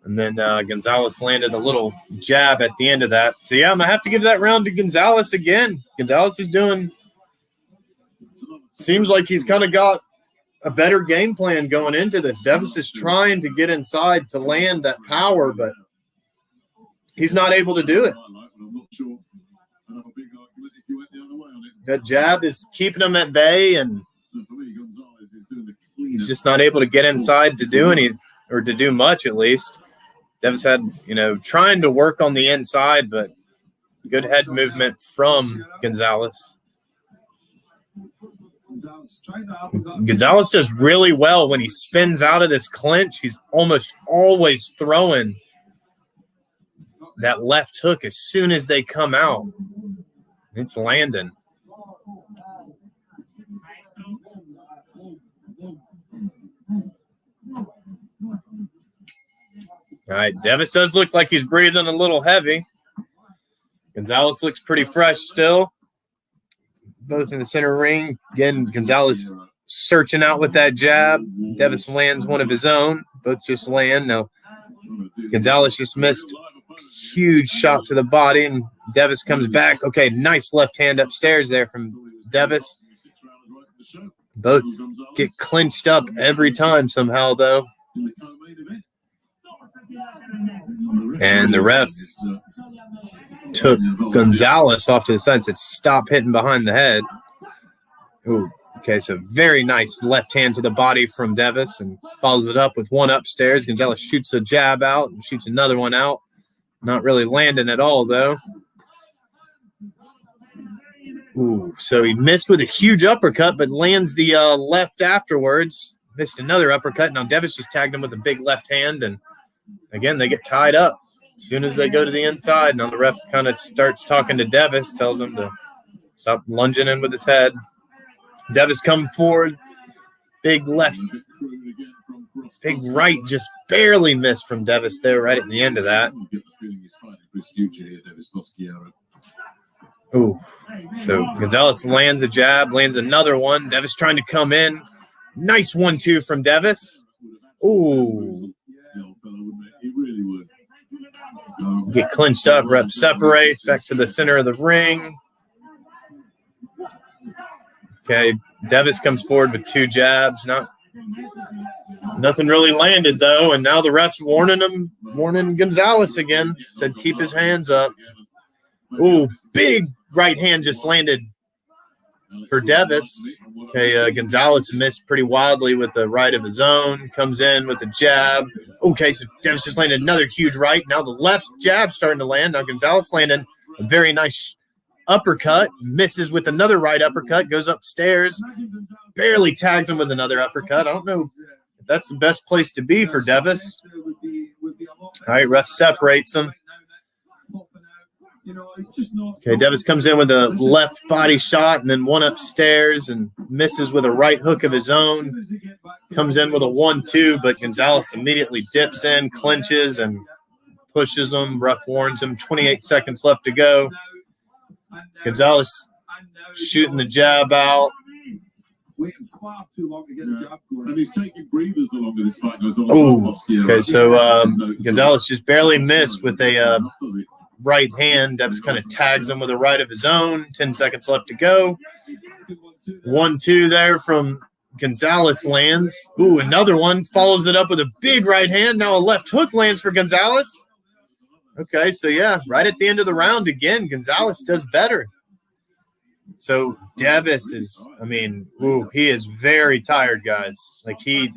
And then Gonzalez landed a little jab at the end of that. So, yeah, I'm going to have to give that round to Gonzalez again. Gonzalez is doing – seems like he's kind of got a better game plan going into this. Devis is trying to get inside to land that power, but he's not able to do it. That jab is keeping him at bay, and he's just not able to get inside to do any, or to do much at least. Devis had, trying to work on the inside, but good head movement from Gonzalez. Gonzalez does really well when he spins out of this clinch. He's almost always throwing that left hook as soon as they come out. It's landing. All right, Devis does look like he's breathing a little heavy. Gonzalez looks pretty fresh still. Both in the center ring. Again, Gonzalez searching out with that jab. Devis lands one of his own. Both just land. Now, Gonzalez just missed a huge shot to the body, and Devis comes back. Okay, nice left hand upstairs there from Devis. Both get clinched up every time somehow, though. And the ref took Gonzalez off to the side and said, stop hitting behind the head. Ooh, okay, so very nice left hand to the body from Devis and follows it up with one upstairs. Gonzalez shoots a jab out and shoots another one out. Not really landing at all, though. Ooh, so he missed with a huge uppercut, but lands the left afterwards. Missed another uppercut. Now Devis just tagged him with a big left hand, and again, they get tied up. As soon as they go to the inside, now the ref kind of starts talking to Devis, tells him to stop lunging in with his head. Devis come forward. Big left, big right just barely missed from Devis there right at the end of that. Ooh, so Gonzalez lands a jab, lands another one. Devis trying to come in. Nice 1-2 from Devis. Ooh. Get clinched up, rep separates, back to the center of the ring. Okay, Devis comes forward with 2 jabs. Nothing really landed, though, and now the ref's warning Gonzalez again. Said keep his hands up. Ooh, big right hand just landed for Devis. Okay, Gonzalez missed pretty wildly with the right of his own. Comes in with a jab. Okay, so Devis just landed another huge right. Now the left jab starting to land. Now Gonzalez landing a very nice uppercut. Misses with another right uppercut. Goes upstairs. Barely tags him with another uppercut. I don't know if that's the best place to be for Devis. All right, ref separates him. Okay, Devis comes in with a left body shot and then one upstairs and misses with a right hook of his own. Comes in with a 1-2, but Gonzalez immediately dips in, clinches, and pushes him. Ref warns him. 28 seconds left to go. Gonzalez shooting the jab out. Waiting far too long to get a jab going. And he's taking breathers the longer this fight goes on. Oh, okay, so Gonzalez just barely missed with a right hand. Devis kind of tags him with a right of his own. 10 seconds left to go. 1-2 there from Gonzalez lands. Ooh, another one. Follows it up with a big right hand. Now a left hook lands for Gonzalez. Okay, so yeah, right at the end of the round again, Gonzalez does better. So Davis is, I mean, he is very tired, guys. Like he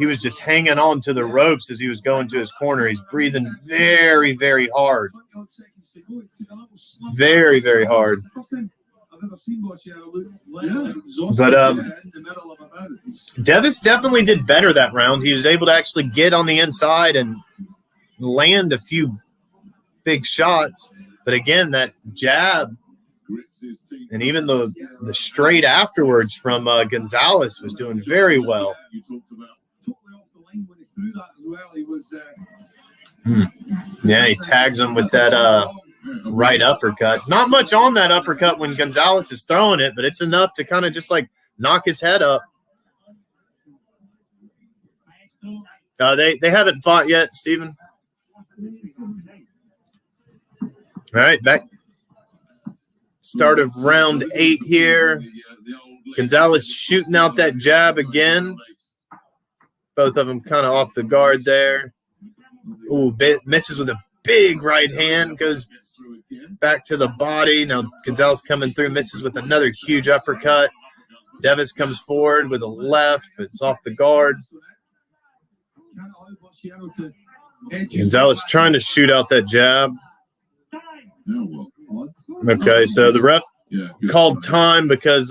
was just hanging on to the ropes as he was going to his corner. He's breathing very, very hard. Very, very hard. But Davis definitely did better that round. He was able to actually get on the inside and land a few big shots. But again, that jab and even the straight afterwards from Gonzalez was doing very well. Yeah, he tags him with that right uppercut. Not much on that uppercut when Gonzalez is throwing it, but it's enough to kind of just like knock his head up. They haven't fought yet, Stephen. All right, back. Start of round 8 here. Gonzalez shooting out that jab again. Both of them kind of off the guard there. Ooh, misses with a big right hand. Goes back to the body. Now Gonzalez coming through, misses with another huge uppercut. Davis comes forward with a left, but it's off the guard. Gonzalez trying to shoot out that jab. Okay, so the ref called time because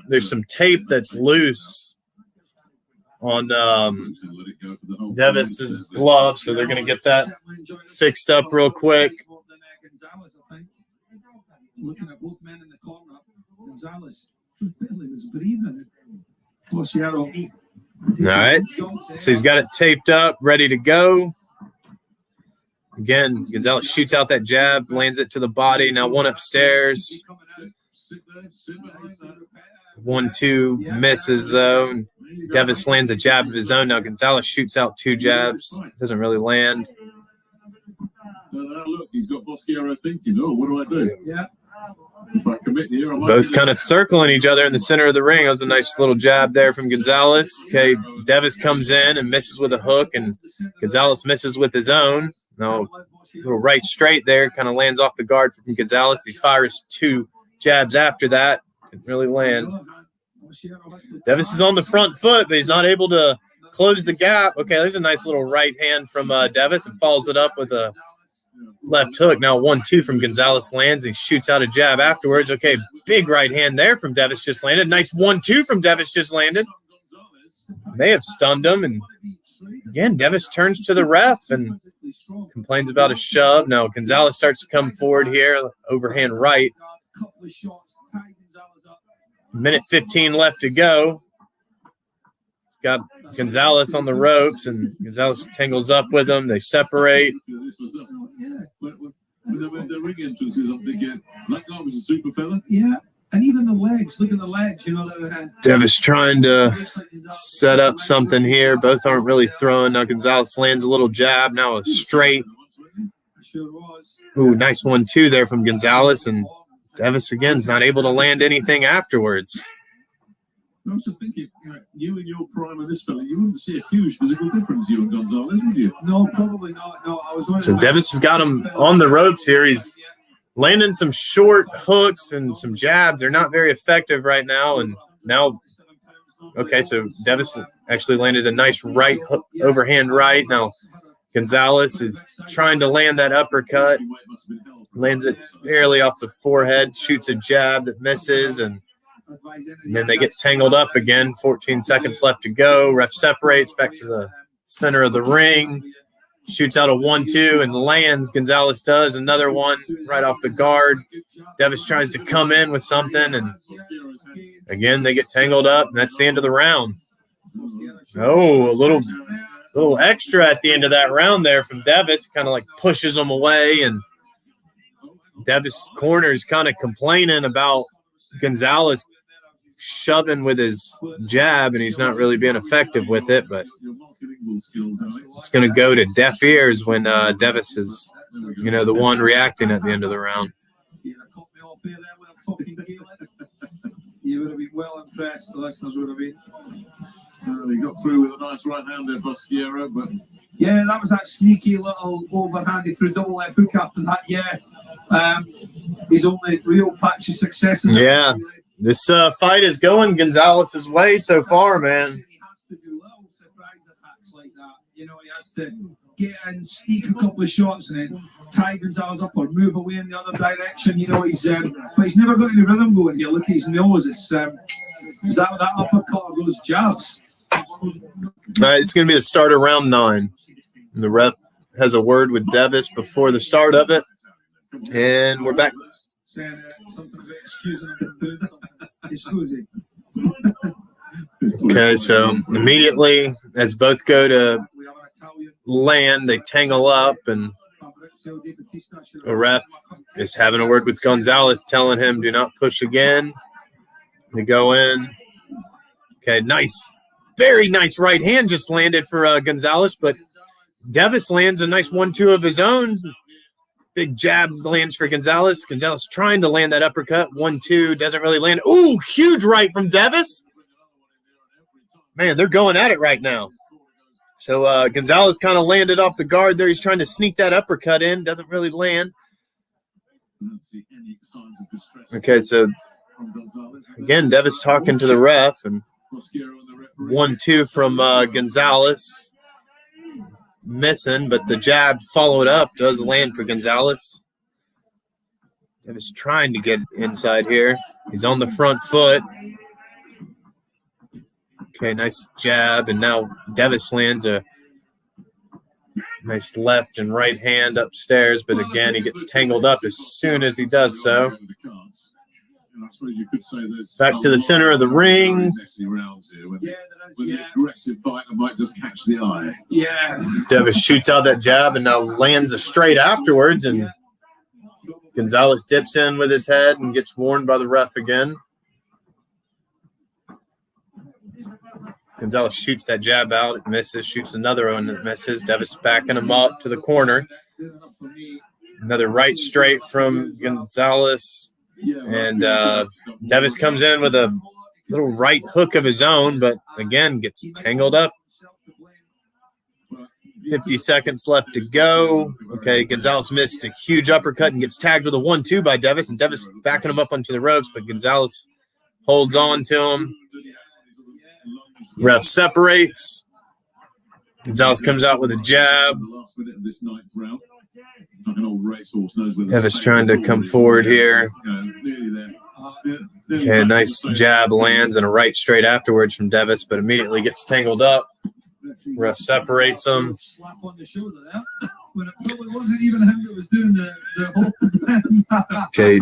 there's some tape that's loose on Davis's glove, so they're going to get that fixed up real quick. Looking at both men in the corner, Gonzalez barely was breathing. All right, so he's got it taped up, ready to go. Again, Gonzalez shoots out that jab, lands it to the body. Now one upstairs. 1-2 misses, though. Davis lands a jab of his own. Now Gonzalez shoots out 2 jabs. Doesn't really land. Look, he's got Boschiero thinking, what do I do? Yeah. If I commit here, I might Both kind of circling each other in the center of the ring. That was a nice little jab there from Gonzalez. Okay, Davis comes in and misses with a hook, and Gonzalez misses with his own. No, little right straight there, kind of lands off the guard from Gonzalez. He fires 2 jabs after that. Didn't really land. Davis is on the front foot, but he's not able to close the gap. Okay, there's a nice little right hand from Davis and follows it up with a left hook. Now 1-2 from Gonzalez lands. He shoots out a jab afterwards. Okay, big right hand there from Davis just landed. Nice 1-2 from Davis just landed. May have stunned him. And again, Davis turns to the ref and complains about a shove. Now Gonzalez starts to come forward here. Overhand right. Minute 15 left to go. He's got Gonzalez on the ropes, and Gonzalez tangles up with him. They separate. The ring entrances, I'm thinking, that guy was a super fella. Yeah, and even the legs. Look at the legs. Davis trying to set up something here. Both aren't really throwing. Now Gonzalez lands a little jab. Now a straight. Ooh, nice 1-2 there from Gonzalez, and Davis again's not able to land anything afterwards. I was just thinking, you and your prime and this fella, you wouldn't see a huge physical difference, you and Gonzalez, would you? No, probably not. No, I was wondering. So Davis has got him on the ropes here. He's landing some short hooks and some jabs. They're not very effective right now. And now, okay, so Davis actually landed a nice right hook, overhand right. Now Gonzalez is trying to land that uppercut. Lands it barely off the forehead, shoots a jab that misses, and then they get tangled up again. 14 seconds left to go. Ref separates back to the center of the ring. Shoots out a 1-2 and lands. Gonzalez does another one right off the guard. Davis tries to come in with something, and again they get tangled up, and that's the end of the round. Oh, a little extra at the end of that round there from Davis. Kind of like pushes him away, and Davis' corner is kind of complaining about Gonzalez shoving with his jab, and he's not really being effective with it, but it's going to go to deaf ears when Davis is, the one reacting at the end of the round. You would have been well impressed, the listeners would have been. He got through with a nice right hand there, Boschiero, but yeah, that was that sneaky little overhanded through double left hook after that, yeah. his only real patch of success. Yeah, this fight is going Gonzalez's way so far, man. He has to do little surprise attacks like that. You know, he has to get in, sneak a couple of shots, and then tie Gonzalez up or move away in the other direction. You know, but he's never got any rhythm going here. Look at his nose. Is that uppercut or those jabs? It's going to be the start of round 9. The ref has a word with Davis before the start of it, and we're back. Saying something about excusing him from doing something. Excuse. Okay, so immediately as both go to land, they tangle up, and the ref is having a word with Gonzalez, telling him, do not push again. They go in. Okay, nice. Very nice right hand just landed for Gonzalez, but Davis lands a nice 1-2 of his own. Big jab lands for Gonzalez. Gonzalez trying to land that uppercut. 1-2, doesn't really land. Ooh, huge right from Davis. Man, they're going at it right now. So Gonzalez kind of landed off the guard there. He's trying to sneak that uppercut in. Doesn't really land. Okay, so again, Davis talking to the ref. And 1-2 from Gonzalez. Missing, but the jab followed up does land for Gonzalez. Davis trying to get inside here. He's on the front foot. Okay, nice jab, and now Davis lands a nice left and right hand upstairs, but again, he gets tangled up as soon as he does so. Back to the center of the ring. Aggressive fighter might just catch the eye. Yeah. Davis shoots out that jab and now lands a straight afterwards, and Gonzalez dips in with his head and gets warned by the ref again. Gonzalez shoots that jab out, it misses, shoots another one that misses. Davis backing him up to the corner. Another right straight from Gonzalez. And Davis comes in with a little right hook of his own, but again gets tangled up. 50 seconds left to go. Okay, Gonzalez missed a huge uppercut and gets tagged with a 1-2 by Davis, and Davis backing him up onto the ropes, but Gonzalez holds on to him. Ref separates. Gonzalez comes out with a jab. Davis trying to come forward here. Okay, a nice jab lands and a right straight afterwards from Davis, but immediately gets tangled up. Ref separates him. Slap on the shoulder there. When it probably wasn't even him that was doing the whole. Okay.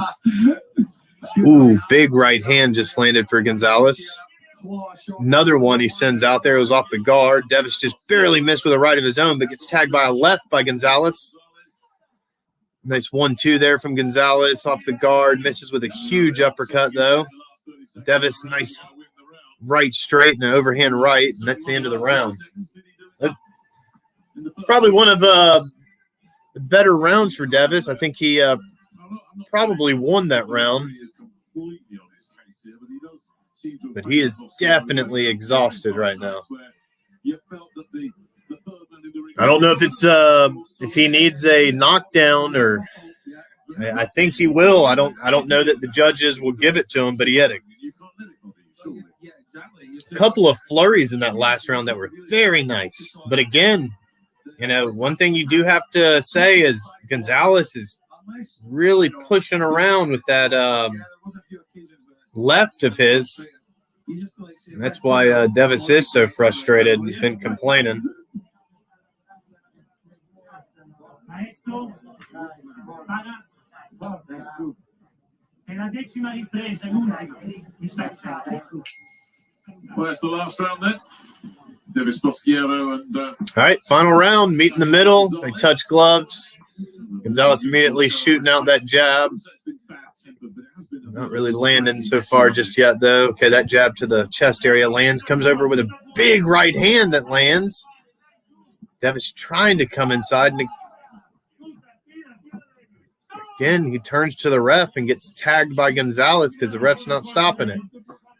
Ooh, big right hand just landed for Gonzalez. Another one he sends out there. It was off the guard. Davis just barely missed with a right of his own, but gets tagged by a left by Gonzalez. Nice 1-2 there from Gonzalez off the guard. Misses with a huge uppercut, though. Davis, nice right straight and an overhand right, and that's the end of the round. Probably one of the better rounds for Davis. I think he probably won that round. But he is definitely exhausted right now. I don't know if it's if he needs a knockdown, or I think he will. I don't know that the judges will give it to him, but he had a couple of flurries in that last round that were very nice. But again, you know, one thing you do have to say is Gonzalez is really pushing around with that left of his. And that's why Davis is so frustrated. He's been complaining. Well, that's the last round then. Davis Bosquiero and all right, final round, meet in the middle. They touch gloves. Gonzalez immediately shooting out that jab. Not really landing so far just yet, though. Okay, that jab to the chest area lands. Comes over with a big right hand that lands. Davis trying to come inside. And again, he turns to the ref and gets tagged by Gonzalez because the ref's not stopping it.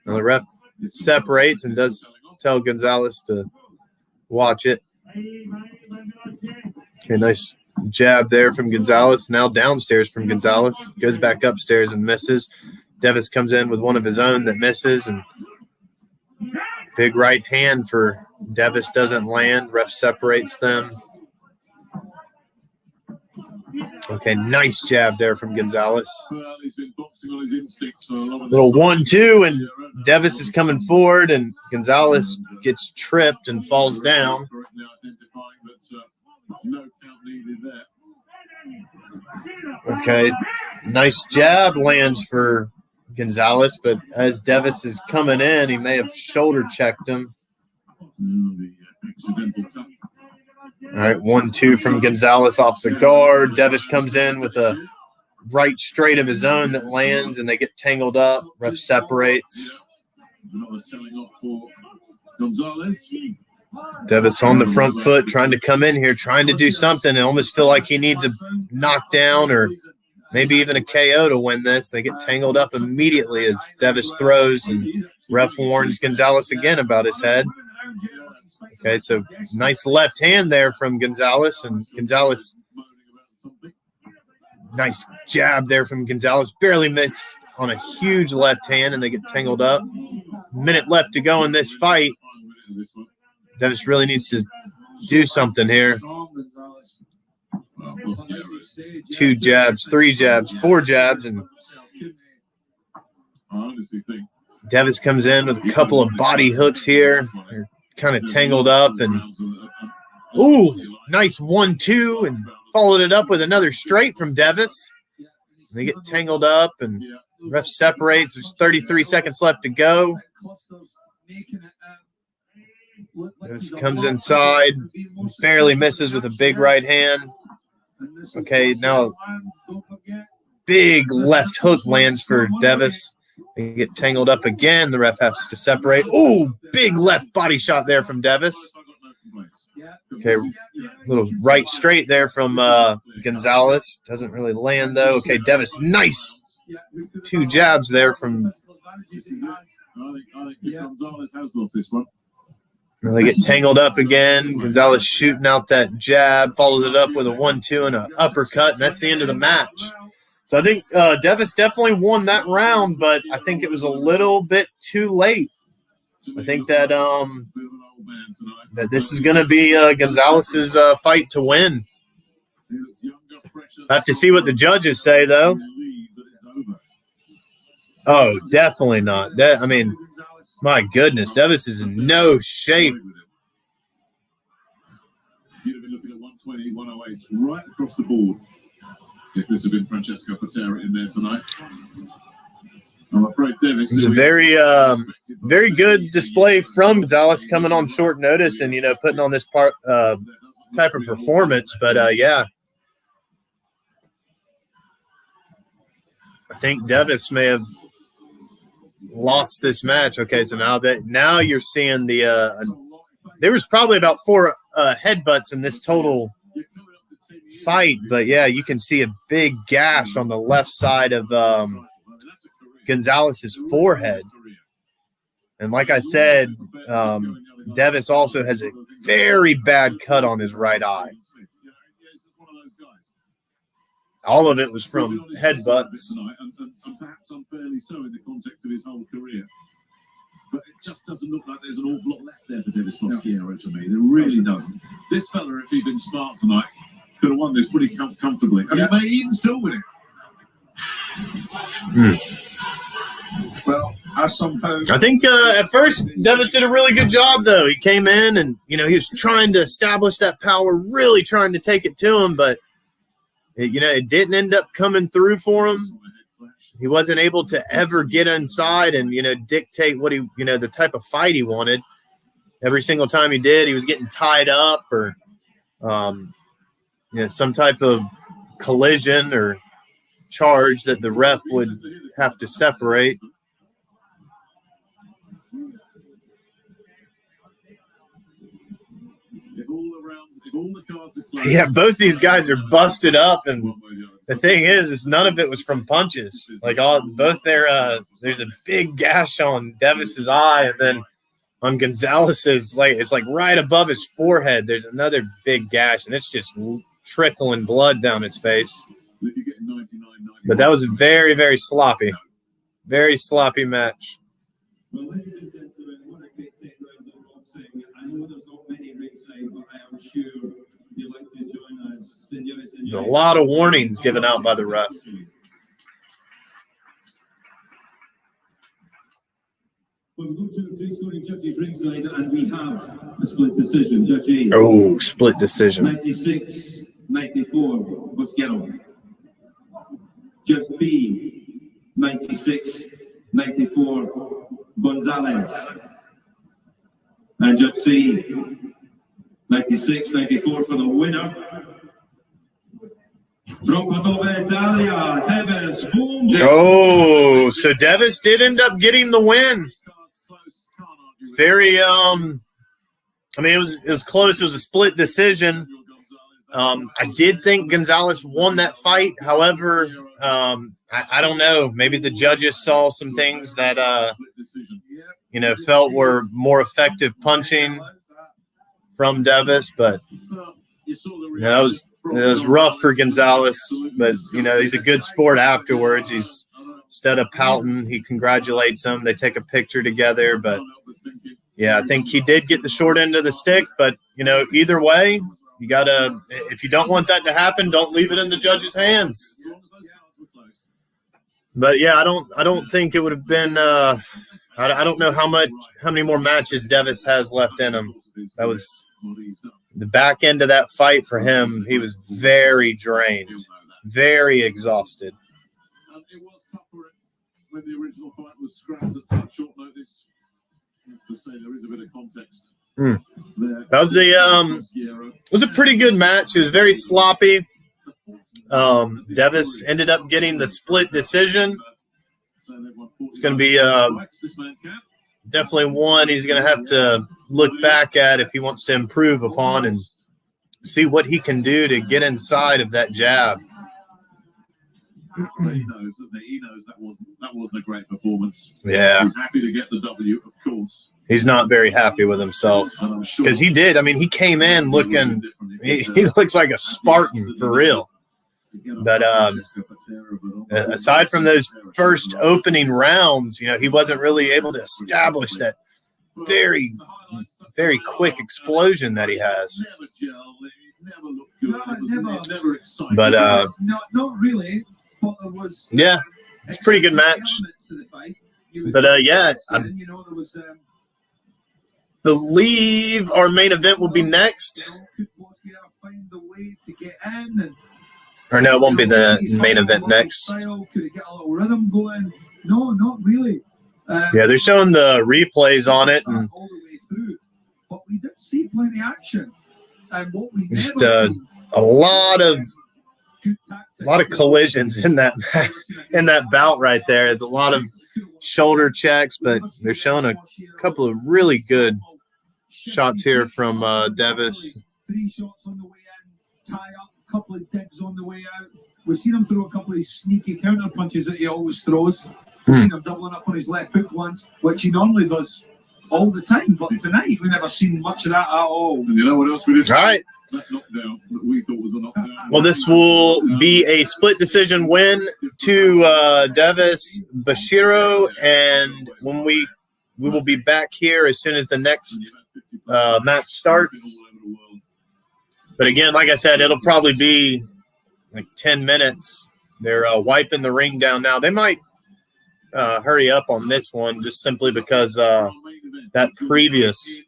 And the ref separates and does tell Gonzalez to watch it. Okay, nice Jab there from Gonzalez. Now downstairs from Gonzalez. Goes back upstairs and misses. Devis comes in with one of his own that misses. And big right hand for Devis doesn't land. Ref separates them. Okay, nice jab there from Gonzalez. Well, he's been boxing on his instincts for a lot of Little 1-2, and Devis is coming forward, and Gonzalez gets tripped and falls down. Correctly identifying that no count needed there. Okay, nice jab lands for Gonzalez, but as Devis is coming in, he may have shoulder checked him. The accidental cut. All right, 1-2 from Gonzalez off the guard. Devis comes in with a right straight of his own that lands, and they get tangled up. Ref separates. Another telling off for Gonzalez. Devis on the front foot, trying to come in here, trying to do something. I almost feel like he needs a knockdown or maybe even a KO to win this. They get tangled up immediately as Devis throws, and ref warns Gonzalez again about his head. Okay, so nice left hand there from Gonzalez, and Gonzalez, nice jab there from Gonzalez. Barely missed on a huge left hand, and they get tangled up. Minute left to go in this fight. Devis really needs to do something here. 2 jabs, 3 jabs, 4 jabs, and Devis comes in with a couple of body hooks here. They're kind of tangled up, and ooh, nice 1-2, and followed it up with another straight from Devis. They get tangled up, and ref separates. There's 33 seconds left to go. Devis comes inside, barely misses with a big right hand. Okay, now big left hook lands for Devis. They get tangled up again. The ref has to separate. Oh, big left body shot there from Devis. Okay, little right straight there from Gonzalez. Doesn't really land, though. Okay, Devis, nice. 2 jabs there from. I think Gonzalez has lost this one. They get tangled up again. Gonzalez shooting out that jab, follows it up with a 1-2 and an uppercut, and that's the end of the match. So I think Devis definitely won that round, but I think it was a little bit too late. I think that that this is going to be Gonzalez's fight to win. I have to see what the judges say, though. Oh, definitely not. I mean, my goodness, Devis is in no shape. You'd have been looking at 120, 108 right across the board if this had been Francesco Patera in there tonight. I'm afraid Devis. It's a very, very good display from Gonzalez coming on short notice and, putting on this type of performance. But, yeah, I think Devis may have lost this match. Okay, so now you're seeing there was probably about 4 headbutts in this total fight, but yeah, you can see a big gash on the left side of Gonzalez's forehead. And like I said, Devis also has a very bad cut on his right eye. All of it was from headbutts. And perhaps unfairly so in the context of his whole career. But it just doesn't look like there's an awful lot left there for Devis Mosquera to me. There really doesn't. This fella, if he'd been smart tonight, could have won this pretty comfortably. And he may even still win it. Well, I think at first Devis did a really good job, though. He came in and, he was trying to establish that power, really trying to take it to him, but it didn't end up coming through for him. He wasn't able to ever get inside and, dictate what the type of fight he wanted. Every single time he did, he was getting tied up or, some type of collision or charge that the ref would have to separate. Yeah, both these guys are busted up, and the thing is none of it was from punches. Like both there's a big gash on Devis's eye, and then on Gonzalez's, it's like right above his forehead. There's another big gash, and it's just trickling blood down his face. If you get 99, But that was a very, very sloppy match. Well, ladies and gentlemen, what a great 10 rounds of boxing. I know there's not many ringside, but I am sure you'd like to join us. There's a lot of warnings given out by the ref. Well, we go to 3 scoring judges ringside, and we have a split decision. Judge A. Oh, split decision. 96-94 was Yegorov. Judge B, 96-94 Gonzalez. And Judge C, 96-94 for the winner. From Cordova, Italia, Devis. Boom. Oh, so Devis did end up getting the win. It's very, I mean, it was close. It was a split decision. I did think Gonzalez won that fight. However, I don't know. Maybe the judges saw some things that, felt were more effective punching from Devis. But it was rough for Gonzalez. But, he's a good sport afterwards. Instead of pouting, he congratulates him. They take a picture together. But, yeah, I think he did get the short end of the stick. But, either way, you got to – if you don't want that to happen, don't leave it in the judge's hands. But, yeah, I don't think it would have been I don't know how many more matches Devis has left in him. That was the back end of that fight for him. He was very drained, very exhausted. It was tough for him when the original fight was scrapped at such short notice. To say there is a bit of context. That was a pretty good match. It was very sloppy. Devis ended up getting the split decision. It's going to be definitely one he's going to have to look back at if he wants to improve upon and see what he can do to get inside of that jab. He knows, doesn't he? He knows that wasn't a great performance. Yeah. He's happy to get the W, of course. He's not very happy with himself because he did. I mean, he came in looking – he looks like a Spartan for real. But aside from those first opening rounds, he wasn't really able to establish that very, very quick explosion that he has. But not really. Yeah, it's a pretty good match. But yeah, I believe our main event will be next. Or no, it won't be the main event next. Could it get a little rhythm going? No, not really. Yeah, they're showing the replays on it, and all the way through. But we did see plenty of action, and what we just a lot of collisions in that bout right there. It's a lot of shoulder checks, but they're showing a couple of really good shots here from Devis. 3 shots on the way in, tie up, a couple of digs on the way out. We've seen him throw a couple of sneaky counter punches that he always throws. We've seen him doubling up on his left hook once, which he normally does all the time. But tonight, we've never seen much of that at all. And you know what else we did? All right. That knockdown that we thought was a knockdown. Well, this will be a split decision win to Devis Bashiro, and when we will be back here as soon as the next match starts. But again, like I said, it'll probably be like 10 minutes. They're wiping the ring down now. They might hurry up on this one just simply because that previous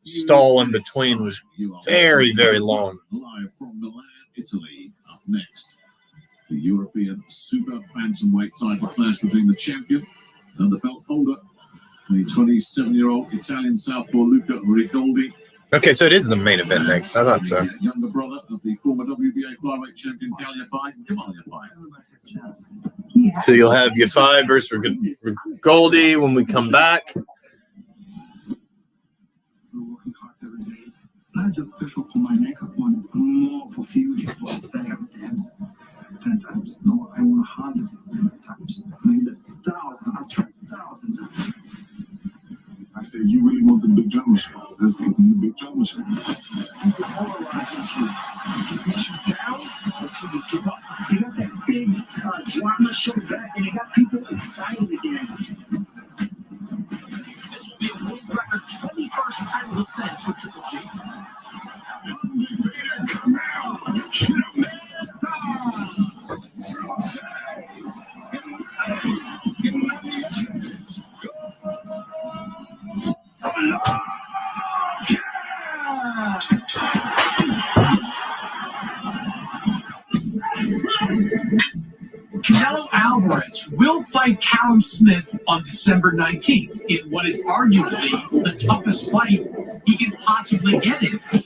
stall in between was very, very long. Live from Milan, Italy. Up next, the European super bantamweight title clash between the champion and the belt holder, the 27-year-old Italian southpaw Luca Rigoldi. Okay, so it is the main event next. I thought so. The younger brother of the former WBA flyweight champion Gamal Yafai. So you'll have Yafai versus Rigoldi when we come back. Working hard every day, not just special for my next opponent, more for future, for second stands. 10 times. No, I want 100 times. Maybe 1,000. I've tried 1,000 times. I said, you really want the big general spot? That's giving you big troubles. He demoralizes you. He can beat you down until you give up. You got that big drama show back, and you got people excited again. This will be a world record 21st title defense for Triple G. Come out. Shoot him, man. Canelo Alvarez will fight Callum Smith on December 19th in what is arguably the toughest fight he can possibly get in. He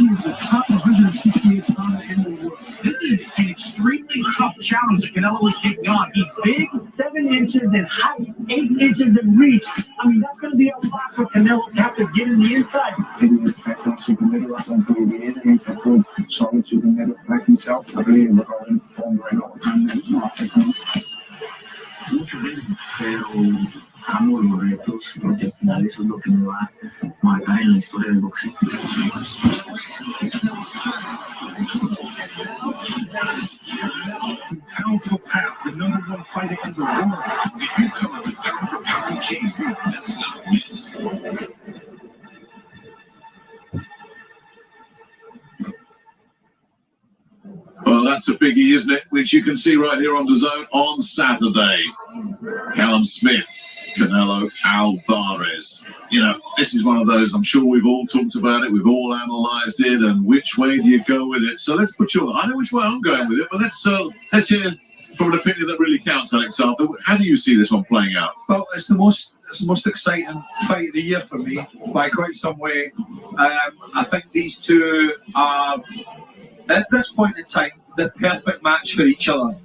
is the top 168 pounder in the world. This is an extremely tough challenge that Canelo is taking on. He's big, 7 inches in height, 8 inches in reach. I mean, that's going to be a lot for Canelo to have to get in the inside. He's a respectful super middle. I don't believe he is against a good, solid super middle like himself. I believe we're going to perform right all the time. No, I think Es mucho ritmo, pero amo los retos porque al final eso es lo que me va a marcar en la historia del boxeo. pound for pound, the #1 fighter in the world. If you come up with pound for pound king, that's not a miss. Well, that's a biggie, isn't it? Which you can see right here on DAZN on Saturday. Callum Smith, Canelo Alvarez. You know, this is one of those, I'm sure we've all talked about it, we've all analysed it, and which way do you go with it? So let's put you on. I know which way I'm going with it, but let's hear from an opinion that really counts, Oleksandr. How do you see this one playing out? Well, it's the most exciting fight of the year for me by quite some way. I think these two are, at this point in time, the perfect match for each other.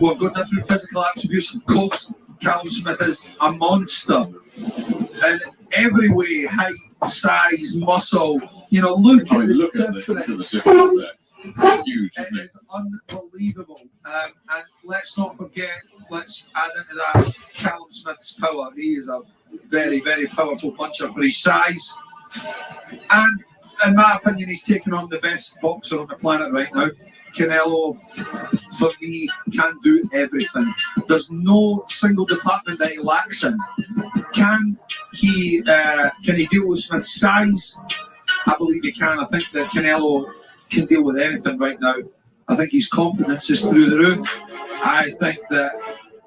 We've got different physical attributes, of course. Callum Smith is a monster in every way, height, size, muscle. You know, look at the difference. Huge, it is unbelievable. And let's not forget, let's add into that Callum Smith's power. He is a very, very powerful puncher for his size. And in my opinion, he's taking on the best boxer on the planet right now. Canelo, for me, can do everything. There's no single department that he lacks in. Can he deal with Smith's size? I believe he can. I think that Canelo can deal with anything right now. I think his confidence is through the roof. I think that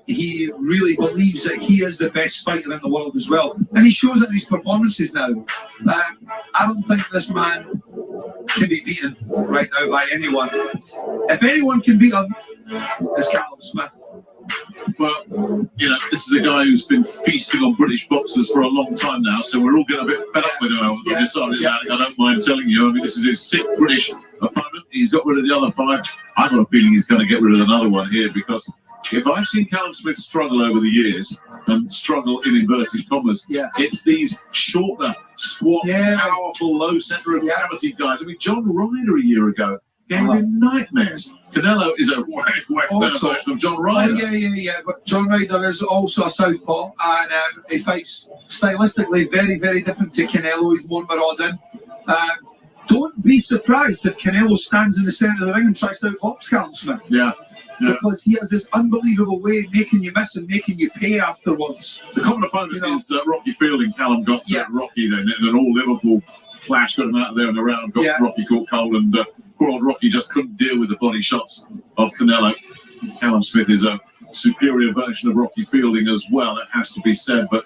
he really believes that he is the best fighter in the world as well. And he shows it in his performances now. I don't think this man can be beaten right now by anyone. If anyone can beat him, it's Callum Smith. Well, you know, this is a guy who's been feasting on British boxers for a long time now, so we're all getting a bit fed up with him. I don't mind telling you. I mean, this is his 6th British opponent. He's got rid of the other 5. I've got a feeling he's going to get rid of another one here, because if I've seen Callum Smith struggle over the years, and struggle in inverted commas, it's these shorter, squat, powerful, low centre of gravity guys. I mean, John Ryder a year ago gave him nightmares. Canelo is a way better version of John Ryder. But John Ryder is also a southpaw, and he fights stylistically very, very different to Canelo. He's more marauding. Don't be surprised if Canelo stands in the centre of the ring and tries to outbox Callum Smith. Because he has this unbelievable way of making you miss and making you pay afterwards. The common opponent is Rocky Fielding. Callum got Rocky then in an all-Liverpool clash, got him out of there and around, got Rocky caught cold, and poor old Rocky just couldn't deal with the body shots of Canelo. Callum Smith is a superior version of Rocky Fielding as well, it has to be said. But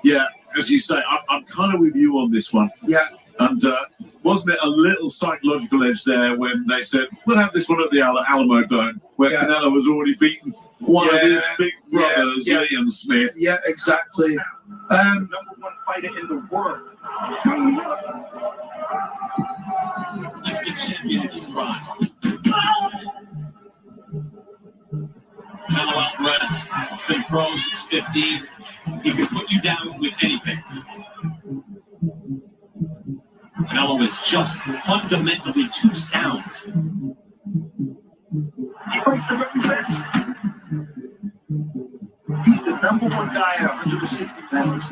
yeah, as you say, I'm kind of with you on this one. And wasn't it a little psychological edge there when they said, we'll have this one at the Alamo Dome, where Canelo was already beaten one of his big brothers, Liam Smith. Yeah, exactly. #1 fighter in the world. he's the champion of his prime. Canelo Alvarez has been pro since 15. He can put you down with anything. Canelo is just fundamentally too sound. He fights the very best. He's the #1 guy at 160 pounds.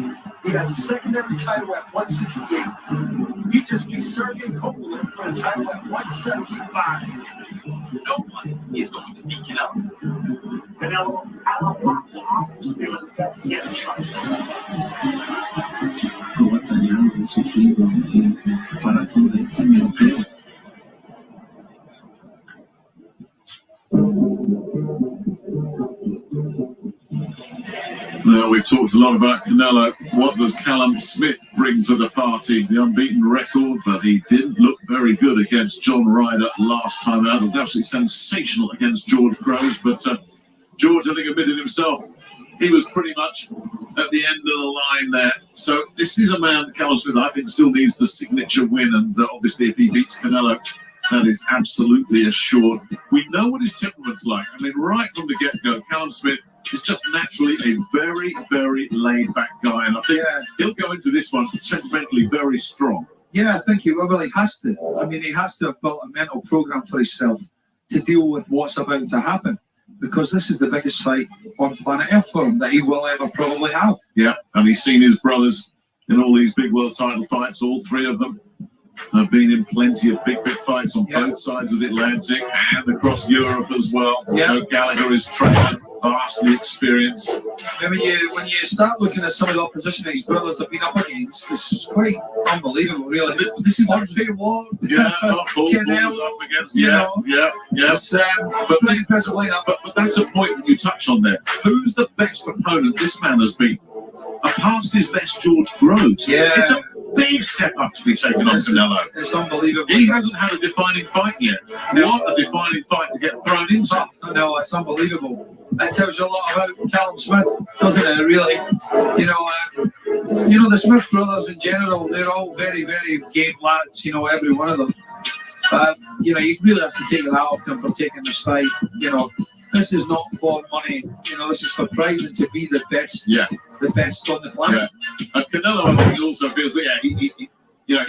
He has a secondary title at 168. He just beat Sergey Kovalev for the title at 175. No one is going to beat Canelo. Canelo has a lot to offer, still the best yet. Ha batallado, ha sufrido para todo esto, me lo creo. Now, we've talked a lot about Canelo. What does Callum Smith bring to the party? The unbeaten record, but he didn't look very good against John Ryder last time out. It was absolutely sensational against George Groves, but George, I think, admitted himself he was pretty much at the end of the line there. So this is a man, Callum Smith, I think still needs the signature win, and obviously if he beats Canelo, that is absolutely assured. We know what his temperament's like. I mean, right from the get-go, Callum Smith is just naturally a very, very laid-back guy, and I think he'll go into this one temperamentally very strong. Yeah, I think he has to. I mean, he has to have built a mental program for himself to deal with what's about to happen, because this is the biggest fight on planet Earth for him that he will ever probably have. Yeah, and he's seen his brothers in all these big world title fights, all three of them. I've been in plenty of big fights on both sides of the Atlantic and across Europe as well. So Gallagher is trained, vastly experienced. I mean, when you start looking at some of the opposition that his brothers have been up against, it's quite unbelievable, really. This is Andre Ward. Yeah, Canelo up against. Yeah. It's pretty impressive lineup. But that's a point that you touch on there. Who's the best opponent this man has beat? Past his best, George Groves. It's a big step up to be taken on Canelo. It's unbelievable. He hasn't had a defining fight yet. What a defining fight to get thrown into. No, it's unbelievable. That tells you a lot about Callum Smith, doesn't it, really? You know, the Smith brothers in general, they're all very, very game lads, every one of them. You really have to take your hat off to them for taking this fight. This is not for money. This is for pride and to be the best. The best on the planet. And Canelo, I think, also feels that he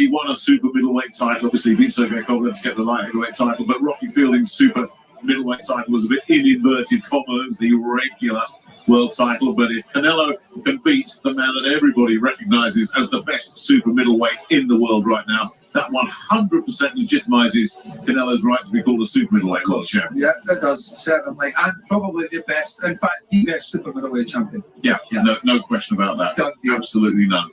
won a super middleweight title. Obviously, he beat Sergey Kovalev to get the light heavyweight title, but Rocky Fielding's super middleweight title was a bit in inverted commas, the regular world title. But if Canelo can beat the man that everybody recognizes as the best super middleweight in the world right now, that 100% legitimizes Canelo's right to be called a super middleweight world champion. Yeah, it does, certainly. And probably the best, in fact, the best super middleweight champion. Yeah. No question about that. Absolutely none.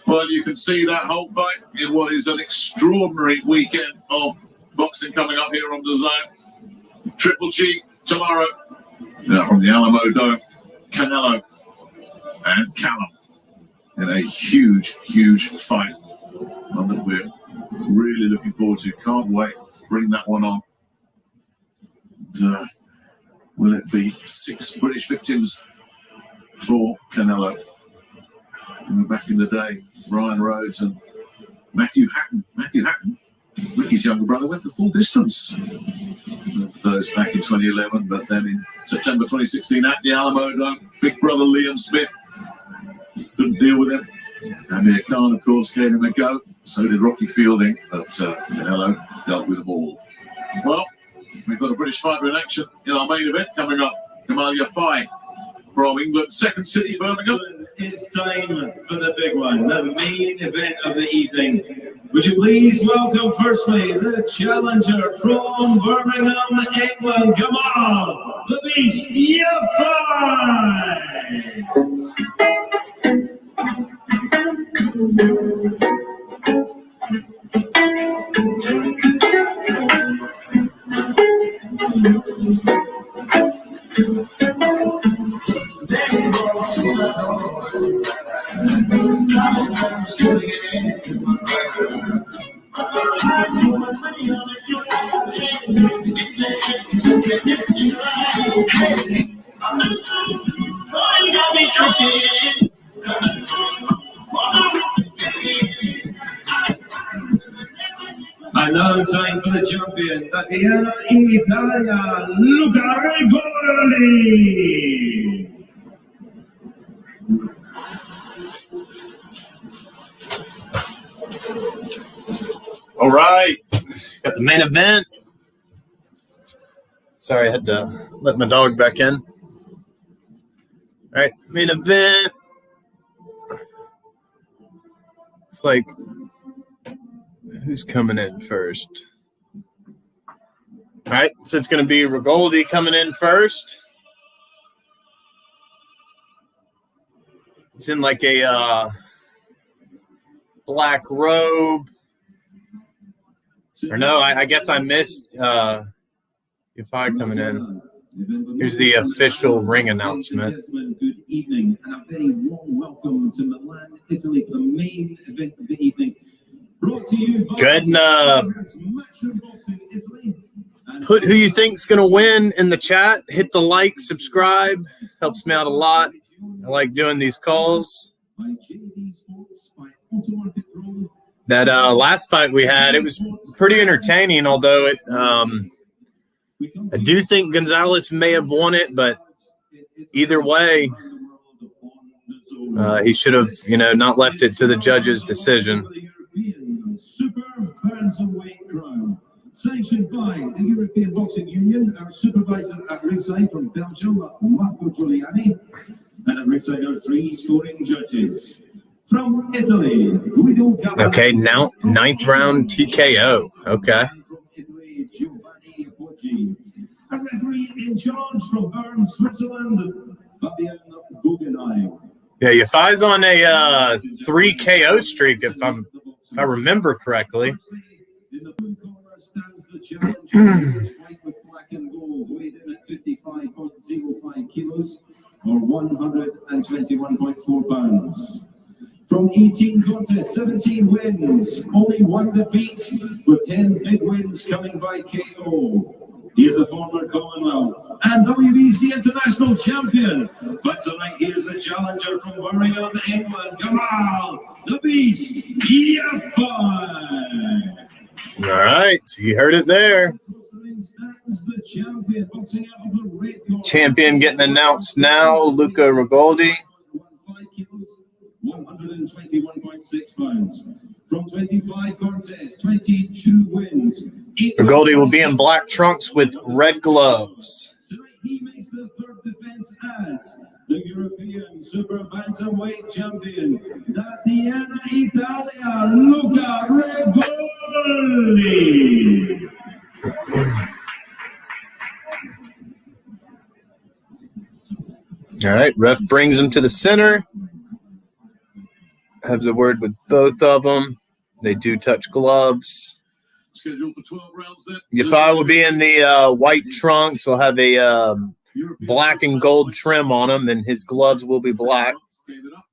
Well, you can see that whole fight in what is an extraordinary weekend of boxing coming up here on DAZN. Triple G tomorrow from the Alamo Dome. Canelo and Callum in a huge, huge fight. One that we're really looking forward to. Can't wait. Bring that one on. And, will it be 6 British victims for Canelo? Back in the day, Ryan Rhodes and Matthew Hatton. Matthew Hatton, Ricky's younger brother, went the full distance. Those back in 2011, but then in September 2016 at the Alamo Dome, big brother Liam Smith couldn't deal with him. Amir Khan, of course, gave him a go. So did Rocky Fielding, but Canelo dealt with them all. Well, we've got a British fighter in action in our main event coming up. Gamal Yafai from England's second city, Birmingham. It's time for the big one, the main event of the evening. Would you please welcome firstly the challenger from Birmingham, England, Gamal, the Beast Yafai. And now time for the champion, Tatiana in Italia, Luca Rigoldi. All right, got the main event. Sorry, I had to let my dog back in. All right, main event. It's like, who's coming in first? All right, so it's going to be Rigoldi coming in first. It's in like a black robe. Or no, I guess I missed Yafai coming in. Here's the official ring announcement. Good evening, and a very warm welcome to Milan, Italy, for the main event of the evening. Brought to you by Matchroom Boxing Italy. Put who you think's going to win in the chat. Hit the like, subscribe. Helps me out a lot. I like doing these calls. That last fight we had, it was pretty entertaining, although it I do think Gonzalez may have won it, but either way, he should have, not left it to the judge's decision. Sanctioned by the European Boxing Union, our supervisor at ringside from Belgium, Marco Giuliani, and at ringside our 3 scoring judges. From Italy, okay, now 9th round TKO. Okay. A referee in charge from Bern, Switzerland, Fabian Guggenheim. Yeah, Yafai's on a 3 KO streak, if I remember correctly. In the blue corner stands the challenger, fight with black and gold, weighed in at 55.05 kilos, or 121.4 pounds. From 18 contests, 17 wins, only 1 defeat, with 10 big wins coming by KO. He is the former Commonwealth and WBC International Champion. But tonight, here's the challenger from Birmingham, England, Gamal, the Beast, Yafai. All right, so you heard it there. Champion getting announced now, Luca Rigoldi. 121.6 pounds. From 25 contests, 22 wins. Rigoldi will be in black trunks with red gloves. Tonight he makes the 3rd defense as the European Super Bantamweight Champion. Tatiana Italia, Luca Rigoldi. All right, ref brings him to the center. Has a word with both of them. They do touch gloves. Scheduled for 12 rounds then. Yafai will be in the white trunks. He'll have a black and gold trim on him, and his gloves will be black. Gave it up.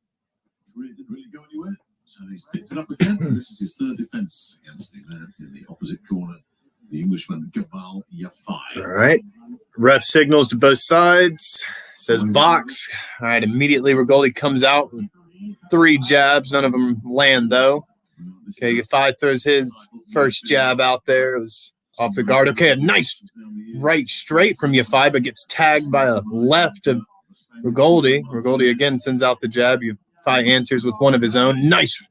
Really didn't really go anywhere. So he's picked it up again. This is his 3rd defense against the man in the opposite corner, the Englishman Gamal Yafai. All right. Ref signals to both sides. Says box. All right. Immediately, Rigoldi comes out with 3 jabs. None of them land, though. Okay, Yafai throws his first jab out there. It was off the guard. Okay, a nice right straight from Yafai, but gets tagged by a left of Rigoldi. Rigoldi again sends out the jab. Yafai answers with one of his own. Nice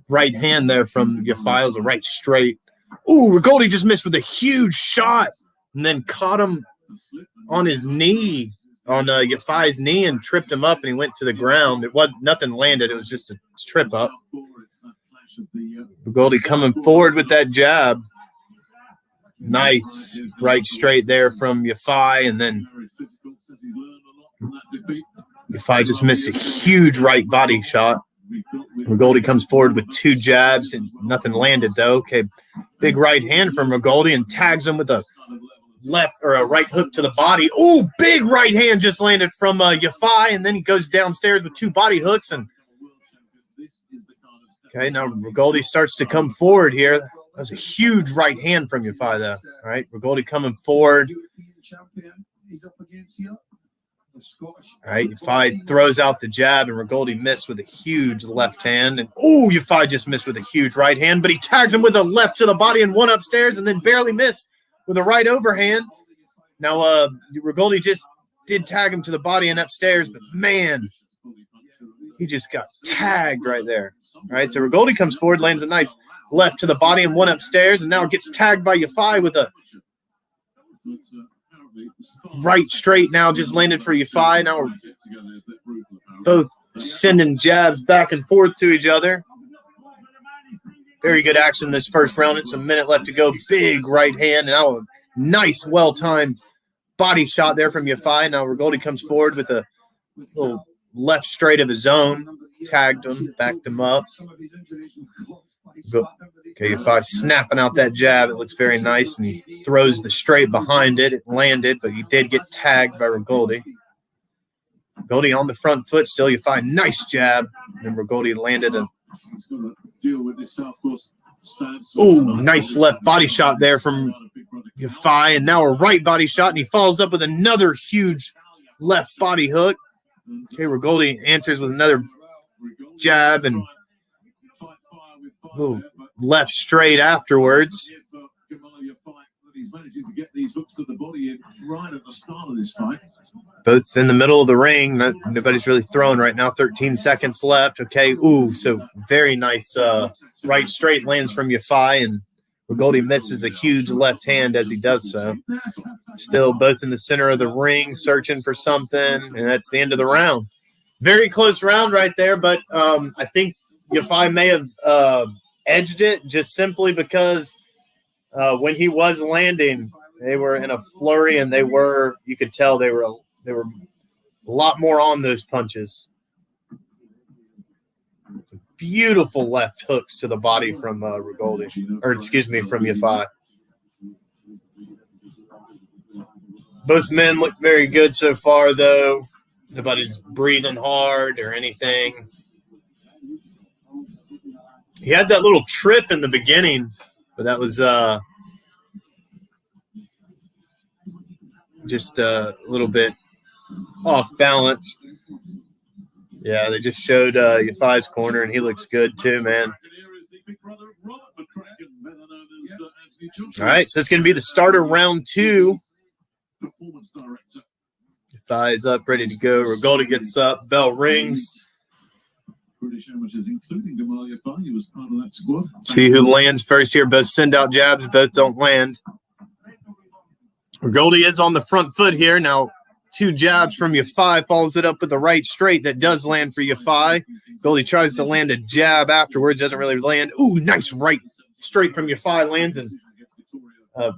right hand there from Yafai. It was a right straight. Ooh, Rigoldi just missed with a huge shot and then caught him on his knee, on Yafai's knee, and tripped him up, and he went to the ground. Nothing landed. It was just a trip up. Rigoldi coming forward with that jab. Nice right straight there from Yafai, and then Yafai just missed a huge right body shot. Rigoldi comes forward with 2 jabs, and nothing landed, though. Okay, big right hand from Rigoldi, and tags him with a left or a right hook to the body. Oh, big right hand just landed from Yafai, and then he goes downstairs with 2 body hooks. And okay, now Rigoldi starts to come forward here. That was a huge right hand from Yafai, though. All right, Rigoldi coming forward. All right, Yafai throws out the jab, and Rigoldi missed with a huge left hand. And oh, Yafai just missed with a huge right hand, but he tags him with a left to the body and 1 upstairs, and then barely missed with a right overhand. Now, Rigoldi just did tag him to the body and upstairs, but man, he just got tagged right there. All right, so Rigoldi comes forward, lands a nice left to the body and 1 upstairs, and now gets tagged by Yafai with a right straight. Now just landed for Yafai. Now we're both sending jabs back and forth to each other. Very good action this first round. It's a minute left to go. Big right hand. Now a nice, well-timed body shot there from Yafai. Now Rigoldi comes forward with a little left straight of his own. Tagged him, backed him up. Okay, Yafai snapping out that jab. It looks very nice, and he throws the straight behind it. It landed, but he did get tagged by Rigoldi. Rigoldi on the front foot still. Yafai, nice jab. And Rigoldi landed a nice left body shot there from Yafai, and now a right body shot, and he follows up with another huge left body hook. Okay, Rigoldi answers with another jab and left straight afterwards. He's managing to get these hooks to the body in right at the start of this fight. Both in the middle of the ring. Nobody's really throwing right now. 13 seconds left. Okay. Ooh, so very nice right straight lands from Yafai, and Rigoldi misses a huge left hand as he does so. Still both in the center of the ring, searching for something, and that's the end of the round. Very close round right there, but I think Yafai may have edged it just simply because when he was landing, they were in a flurry, and you could tell they were a lot more on those punches. Beautiful left hooks to the body from Rigoldi, or excuse me, from Yafai. Both men look very good so far, though. Nobody's breathing hard or anything. He had that little trip in the beginning, but that was just a little bit off balanced. Yeah, they just showed Yafai's corner, and he looks good too, man. All right, so it's going to be the start of round 2. Yafai's up, ready to go. Rigoldi gets up, bell rings. British amateurs, including Gamal Yafai, he was part of that squad. See who lands first here. Both send out jabs, both don't land. Rigoldi is on the front foot here. Now, 2 jabs from Yafai, follows it up with the right straight that does land for Yafai. Rigoldi tries to land a jab afterwards, doesn't really land. Ooh, nice right straight from Yafai lands, and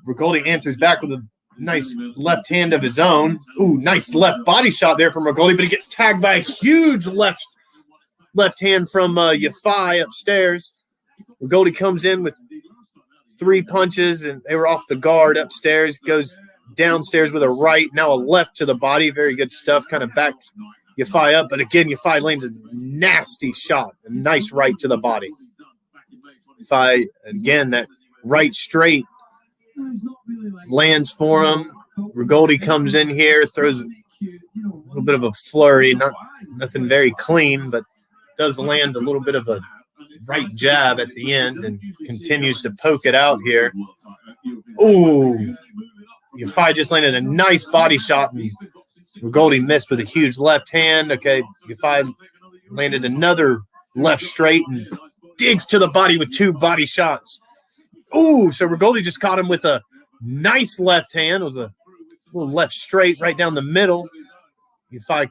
Rigoldi answers back with a nice left hand of his own. Ooh, nice left body shot there from Rigoldi, but he gets tagged by a huge left hand from Yafai upstairs. Rigoldi comes in with 3 punches, and they were off the guard upstairs. Goes downstairs with a right, now a left to the body. Very good stuff. Kind of backed Yafai up, but again, Yafai lands a nasty shot. A nice right to the body. Yafai, again, that right straight lands for him. Rigoldi comes in here, throws a little bit of a flurry. Nothing very clean, but does land a little bit of a right jab at the end and continues to poke it out here. Ooh, Yafai just landed a nice body shot, and Rigoldi missed with a huge left hand. Okay, Yafai landed another left straight and digs to the body with 2 body shots. Ooh, so Rigoldi just caught him with a nice left hand. It was a little left straight right down the middle. Yafai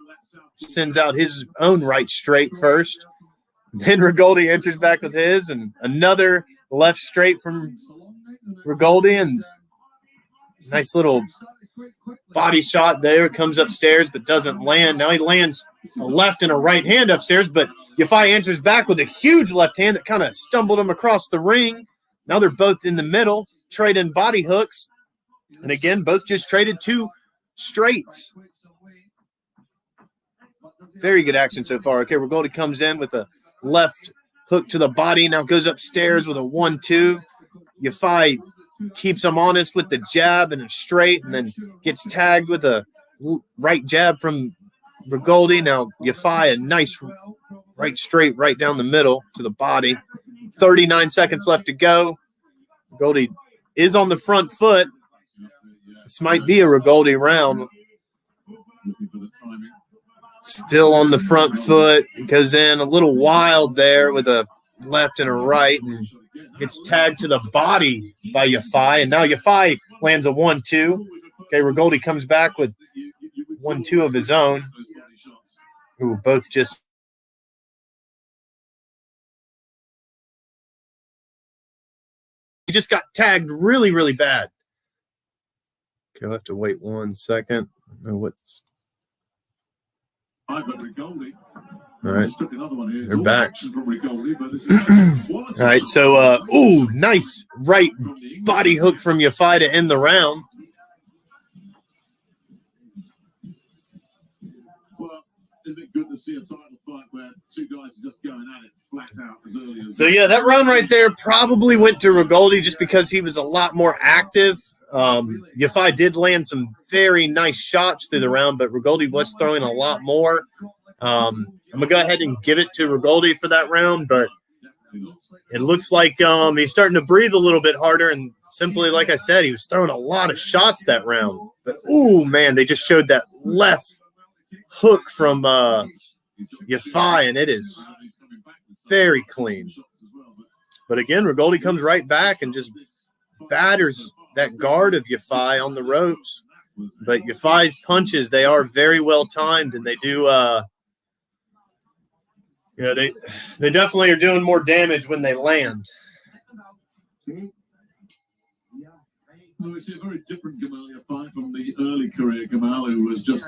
sends out his own right straight first. Then Rigoldi enters back with his, and another left straight from Rigoldi, and nice little body shot there. Comes upstairs but doesn't land. Now he lands a left and a right hand upstairs, but Yafai answers back with a huge left hand that kind of stumbled him across the ring. Now they're both in the middle, trading body hooks. And again, both just traded 2 straights. Very good action so far. Okay, Rigoldi comes in with a left hook to the body. Now goes upstairs with a 1-2. Yafai keeps him honest with the jab and a straight, and then gets tagged with a right jab from Rigoldi. Now Yafai, a nice right straight right down the middle to the body. 39 seconds left to go. Rigoldi is on the front foot. This might be a Rigoldi round. Still on the front foot. Goes in a little wild there with a left and a right, and gets tagged to the body by Yafai. And now Yafai lands a 1-2. Okay, Rigoldi comes back with 1-2 of his own. Who both just He just got tagged really, really bad. Okay, I'll have to wait 1 second. I don't know what's. I've got Rigoldi. All right. Just took another one here. They're back. From Rigoldi, but this is All right, so, ooh, nice right body hook from Yafai to end the round. Well, isn't it good to see a title fight where two guys are just going at it flat out as early as... So, yeah, that round right there probably went to Rigoldi just because he was a lot more active. Yafai did land some very nice shots through the round, but Rigoldi was throwing a lot more. I'm going to go ahead and give it to Rigoldi for that round, but it looks like he's starting to breathe a little bit harder, and simply, like I said, he was throwing a lot of shots that round. But, ooh, man, they just showed that left hook from Yafai, and it is very clean. But, again, Rigoldi comes right back and just batters that guard of Yafai on the ropes. But Yafai's punches, they are very well timed, and they do they definitely are doing more damage when they land. Well, we see a very different Gamal Yafai from the early career Gamal, who was just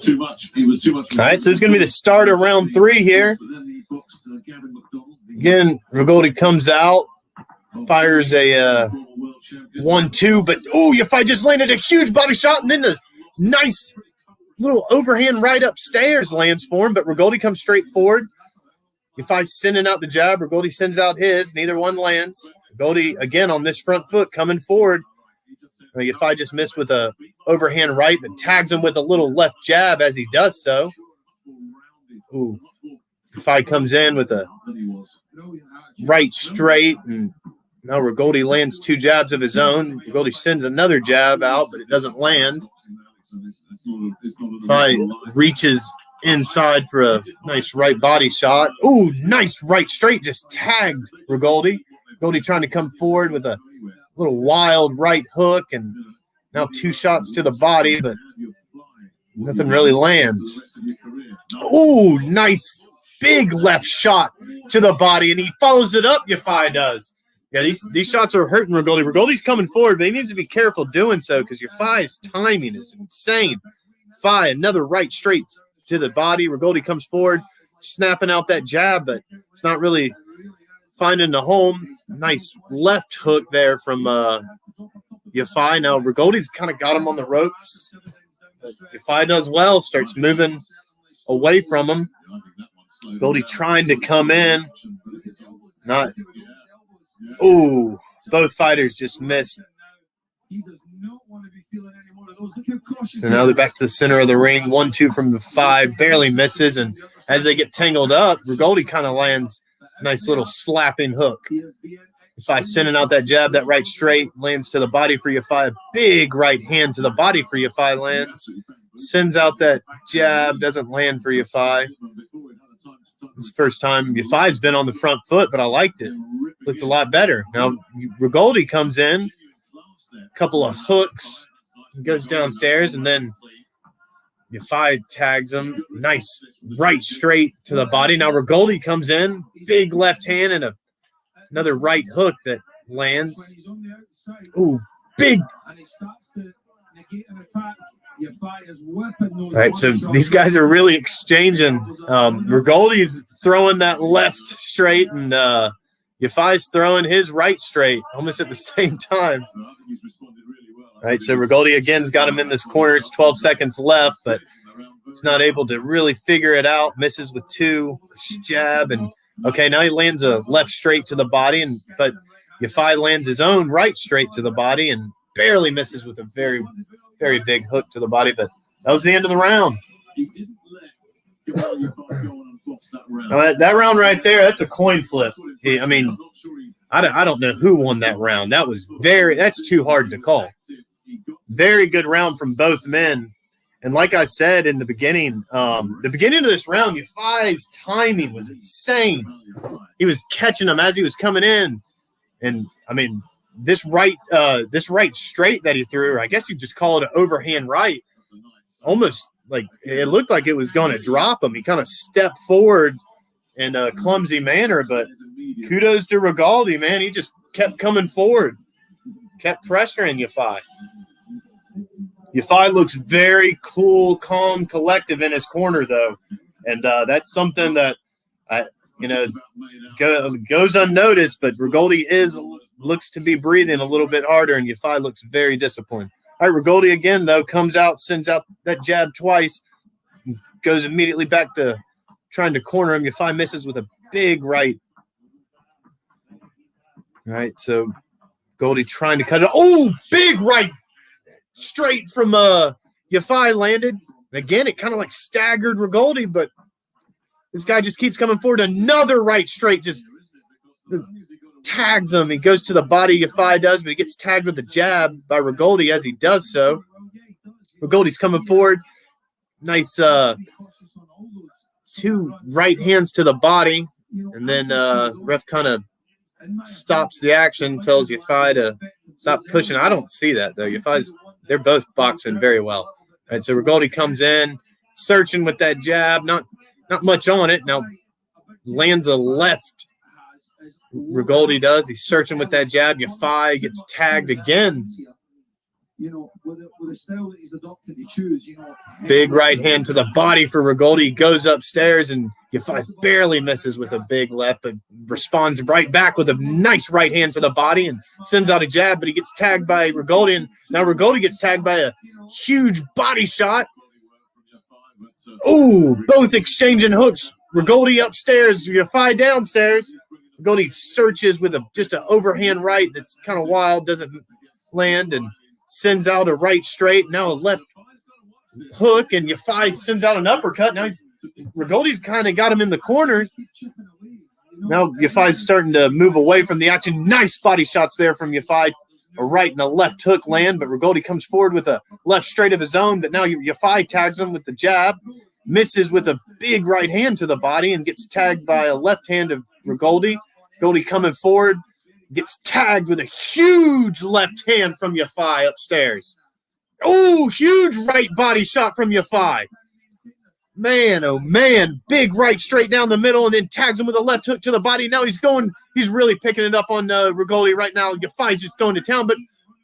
too much. He was too much. All right, so this is going to be the start of round 3 here. Again, Rigoldi comes out, fires a 1-2, but Yafai just landed a huge body shot, and then the nice little overhand right upstairs lands for him, but Rigoldi comes straight forward. Yafai's sending out the jab. Rigoldi sends out his. Neither one lands. Rigoldi, again, on this front foot, coming forward. Yafai just missed with a overhand right, but tags him with a little left jab as he does so. Ooh. Yafai comes in with a right straight, and now Rigoldi lands 2 jabs of his own. Rigoldi sends another jab out, but it doesn't land. Yafai reaches inside for a nice right body shot. Ooh, nice right straight, just tagged Rigoldi. Rigoldi trying to come forward with a little wild right hook, and now 2 shots to the body, but nothing really lands. Ooh, nice big left shot to the body, and he follows it up, Yafai does. Yeah, these shots are hurting Rigoldi. Rigoldi's coming forward, but he needs to be careful doing so because Yafai's timing is insane. Yafai, another right straight to the body. Rigoldi comes forward, snapping out that jab, but it's not really finding the home. Nice left hook there from Yafai. Now, Rigoldi's kind of got him on the ropes. But Yafai does well, starts moving away from him. Rigoldi trying to come in. Not. Ooh, both fighters just missed. So now they're back to the center of the ring. 1-2 from Yafai, barely misses. And as they get tangled up, Rigoldi kind of lands a nice little slapping hook. Yafai sending out that jab, that right straight, lands to the body for Yafai. A big right hand to the body for Yafai lands. Sends out that jab, doesn't land for Yafai. It's the first time Yafai's been on the front foot, but I liked it. Looked a lot better. Now, Rigoldi comes in, a couple of hooks, goes downstairs, and then Yafai tags him. Nice right straight to the body. Now, Rigoldi comes in, big left hand, and another right hook that lands. Ooh, big. All right, so these guys are really exchanging. Rigoldi's throwing that left straight, and Yafai's throwing his right straight almost at the same time. All right, so Rigoldi again's got him in this corner. It's 12 seconds left, but he's not able to really figure it out. Misses with 2, jab, and okay, now he lands a left straight to the body, but Yafai lands his own right straight to the body and barely misses with a very, very big hook to the body. But that was the end of the round. That round right there, that's a coin flip. I mean, I don't know who won that round. That's too hard to call. Very good round from both men. And like I said in the beginning of this round, Yafai's timing was insane. He was catching him as he was coming in. And, I mean, this right straight that he threw, or I guess you just call it an overhand right, almost like it looked like it was going to drop him. He kind of stepped forward in a clumsy manner, but kudos to Rigoldi, man. He just kept coming forward, kept pressuring Yafai. Yafai looks very cool, calm, collective in his corner, though. And that's something that, goes unnoticed, but Rigoldi looks to be breathing a little bit harder, and Yafai looks very disciplined. All right, Rigoldi again, though, comes out, sends out that jab twice, goes immediately back to trying to corner him. Yafai misses with a big right. All right, so Rigoldi trying to cut it. Oh, big right straight from Yafai landed. Again, it kind of like staggered Rigoldi, but this guy just keeps coming forward. Another right straight just tags him. He goes to the body, Yafai does, but he gets tagged with a jab by Rigoldi as he does so. Rigoldi's coming forward. Nice 2 right hands to the body. And then ref kind of stops the action, tells Yafai to stop pushing. I don't see that, though. They're both boxing very well. All right, so Rigoldi comes in, searching with that jab. Not much on it. Now lands a left. Rigoldi does. He's searching with that jab. Yafai gets tagged again. With the style that he's adopted to choose, Big right hand to the body for Rigoldi. He goes upstairs, and Yafai barely misses with a big left, but responds right back with a nice right hand to the body and sends out a jab, but he gets tagged by Rigoldi, and now Rigoldi gets tagged by a huge body shot. Oh, both exchanging hooks. Rigoldi upstairs, Yafai downstairs. Rigoldi searches with just an overhand right that's kind of wild, doesn't land, and sends out a right straight. Now a left hook, and Yafai sends out an uppercut. Now Rigoldi's kind of got him in the corner. Now Yafai's starting to move away from the action. Nice body shots there from Yafai. A right and a left hook land, but Rigoldi comes forward with a left straight of his own, but now Yafai tags him with the jab, misses with a big right hand to the body, and gets tagged by a left hand of Rigoldi. Rigoldi coming forward, gets tagged with a huge left hand from Yafai upstairs. Oh, huge right body shot from Yafai. Man, oh man, big right straight down the middle, and then tags him with a left hook to the body. Now he's really picking it up on Rigoldi right now. Yafai's just going to town, but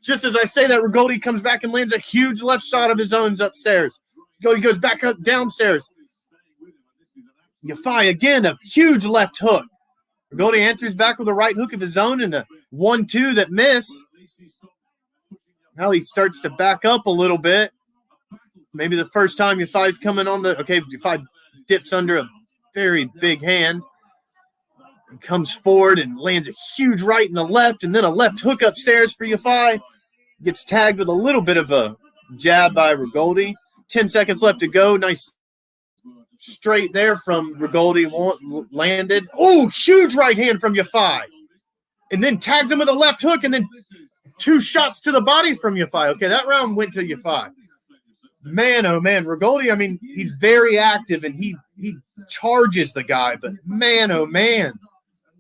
just as I say that, Rigoldi comes back and lands a huge left shot of his own upstairs. Rigoldi goes back up downstairs. Yafai again, a huge left hook. Rigoldi answers back with a right hook of his own and a 1-2 that miss. Now he starts to back up a little bit. Maybe the first time Yafai's coming on the – okay, Yafai dips under a very big hand. And comes forward and lands a huge right and a left, and then a left hook upstairs for Yafai. Gets tagged with a little bit of a jab by Rigoldi. 10 seconds left to go. Nice straight there from Rigoldi landed. Oh, huge right hand from Yafai. And then tags him with a left hook, and then 2 shots to the body from Yafai. Okay, that round went to Yafai. Man, oh man, Rigoldi, I mean, he's very active and he charges the guy, but man, oh man,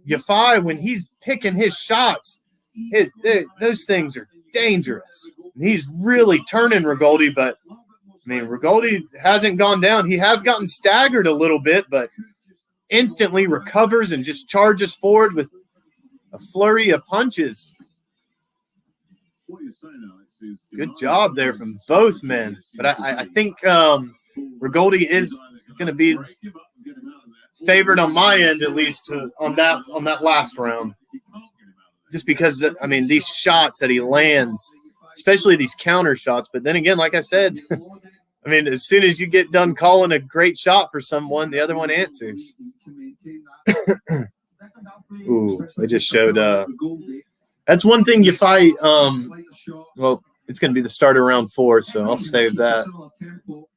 Yafai, when he's picking his shots, those things are dangerous. He's really turning Rigoldi, but I mean, Rigoldi hasn't gone down. He has gotten staggered a little bit, but instantly recovers and just charges forward with a flurry of punches. Good job there from both men. But I think Rigoldi is going to be favored on my end, at least on that last round. Just because, I mean, these shots that he lands, especially these counter shots. But then again, like I said, I mean, as soon as you get done calling a great shot for someone, the other one answers. Ooh, they just showed that's one thing you fight. Well, it's going to be the start of round 4, so I'll save that. All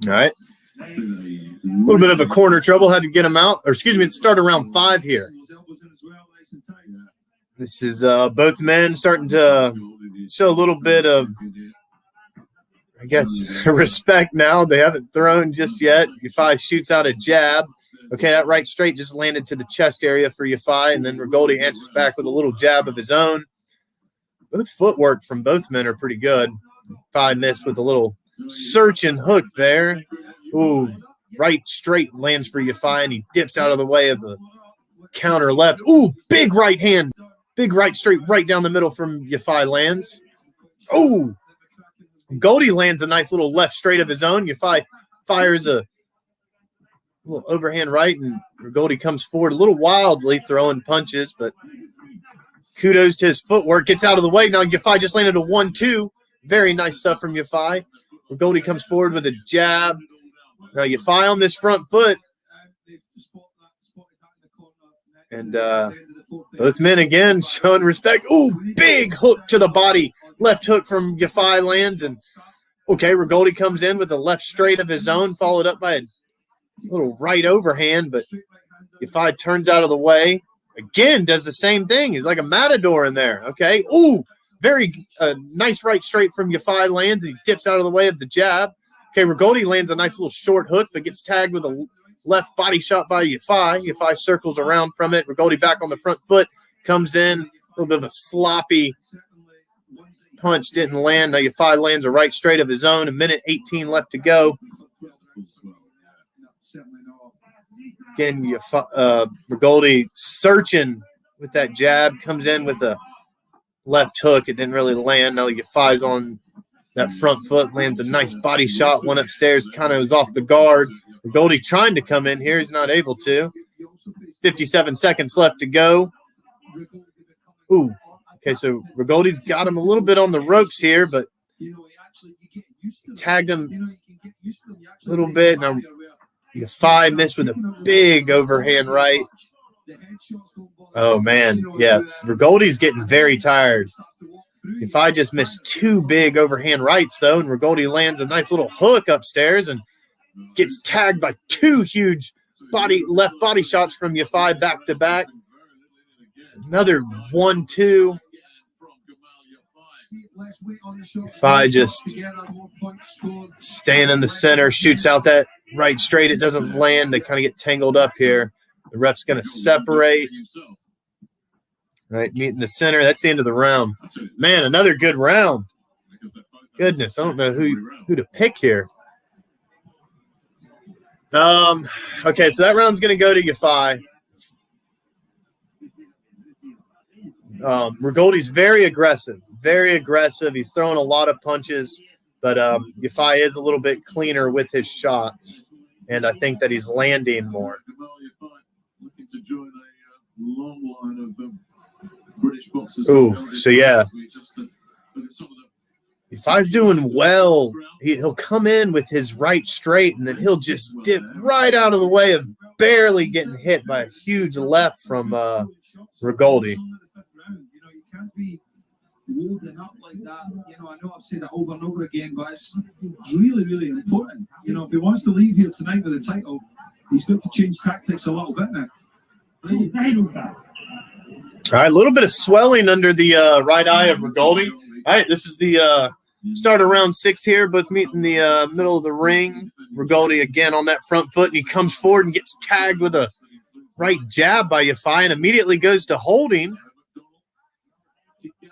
right. A little bit of a corner trouble. Had to get him out. Or excuse me, it's start of round 5 here. This is both men starting to show a little bit of, I guess, respect now. They haven't thrown just yet. Yafai shoots out a jab. Okay, that right straight just landed to the chest area for Yafai, and then Rigoldi answers back with a little jab of his own. Both footwork from both men are pretty good. Yafai missed with a little search and hook there. Ooh, right straight lands for Yafai, and he dips out of the way of a counter left. Ooh, big right hand. Big right straight right down the middle from Yafai lands. Ooh. Rigoldi lands a nice little left straight of his own. Yafai fires a little overhand right, and Rigoldi comes forward a little wildly throwing punches, but kudos to his footwork. Gets out of the way. Now Yafai just landed a 1-2. Very nice stuff from Yafai. Rigoldi comes forward with a jab. Now Yafai on this front foot. And both men again showing respect. Ooh, big hook to the body. Left hook from Yafai lands. And okay, Rigoldi comes in with a left straight of his own, followed up by a little right overhand, but Yafai turns out of the way. Again, does the same thing. He's like a matador in there. Okay. Ooh, very nice right straight from Yafai lands, and he dips out of the way of the jab. Okay, Rigoldi lands a nice little short hook, but gets tagged with a left body shot by Yafai. Yafai circles around from it. Rigoldi back on the front foot, comes in. A little bit of a sloppy punch, didn't land. Now Yafai lands a right straight of his own. 1:18 left to go. Again, Rigoldi searching with that jab, comes in with a left hook. It didn't really land. Now Yafai's on that front foot, lands a nice body shot. One upstairs, kind of was off the guard. Rigoldi trying to come in here. He's not able to. 57 seconds left to go. Ooh. Okay, so Rigoldi's got him a little bit on the ropes here, but tagged him a little bit. Now Yafai missed with a big overhand right. Oh, man. Yeah, Rigoldi's getting very tired. Yafai just missed 2 big overhand rights, though, and Rigoldi lands a nice little hook upstairs and gets tagged by 2 huge left body shots from Yafai back-to-back. Another 1-2. Yafai just staying in the center, shoots out that right straight. It doesn't land. They kind of get tangled up here. The ref's going to separate. Right, meet in the center. That's the end of the round. Man, another good round. Goodness, I don't know who to pick here. Okay, so that round's going to go to Yafai. Rigoldi's very aggressive. He's throwing a lot of punches, but Yafai is a little bit cleaner with his shots, and I think that he's landing more. Looking to join a long line of British boxers. Ooh, so yeah. Yafai's doing well. He'll come in with his right straight, and then he'll just dip right out of the way of barely getting hit by a huge left from Rigoldi. You can't be loading up like that. I know I've said it over and over again, but it's really, really important. If he wants to leave here tonight with the title, he's got to change tactics a little bit now. All right, a little bit of swelling under the right eye of Rigoldi. All right, this is the start of round 6 here. Both meet in the middle of the ring. Rigoldi again on that front foot, and he comes forward and gets tagged with a right jab by Yafai and immediately goes to holding.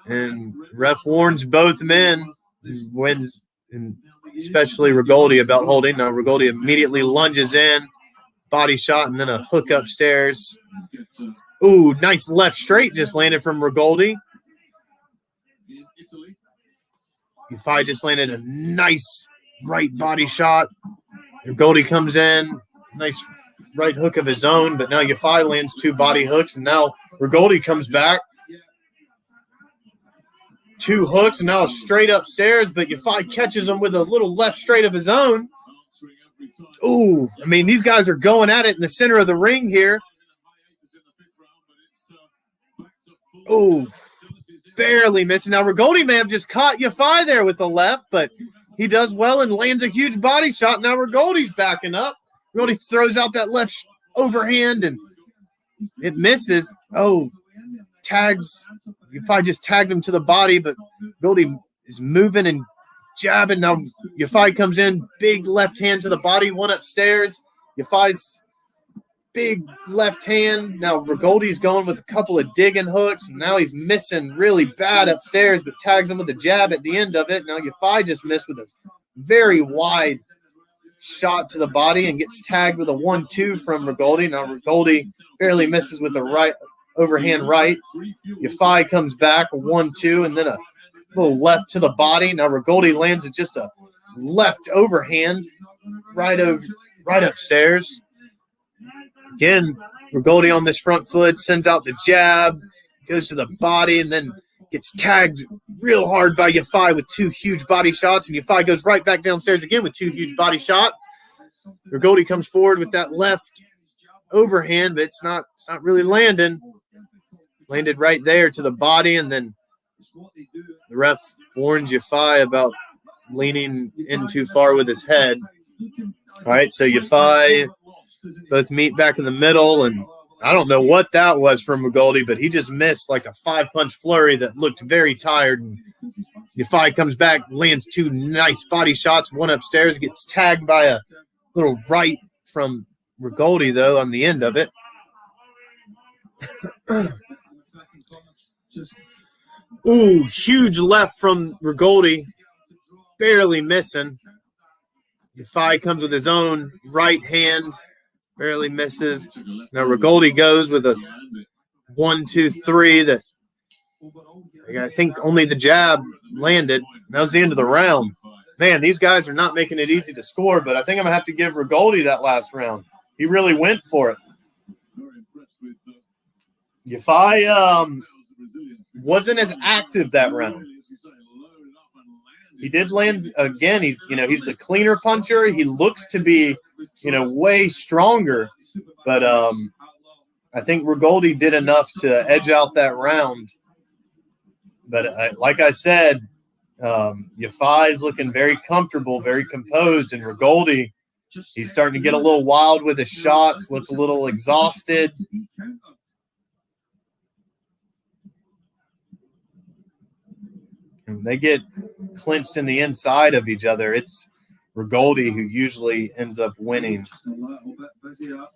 And ref warns both men, wins, and especially Rigoldi about holding. Now Rigoldi immediately lunges in, body shot, and then a hook upstairs. Ooh, nice left straight just landed from Rigoldi. Yafai just landed a nice right body shot. Rigoldi comes in, nice right hook of his own, but now Yafai lands 2 body hooks, and now Rigoldi comes back. 2 hooks, and now straight upstairs, but Yafai catches him with a little left straight of his own. Ooh, I mean, these guys are going at it in the center of the ring here. Ooh, barely missing. Now, Rigoldi may have just caught Yafai there with the left, but he does well and lands a huge body shot. Now, Rigoldi's backing up. Rigoldi throws out that left overhand, and it misses. Oh, tags. Yafai just tagged him to the body, but Rigoldi is moving and jabbing. Now, Yafai comes in, big left hand to the body, one upstairs. Yafai's big left hand. Now Rigoldi's going with a couple of digging hooks. And now he's missing really bad upstairs, but tags him with a jab at the end of it. Now Yafai just missed with a very wide shot to the body and gets tagged with a 1-2 from Rigoldi. Now Rigoldi barely misses with a right overhand right. Yafai comes back, a 1-2, and then a little left to the body. Now Rigoldi lands at just a left overhand right upstairs. Again, Rigoldi on this front foot, sends out the jab, goes to the body, and then gets tagged real hard by Yafai with 2 huge body shots, and Yafai goes right back downstairs again with 2 huge body shots. Rigoldi comes forward with that left overhand, but it's not really landing. Landed right there to the body, and then the ref warns Yafai about leaning in too far with his head. All right, so Yafai both meet back in the middle, and I don't know what that was from Rigoldi, but he just missed like a 5-punch flurry that looked very tired. And Yafai comes back, lands 2 nice body shots, one upstairs, gets tagged by a little right from Rigoldi, though, on the end of it. Ooh, huge left from Rigoldi, barely missing. Yafai comes with his own right hand, barely misses. Now Rigoldi goes with a 1-2-3 that I think only the jab landed. That was the end of the round. Man, these guys are not making it easy to score, but I think I'm going to have to give Rigoldi that last round. He really went for it. Yafai wasn't as active that round. He did land again. He's the cleaner puncher. He looks to be, way stronger. But I think Rigoldi did enough to edge out that round. But like I said, Yafai is looking very comfortable, very composed, and Rigoldi, he's starting to get a little wild with his shots, look a little exhausted. And they get clinched in the inside of each other. It's Rigoldi who usually ends up winning. A little bit busier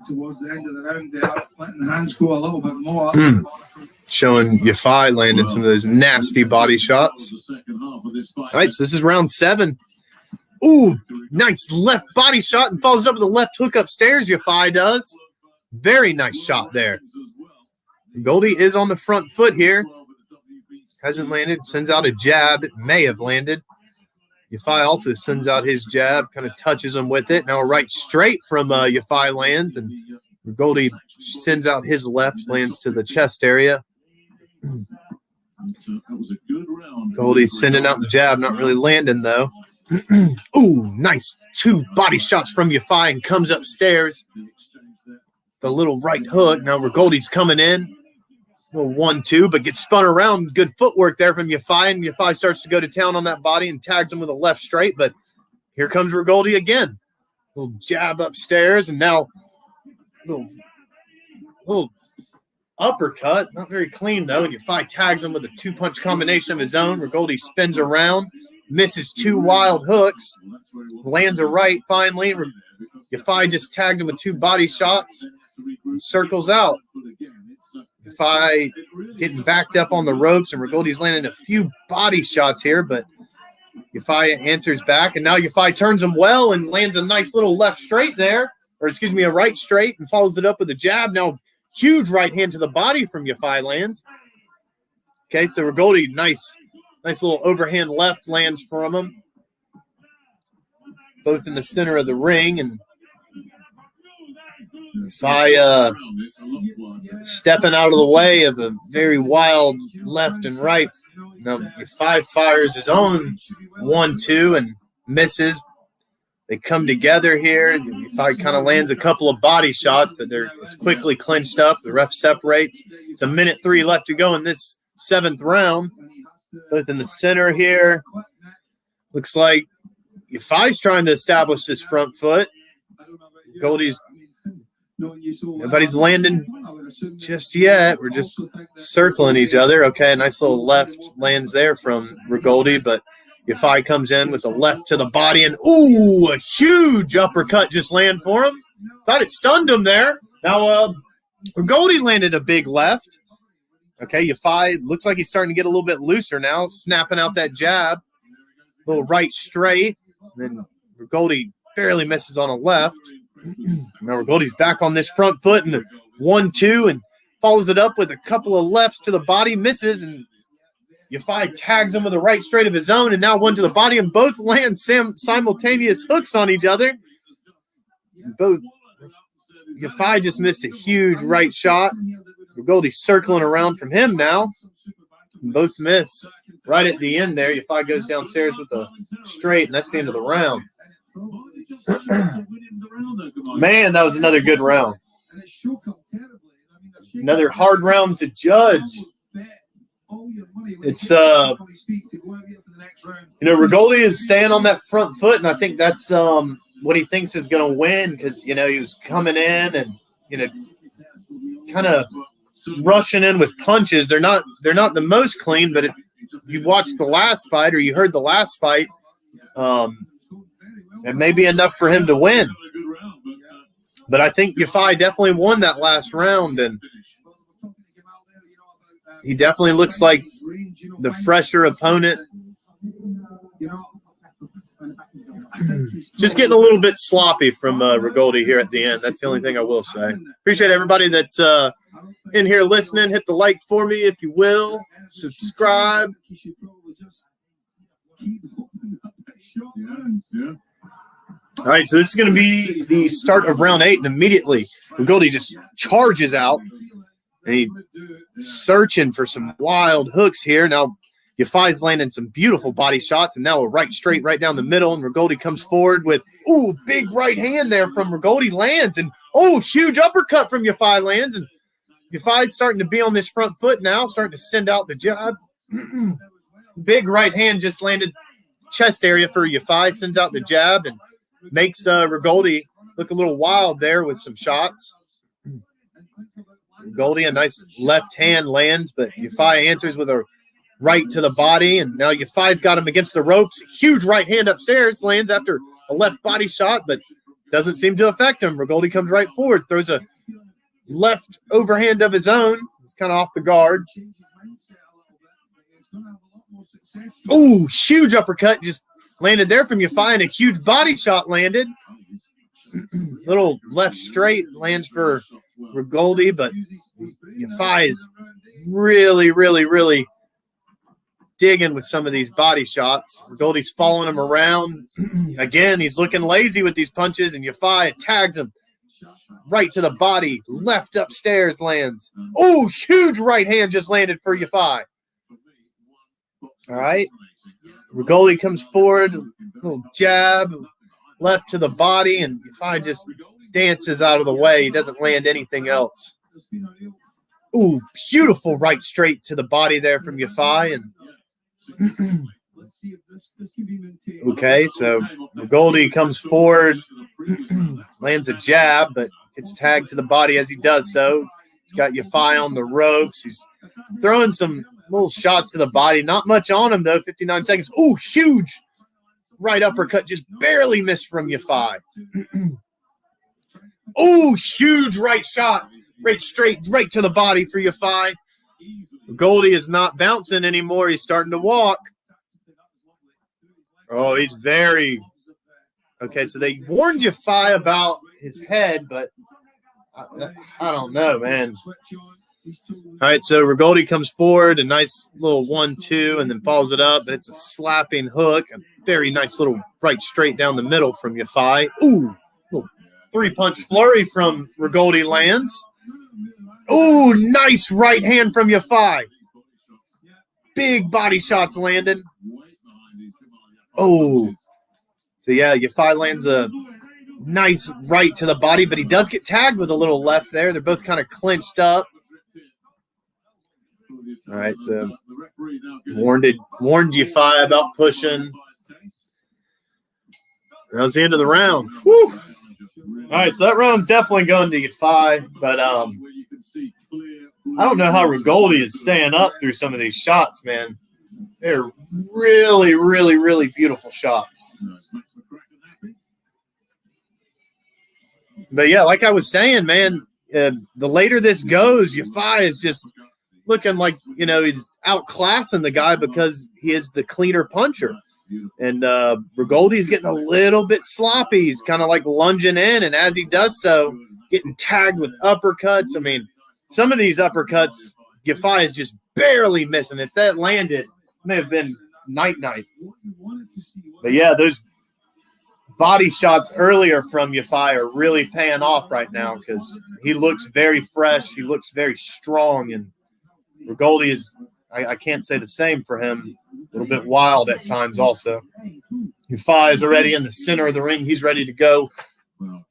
towards the end of the round there, letting the hands go a little bit more. Showing Yafai landing some of those nasty body shots. All right, so this is round 7. Ooh, nice left body shot and follows up with a left hook upstairs, Yafai does. Very nice shot there. Rigoldi is on the front foot here. Hasn't landed, sends out a jab. It may have landed. Yafai also sends out his jab, kind of touches him with it. Now a right straight from Yafai lands, and Rigoldi sends out his left, lands to the chest area. Rigoldi sending out the jab, not really landing though. Ooh, nice 2 body shots from Yafai and comes upstairs. The little right hook. Now Rigoldi's coming in. Little 1-2, but gets spun around. Good footwork there from Yafai, and Yafai starts to go to town on that body and tags him with a left straight, but here comes Rigoldi again. Little jab upstairs, and now little uppercut. Not very clean, though, and Yafai tags him with a 2-punch combination of his own. Rigoldi spins around, misses 2 wild hooks, lands a right finally. Yafai just tagged him with 2 body shots and circles out. Yafai getting backed up on the ropes, and Rigoldi's landing a few body shots here, but Yafai answers back, and now Yafai turns him well and lands a nice little left straight there, or excuse me, a right straight, and follows it up with a jab. Now huge right hand to the body from Yafai lands. Okay, so Rigoldi, nice little overhand left lands from him, both in the center of the ring, and Yafai stepping out of the way of a very wild left and right. Now Yafai fires his own 1-2 and misses. They come together here. Yafai kind of lands a couple of body shots, but it's quickly clinched up. The ref separates. It's 1:03 left to go in this 7th round. Both in the center here. Looks like Yafai's trying to establish this front foot. Nobody's landing just yet. We're just circling each other. Okay, nice little left lands there from Rigoldi, but Yafai comes in with a left to the body, and ooh, a huge uppercut just land for him. Thought it stunned him there. Now Rigoldi landed a big left. Okay, Yafai looks like he's starting to get a little bit looser now, snapping out that jab. Little right straight. Then Rigoldi barely misses on a left. Now Rigoldi's back on this front foot and 1-2 and follows it up with a couple of lefts to the body, misses, and Yafai tags him with a right straight of his own, and now one to the body, and both land simultaneous hooks on each other. Both Yafai just missed a huge right shot. Rigoldi circling around from him now. Both miss right at the end there. Yafai goes downstairs with a straight, and that's the end of the round. Man, that was another good round. Another hard round to judge. It's Rigoldi is staying on that front foot, and I think that's what he thinks is going to win, because he was coming in and kind of rushing in with punches. They're not the most clean, but if you watched the last fight or you heard the last fight, it may be enough for him to win. But I think Yafai definitely won that last round, and he definitely looks like the fresher opponent. Just getting a little bit sloppy from Rigoldi here at the end. That's the only thing I will say. Appreciate everybody that's in here listening. Hit the like for me if you will. Subscribe. All right, so this is going to be the start of round 8, and immediately Rigoldi just charges out. And he's searching for some wild hooks here. Now Yafai's landing some beautiful body shots, and now a right straight right down the middle, and Rigoldi comes forward with, big right hand there from Rigoldi lands, and, huge uppercut from Yafai lands, and Yafai's starting to be on this front foot now, starting to send out the jab. Big right hand just landed chest area for Yafai, sends out the jab, and makes Rigoldi look a little wild there with some shots. Rigoldi, a nice left hand lands, but Yafai answers with a right to the body, and now Yafai's got him against the ropes. Huge right hand upstairs, lands after a left body shot, but doesn't seem to affect him. Rigoldi comes right forward, throws a left overhand of his own. He's kind of off the guard. Huge uppercut just landed there from Yafai, and a huge body shot landed. Little left straight lands for Rigoldi, but Yafai is really, really, really digging with some of these body shots. Rigoldi's following him around. Again, he's looking lazy with these punches, and Yafai tags him right to the body. Left upstairs lands. Huge right hand just landed for Yafai. All right. Rigoldi comes forward, little jab, left to the body, and Yafai just dances out of the way. He doesn't land anything else. Beautiful right straight to the body there from Yafai. And okay, so Rigoldi comes forward, lands a jab, but gets tagged to the body as he does so. He's got Yafai on the ropes. He's throwing some little shots to the body. Not much on him, though. 59 seconds. Huge right uppercut. Just barely missed from Yafai. Huge right shot. Right straight, right to the body for Yafai. Rigoldi is not bouncing anymore. He's starting to walk. He's very... Okay, so they warned Yafai about his head, but I don't know, man. All right, so Rigoldi comes forward, a nice little 1-2, and then follows it up, and it's a slapping hook. A very nice little right straight down the middle from Yafai. Little 3-punch flurry from Rigoldi lands. Nice right hand from Yafai. Big body shots landed. So, yeah, Yafai lands a nice right to the body, but he does get tagged with a little left there. They're both kind of clinched up. All right, so warned Yafai about pushing. That was the end of the round. Whew. All right, so that round's definitely going to Yafai, but I don't know how Rigoldi is staying up through some of these shots, man. They're really, really, really beautiful shots. But, yeah, like I was saying, man, the later this goes, Yafai is just looking like, he's outclassing the guy because he is the cleaner puncher. And Rigoldi's getting a little bit sloppy. He's kind of like lunging in, and as he does so, getting tagged with uppercuts. I mean, some of these uppercuts, Yafai is just barely missing. If that landed, it may have been night-night. But, yeah, those body shots earlier from Yafai are really paying off right now because he looks very fresh. He looks very strong, and Rigoldi is – I can't say the same for him. A little bit wild at times also. Yafai is already in the center of the ring. He's ready to go. All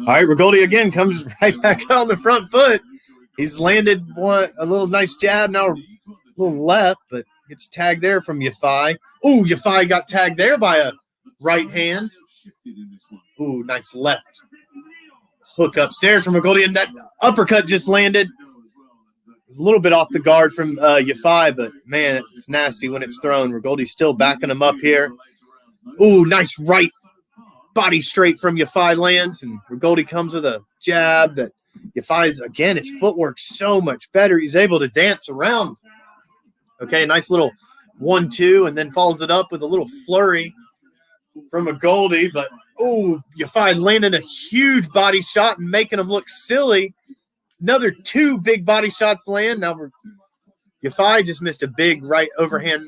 right, Rigoldi again comes right back on the front foot. He's landed a little nice jab, now a little left, but gets tagged there from Yafai. Ooh, Yafai got tagged there by a right hand. Ooh, nice left hook upstairs from Rigoldi, and that uppercut just landed. It's a little bit off the guard from Yafai, but, man, it's nasty when it's thrown. Rigoldi's still backing him up here. Ooh, nice right body straight from Yafai lands, and Rigoldi comes with a jab that Yafai's, again, his footwork's so much better. He's able to dance around. Okay, nice little 1-2, and then follows it up with a little flurry from Rigoldi. But, oh, Yafai landing a huge body shot and making him look silly. Another 2 big body shots land. Now, Yafai just missed a big right overhand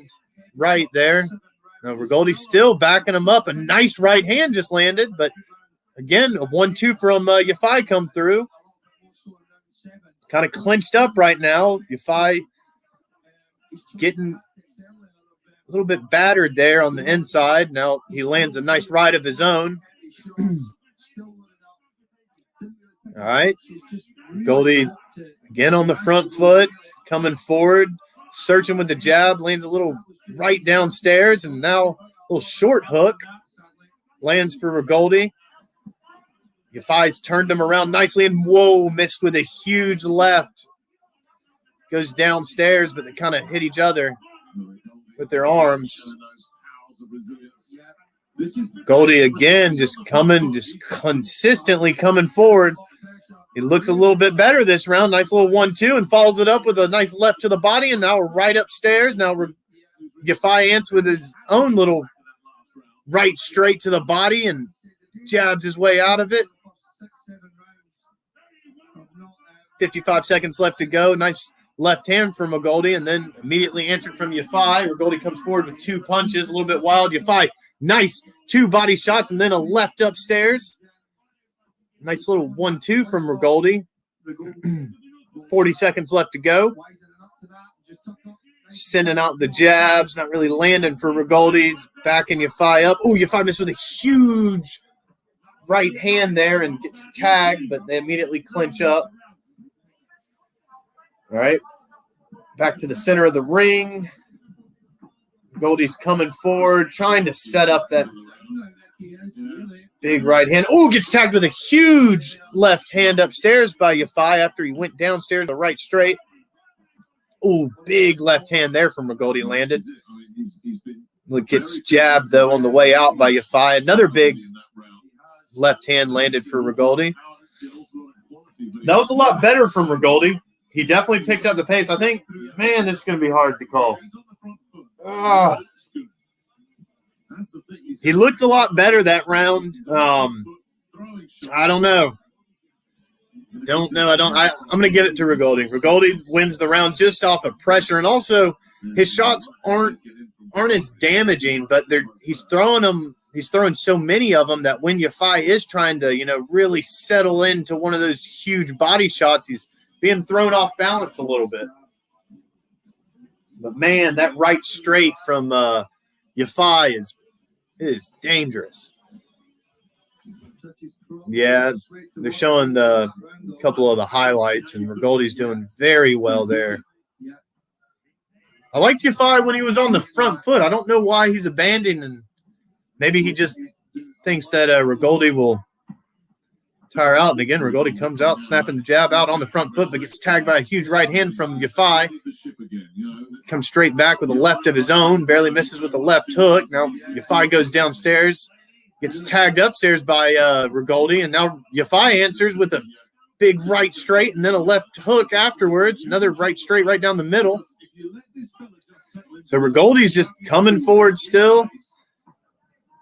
right there. Now, Rigoldi's still backing him up. A nice right hand just landed, but, again, a 1-2 from Yafai come through. Kind of clinched up right now. Yafai getting a little bit battered there on the inside. Now he lands a nice right of his own. All right. Rigoldi again on the front foot, coming forward, searching with the jab, lands a little right downstairs, and now a little short hook lands for Rigoldi. Yafai's turned him around nicely, and whoa, missed with a huge left. Goes downstairs, but they kind of hit each other with their arms. Rigoldi again just consistently coming forward. He looks a little bit better this round. Nice little 1-2 and follows it up with a nice left to the body, and now we're right upstairs. Now Yafai answers with his own little right straight to the body and jabs his way out of it. 55 seconds left to go. Nice left hand from Rigoldi, and then immediately answered from Yafai. Rigoldi comes forward with 2 punches, a little bit wild. Yafai, nice 2 body shots, and then a left upstairs. Nice little 1-2 from Rigoldi. 40 seconds left to go. Sending out the jabs, not really landing for Rigoldi's. Backing Yafai up. Oh, Yafai missed with a huge right hand there and gets tagged, but they immediately clinch up. All right, back to the center of the ring. Rigoldi's coming forward, trying to set up that big right hand. Oh, gets tagged with a huge left hand upstairs by Yafai after he went downstairs the right straight. Oh, big left hand there from Rigoldi landed. Gets jabbed, though, on the way out by Yafai. Another big left hand landed for Rigoldi. That was a lot better from Rigoldi. He definitely picked up the pace. I think, man, this is going to be hard to call. He looked a lot better that round. I don't know. I'm going to give it to Rigoldi. Rigoldi wins the round just off of pressure, and also his shots aren't as damaging, but he's throwing them. He's throwing so many of them that when Yafai is trying to, really settle into one of those huge body shots, he's being thrown off balance a little bit. But, man, that right straight from Yafai is dangerous. Yeah, they're showing a couple of the highlights, and Rigoldi's doing very well there. I liked Yafai when he was on the front foot. I don't know why he's abandoning. Maybe he just thinks that Rigoldi will tire out. And again, Rigoldi comes out, snapping the jab out on the front foot, but gets tagged by a huge right hand from Yafai. Comes straight back with a left of his own, barely misses with the left hook. Now Yafai goes downstairs, gets tagged upstairs by Rigoldi, and now Yafai answers with a big right straight and then a left hook afterwards. Another right straight right down the middle. So Rigoldi's just coming forward still.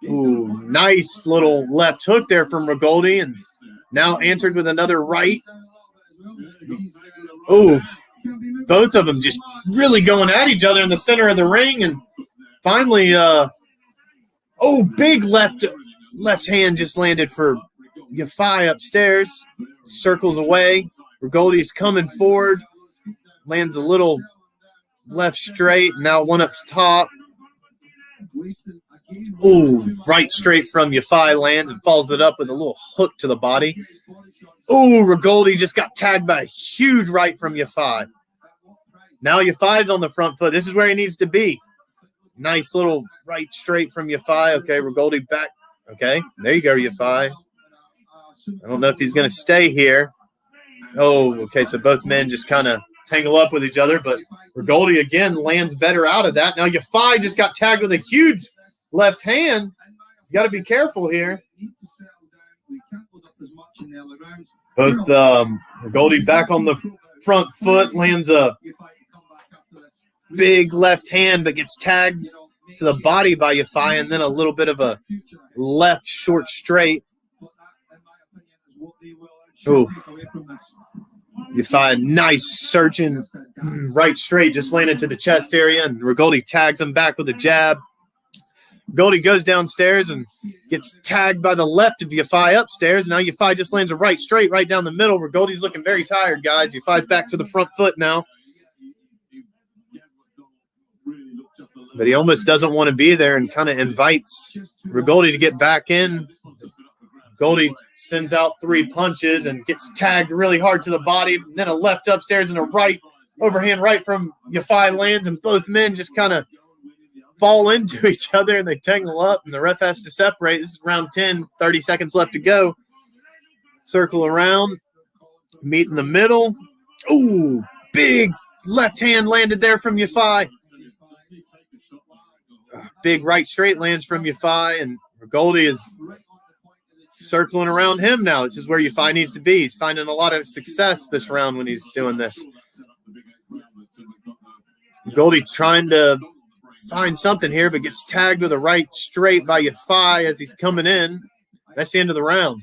Ooh, nice little left hook there from Rigoldi, and now answered with another right. Ooh, both of them just really going at each other in the center of the ring, and finally, big left hand just landed for Yafai upstairs. Circles away. Rigoldi's coming forward. Lands a little left straight. Now one up top. Ooh, right straight from Yafai lands and follows it up with a little hook to the body. Ooh, Rigoldi just got tagged by a huge right from Yafai. Now Yafai's on the front foot. This is where he needs to be. Nice little right straight from Yafai. Okay, Rigoldi back. Okay, there you go, Yafai. I don't know if he's going to stay here. Oh, okay, so both men just kind of tangle up with each other, but Rigoldi again lands better out of that. Now Yafai just got tagged with a huge left hand. He's got to be careful here. Both Rigoldi back on the front foot, lands a big left hand, but gets tagged to the body by Yafai, and then a little bit of a left short straight. Ooh. Yafai, nice searching right straight, just landed to the chest area, and Rigoldi tags him back with a jab. Rigoldi goes downstairs and gets tagged by the left of Yafai upstairs. Now Yafai just lands a right straight right down the middle. Rigoldi's looking very tired, guys. Yafai's back to the front foot now. But he almost doesn't want to be there and kind of invites Rigoldi to get back in. Rigoldi sends out 3 punches and gets tagged really hard to the body. Then a left upstairs and a right overhand right from Yafai lands, and both men just kind of fall into each other and they tangle up, and the ref has to separate. This is round 10, 30 seconds left to go. Circle around, meet in the middle. Ooh, big left hand landed there from Yafai. Big right straight lands from Yafai, and Rigoldi is circling around him now. This is where Yafai needs to be. He's finding a lot of success this round when he's doing this. Rigoldi trying to find something here, but gets tagged with a right straight by Yafai as he's coming in. That's the end of the round.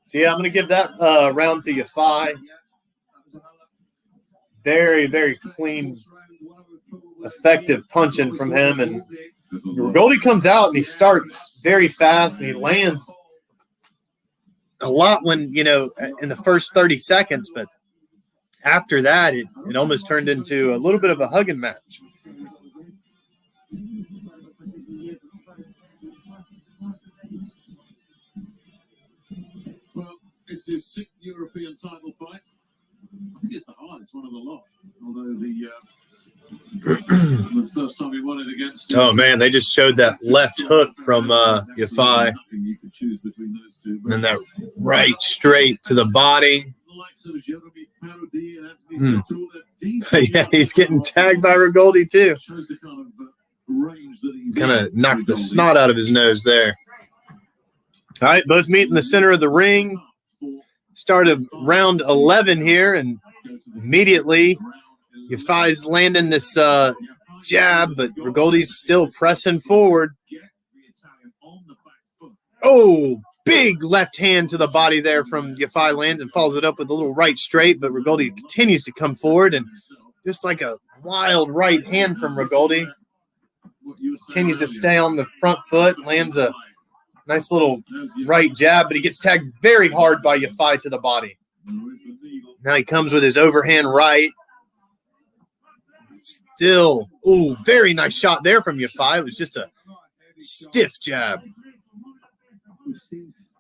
So, yeah, I'm going to give that round to Yafai. Very, very clean, effective punching from him. And Rigoldi comes out and he starts very fast and he lands a lot when, in the first 30 seconds. But after that, it almost turned into a little bit of a hugging match. Well, it's his 6th European title fight. I think it's the hardest one of the lot. Although the first time he won it against. Oh man, they just showed that left hook from Yafai, and that right straight to the body. Yeah, he's getting tagged by Rigoldi too. Kind of knocked the snot out of his nose there. All right, both meet in the center of the ring. Start of round 11 here, and immediately Yafai's landing this jab, but Rigoldi's still pressing forward. Oh, big left hand to the body there from Yafai lands and follows it up with a little right straight, but Rigoldi continues to come forward, and just like a wild right hand from Rigoldi. Continues to stay on the front foot, lands a nice little right jab, but he gets tagged very hard by Yafai to the body. Now he comes with his overhand right. Still, ooh, very nice shot there from Yafai. It was just a stiff jab.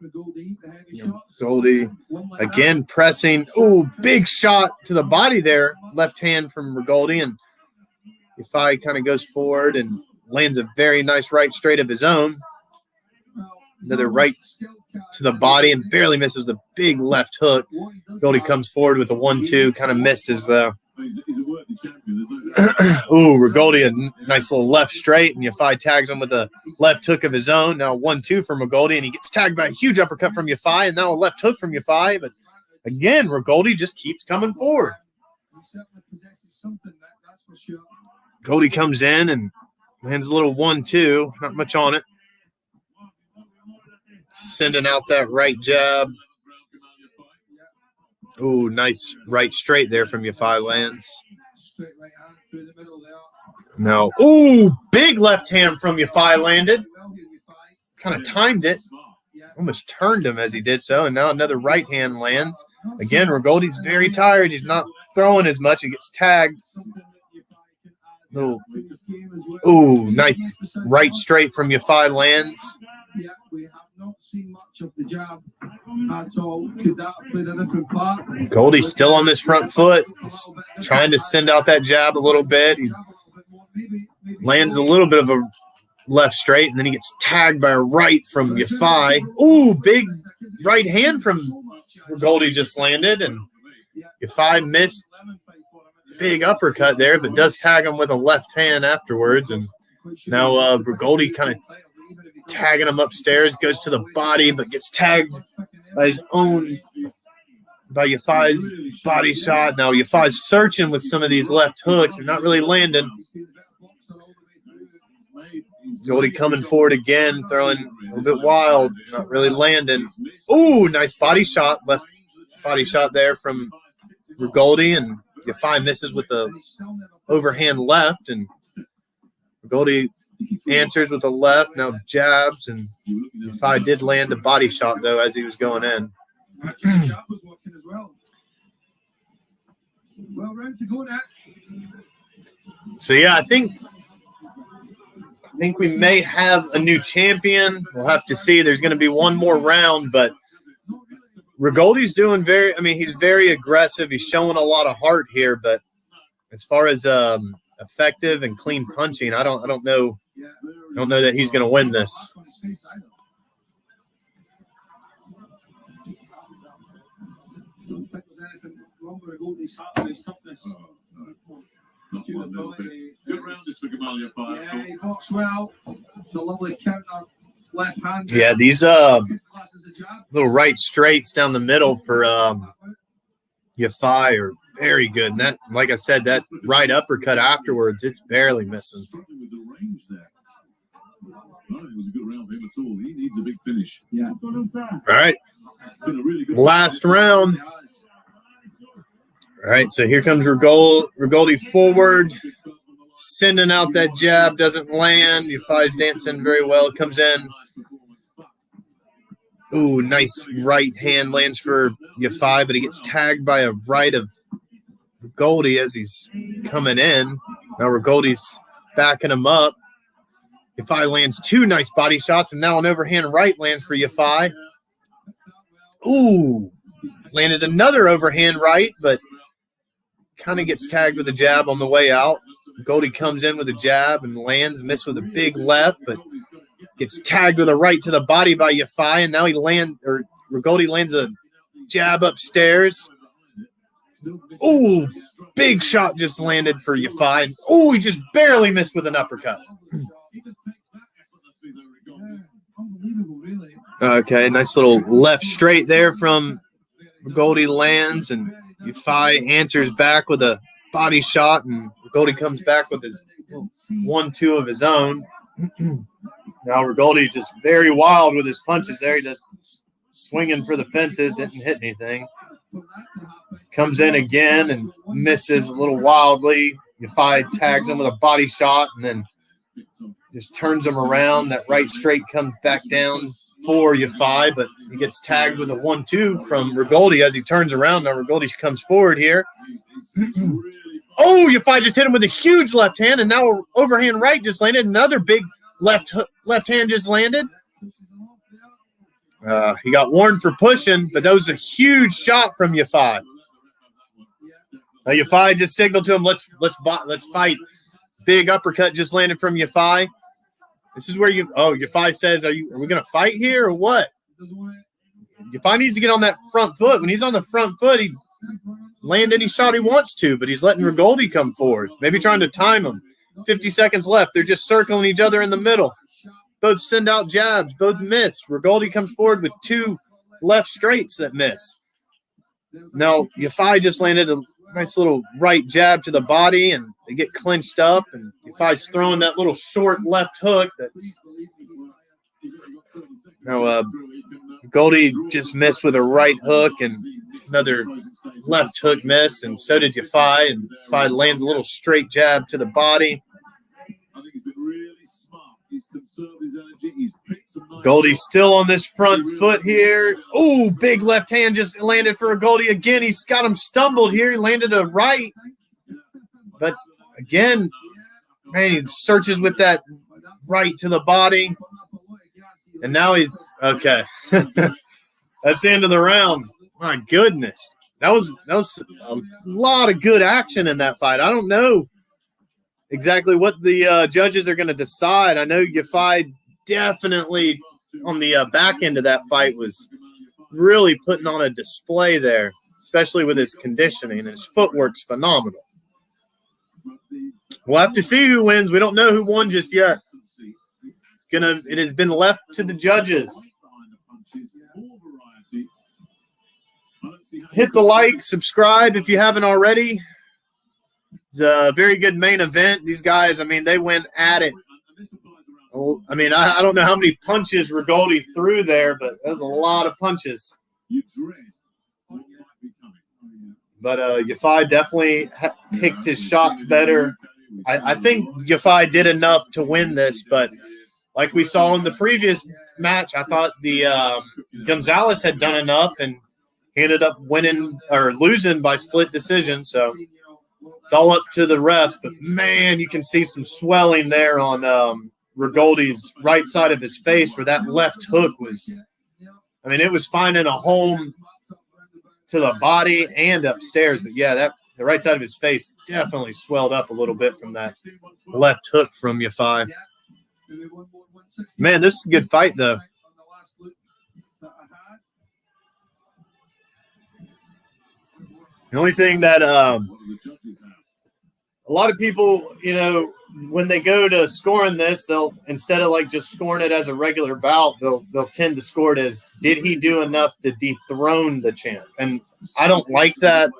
Rigoldi again pressing. Ooh, big shot to the body there. Left hand from Rigoldi, and Yafai kind of goes forward and lands a very nice right straight of his own. Another right to the body and barely misses the big left hook. Rigoldi comes forward with a 1-2, kind of misses though. Ooh, Rigoldi a nice little left straight, and Yafai tags him with a left hook of his own. Now 1-2 from Rigoldi, and he gets tagged by a huge uppercut from Yafai, and now a left hook from Yafai. But again, Rigoldi just keeps coming forward. Rigoldi comes in and Lands a little 1-2, not much on it. Sending out that right jab. Ooh, nice right straight there from Yafai lands. Straight right hand through the middle there. No. Ooh, big left hand from Yafai landed. Well here, Yafai. Kind of timed it. Almost turned him as he did so. And now another right hand lands. Again, Rigoldi's very tired. He's not throwing as much. He gets tagged. Little. Ooh, nice right straight from Yafai lands. Yeah, we have not seen much of the jab at all. Could that have played a different part? Rigoldi's still on this front foot. He's trying to send out that jab a little bit. He lands a little bit of a left straight, and then he gets tagged by a right from Yafai. Ooh, big right hand from Rigoldi just landed, and Yafai missed. Big uppercut there, but does tag him with a left hand afterwards. And now Rigoldi kind of tagging him upstairs, goes to the body, but gets tagged by Yafai's body shot. Now Yafai's searching with some of these left hooks and not really landing. Rigoldi coming forward again, throwing a little bit wild, not really landing. Ooh, nice body shot, left body shot there from Rigoldi, and Yafai misses with the overhand left, and Rigoldi answers with the left, now jabs, and Yafai did land a body shot, though, as he was going in. So, yeah, I think we may have a new champion. We'll have to see. There's going to be one more round, but Rigoldi's doing he's very aggressive. He's showing a lot of heart here, but as far as effective and clean punching, I don't know that he's going to win this. Good round this for Gamal Yafai. Yeah, he boxed well. The lovely counter left hand. Yeah, these little right straights down the middle for Yafai are very good. And that, like I said, that right uppercut afterwards, it's barely missing. It was a good round for him at all. He needs a big finish. Yeah. All right. Really good Last round. All right, so here comes Rigoldi forward, sending out that jab, doesn't land. Yafai's dancing very well. Comes in. Ooh, nice right hand lands for Yafai, but he gets tagged by a right of Rigoldi as he's coming in. Now Rigoldi's backing him up. Yafai lands two nice body shots, and now an overhand right lands for Yafai. Ooh, landed another overhand right, but kind of gets tagged with a jab on the way out. Rigoldi comes in with a jab and lands, missed with a big left, but gets tagged with a right to the body by Yafai, and now Rigoldi lands a jab upstairs. Ooh, big shot just landed for Yafai. Ooh, he just barely missed with an uppercut. Okay, nice little left straight there from Rigoldi lands, and Yafai answers back with a body shot, and Rigoldi comes back with his 1-2 of his own. Now Rigoldi just very wild with his punches there. He just swinging for the fences, didn't hit anything. Comes in again and misses a little wildly. Yafai tags him with a body shot and then just turns him around. That right straight comes back down for Yafai, but he gets tagged with a 1-2 from Rigoldi as he turns around. Now Rigoldi comes forward here. Oh, Yafai just hit him with a huge left hand, and now overhand right just landed. Another big left hand just landed. He got warned for pushing, but that was a huge shot from Yafai. Now Yafai just signaled to him, let's fight. Big uppercut just landed from Yafai. This is where Yafai says, are we going to fight here or what? Yafai needs to get on that front foot. When he's on the front foot, he land any shot he wants to, but he's letting Rigoldi come forward, maybe trying to time him. 50 seconds left. They're just circling each other in the middle. Both send out jabs. Both miss. Rigoldi comes forward with two left straights that miss. Now, Yafai just landed a nice little right jab to the body, and they get clinched up. And Yafai's throwing that little short left hook. That's Rigoldi just missed with a right hook, and another left hook missed, and so did Yafai. And Yafai lands a little straight jab to the body. Rigoldi's still on this front foot here. Oh, big left hand just landed for Rigoldi again. He's got him stumbled here. He landed a right. But again, man, he searches with that right to the body. And now he's okay. That's the end of the round. My goodness. That was a lot of good action in that fight. I don't know exactly what the judges are going to decide. I know Yafai definitely on the back end of that fight was really putting on a display there, especially with his conditioning, and his footwork's phenomenal. We'll have to see who wins. We don't know who won just yet. It has been left to the judges. Hit the like, subscribe if you haven't already. It's a very good main event. These guys, I mean, they went at it. I mean, I don't know how many punches Rigoldi threw there, but that was a lot of punches. But Yafai definitely picked his shots better. I think Yafai did enough to win this, but like we saw in the previous match, I thought the Gonzalez had done enough, and he ended up winning or losing by split decision. So it's all up to the refs. But man, you can see some swelling there on Rigoldi's right side of his face where that left hook was. I mean, it was finding a home to the body and upstairs. But yeah, the right side of his face definitely swelled up a little bit from that left hook from Yafai. Man, this is a good fight, though. The only thing that a lot of people, you know, when they go to scoring this, they'll, instead of like just scoring it as a regular bout, they'll tend to score it as, did he do enough to dethrone the champ? And I don't like that,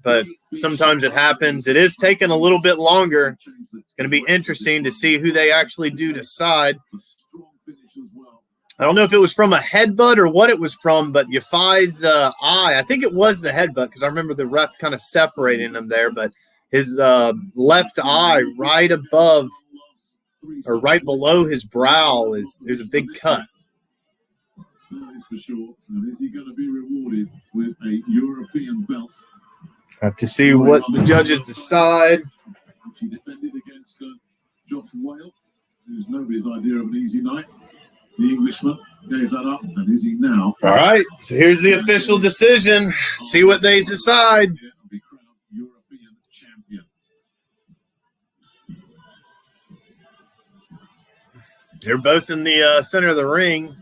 but sometimes it happens. It is taking a little bit longer. It's going to be interesting to see who they actually do decide. I don't know if it was from a headbutt or what it was from, but Yafai's eye, I think it was the headbutt because I remember the ref kind of separating him there, but his left eye right above or right below his brow there's a big cut. That is for sure. And is he going to be rewarded with a European belt? Have to see what the judges decide. He defended against Josh Whale, who's nobody's idea of an easy night. The Englishman gave that up, and is he now? All right, so here's the official decision. See what they decide. Be crowned European champion. They're both in the center of the ring.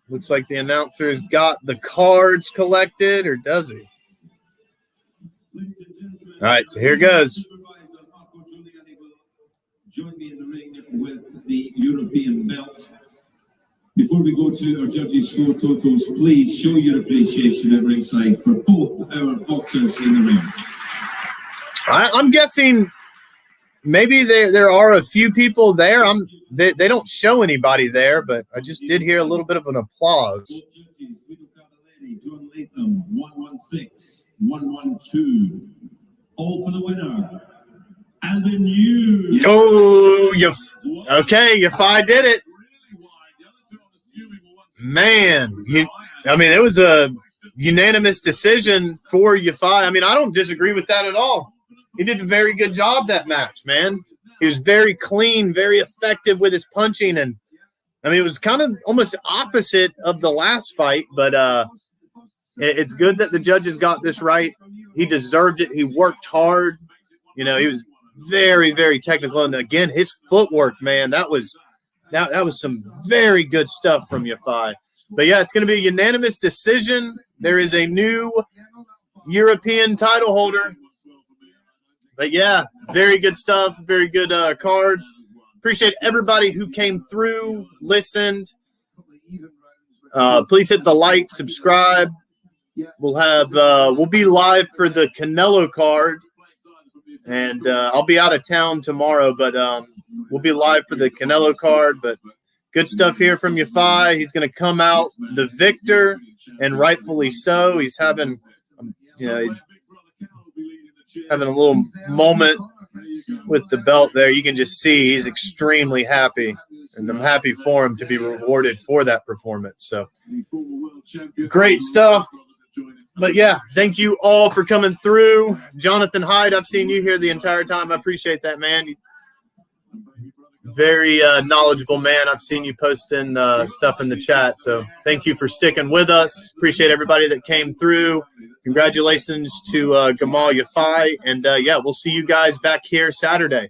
Looks like the announcer's got the cards collected, or does he? All right, so here goes. Join me in the ring with the European belt. Before we go to our judges' score totals, please show your appreciation at ringside for both our boxers in the ring. I'm guessing maybe there are a few people there. They don't show anybody there, but I just did hear a little bit of an applause. John Latham, 116, 112. All for the winner. And the new. Oh, Yafai did it. Man, I mean, it was a unanimous decision for Yafai. I mean, I don't disagree with that at all. He did a very good job that match, man. He was very clean, very effective with his punching. And, I mean, it was kind of almost opposite of the last fight, but it's good that the judges got this right. He deserved it. He worked hard. You know, he was very, very technical. And, again, his footwork, man, that was some very good stuff from Yafai. But, yeah, it's going to be a unanimous decision. There is a new European title holder. But, yeah, very good stuff, very good card. Appreciate everybody who came through, listened. Please hit the like, subscribe. we'll be live for the Canelo card, and I'll be out of town tomorrow, but we'll be live for the Canelo card. But good stuff here from Yafai. He's going to come out the victor, and rightfully so. He's having, he's having a little moment with the belt there. You can just see he's extremely happy, and I'm happy for him to be rewarded for that performance. So great stuff. But yeah, thank you all for coming through. Jonathan Hyde, I've seen you here the entire time. I appreciate that, man. Very knowledgeable man. I've seen you posting stuff in the chat. So thank you for sticking with us. Appreciate everybody that came through. Congratulations to Gamal Yafai. And yeah, we'll see you guys back here Saturday.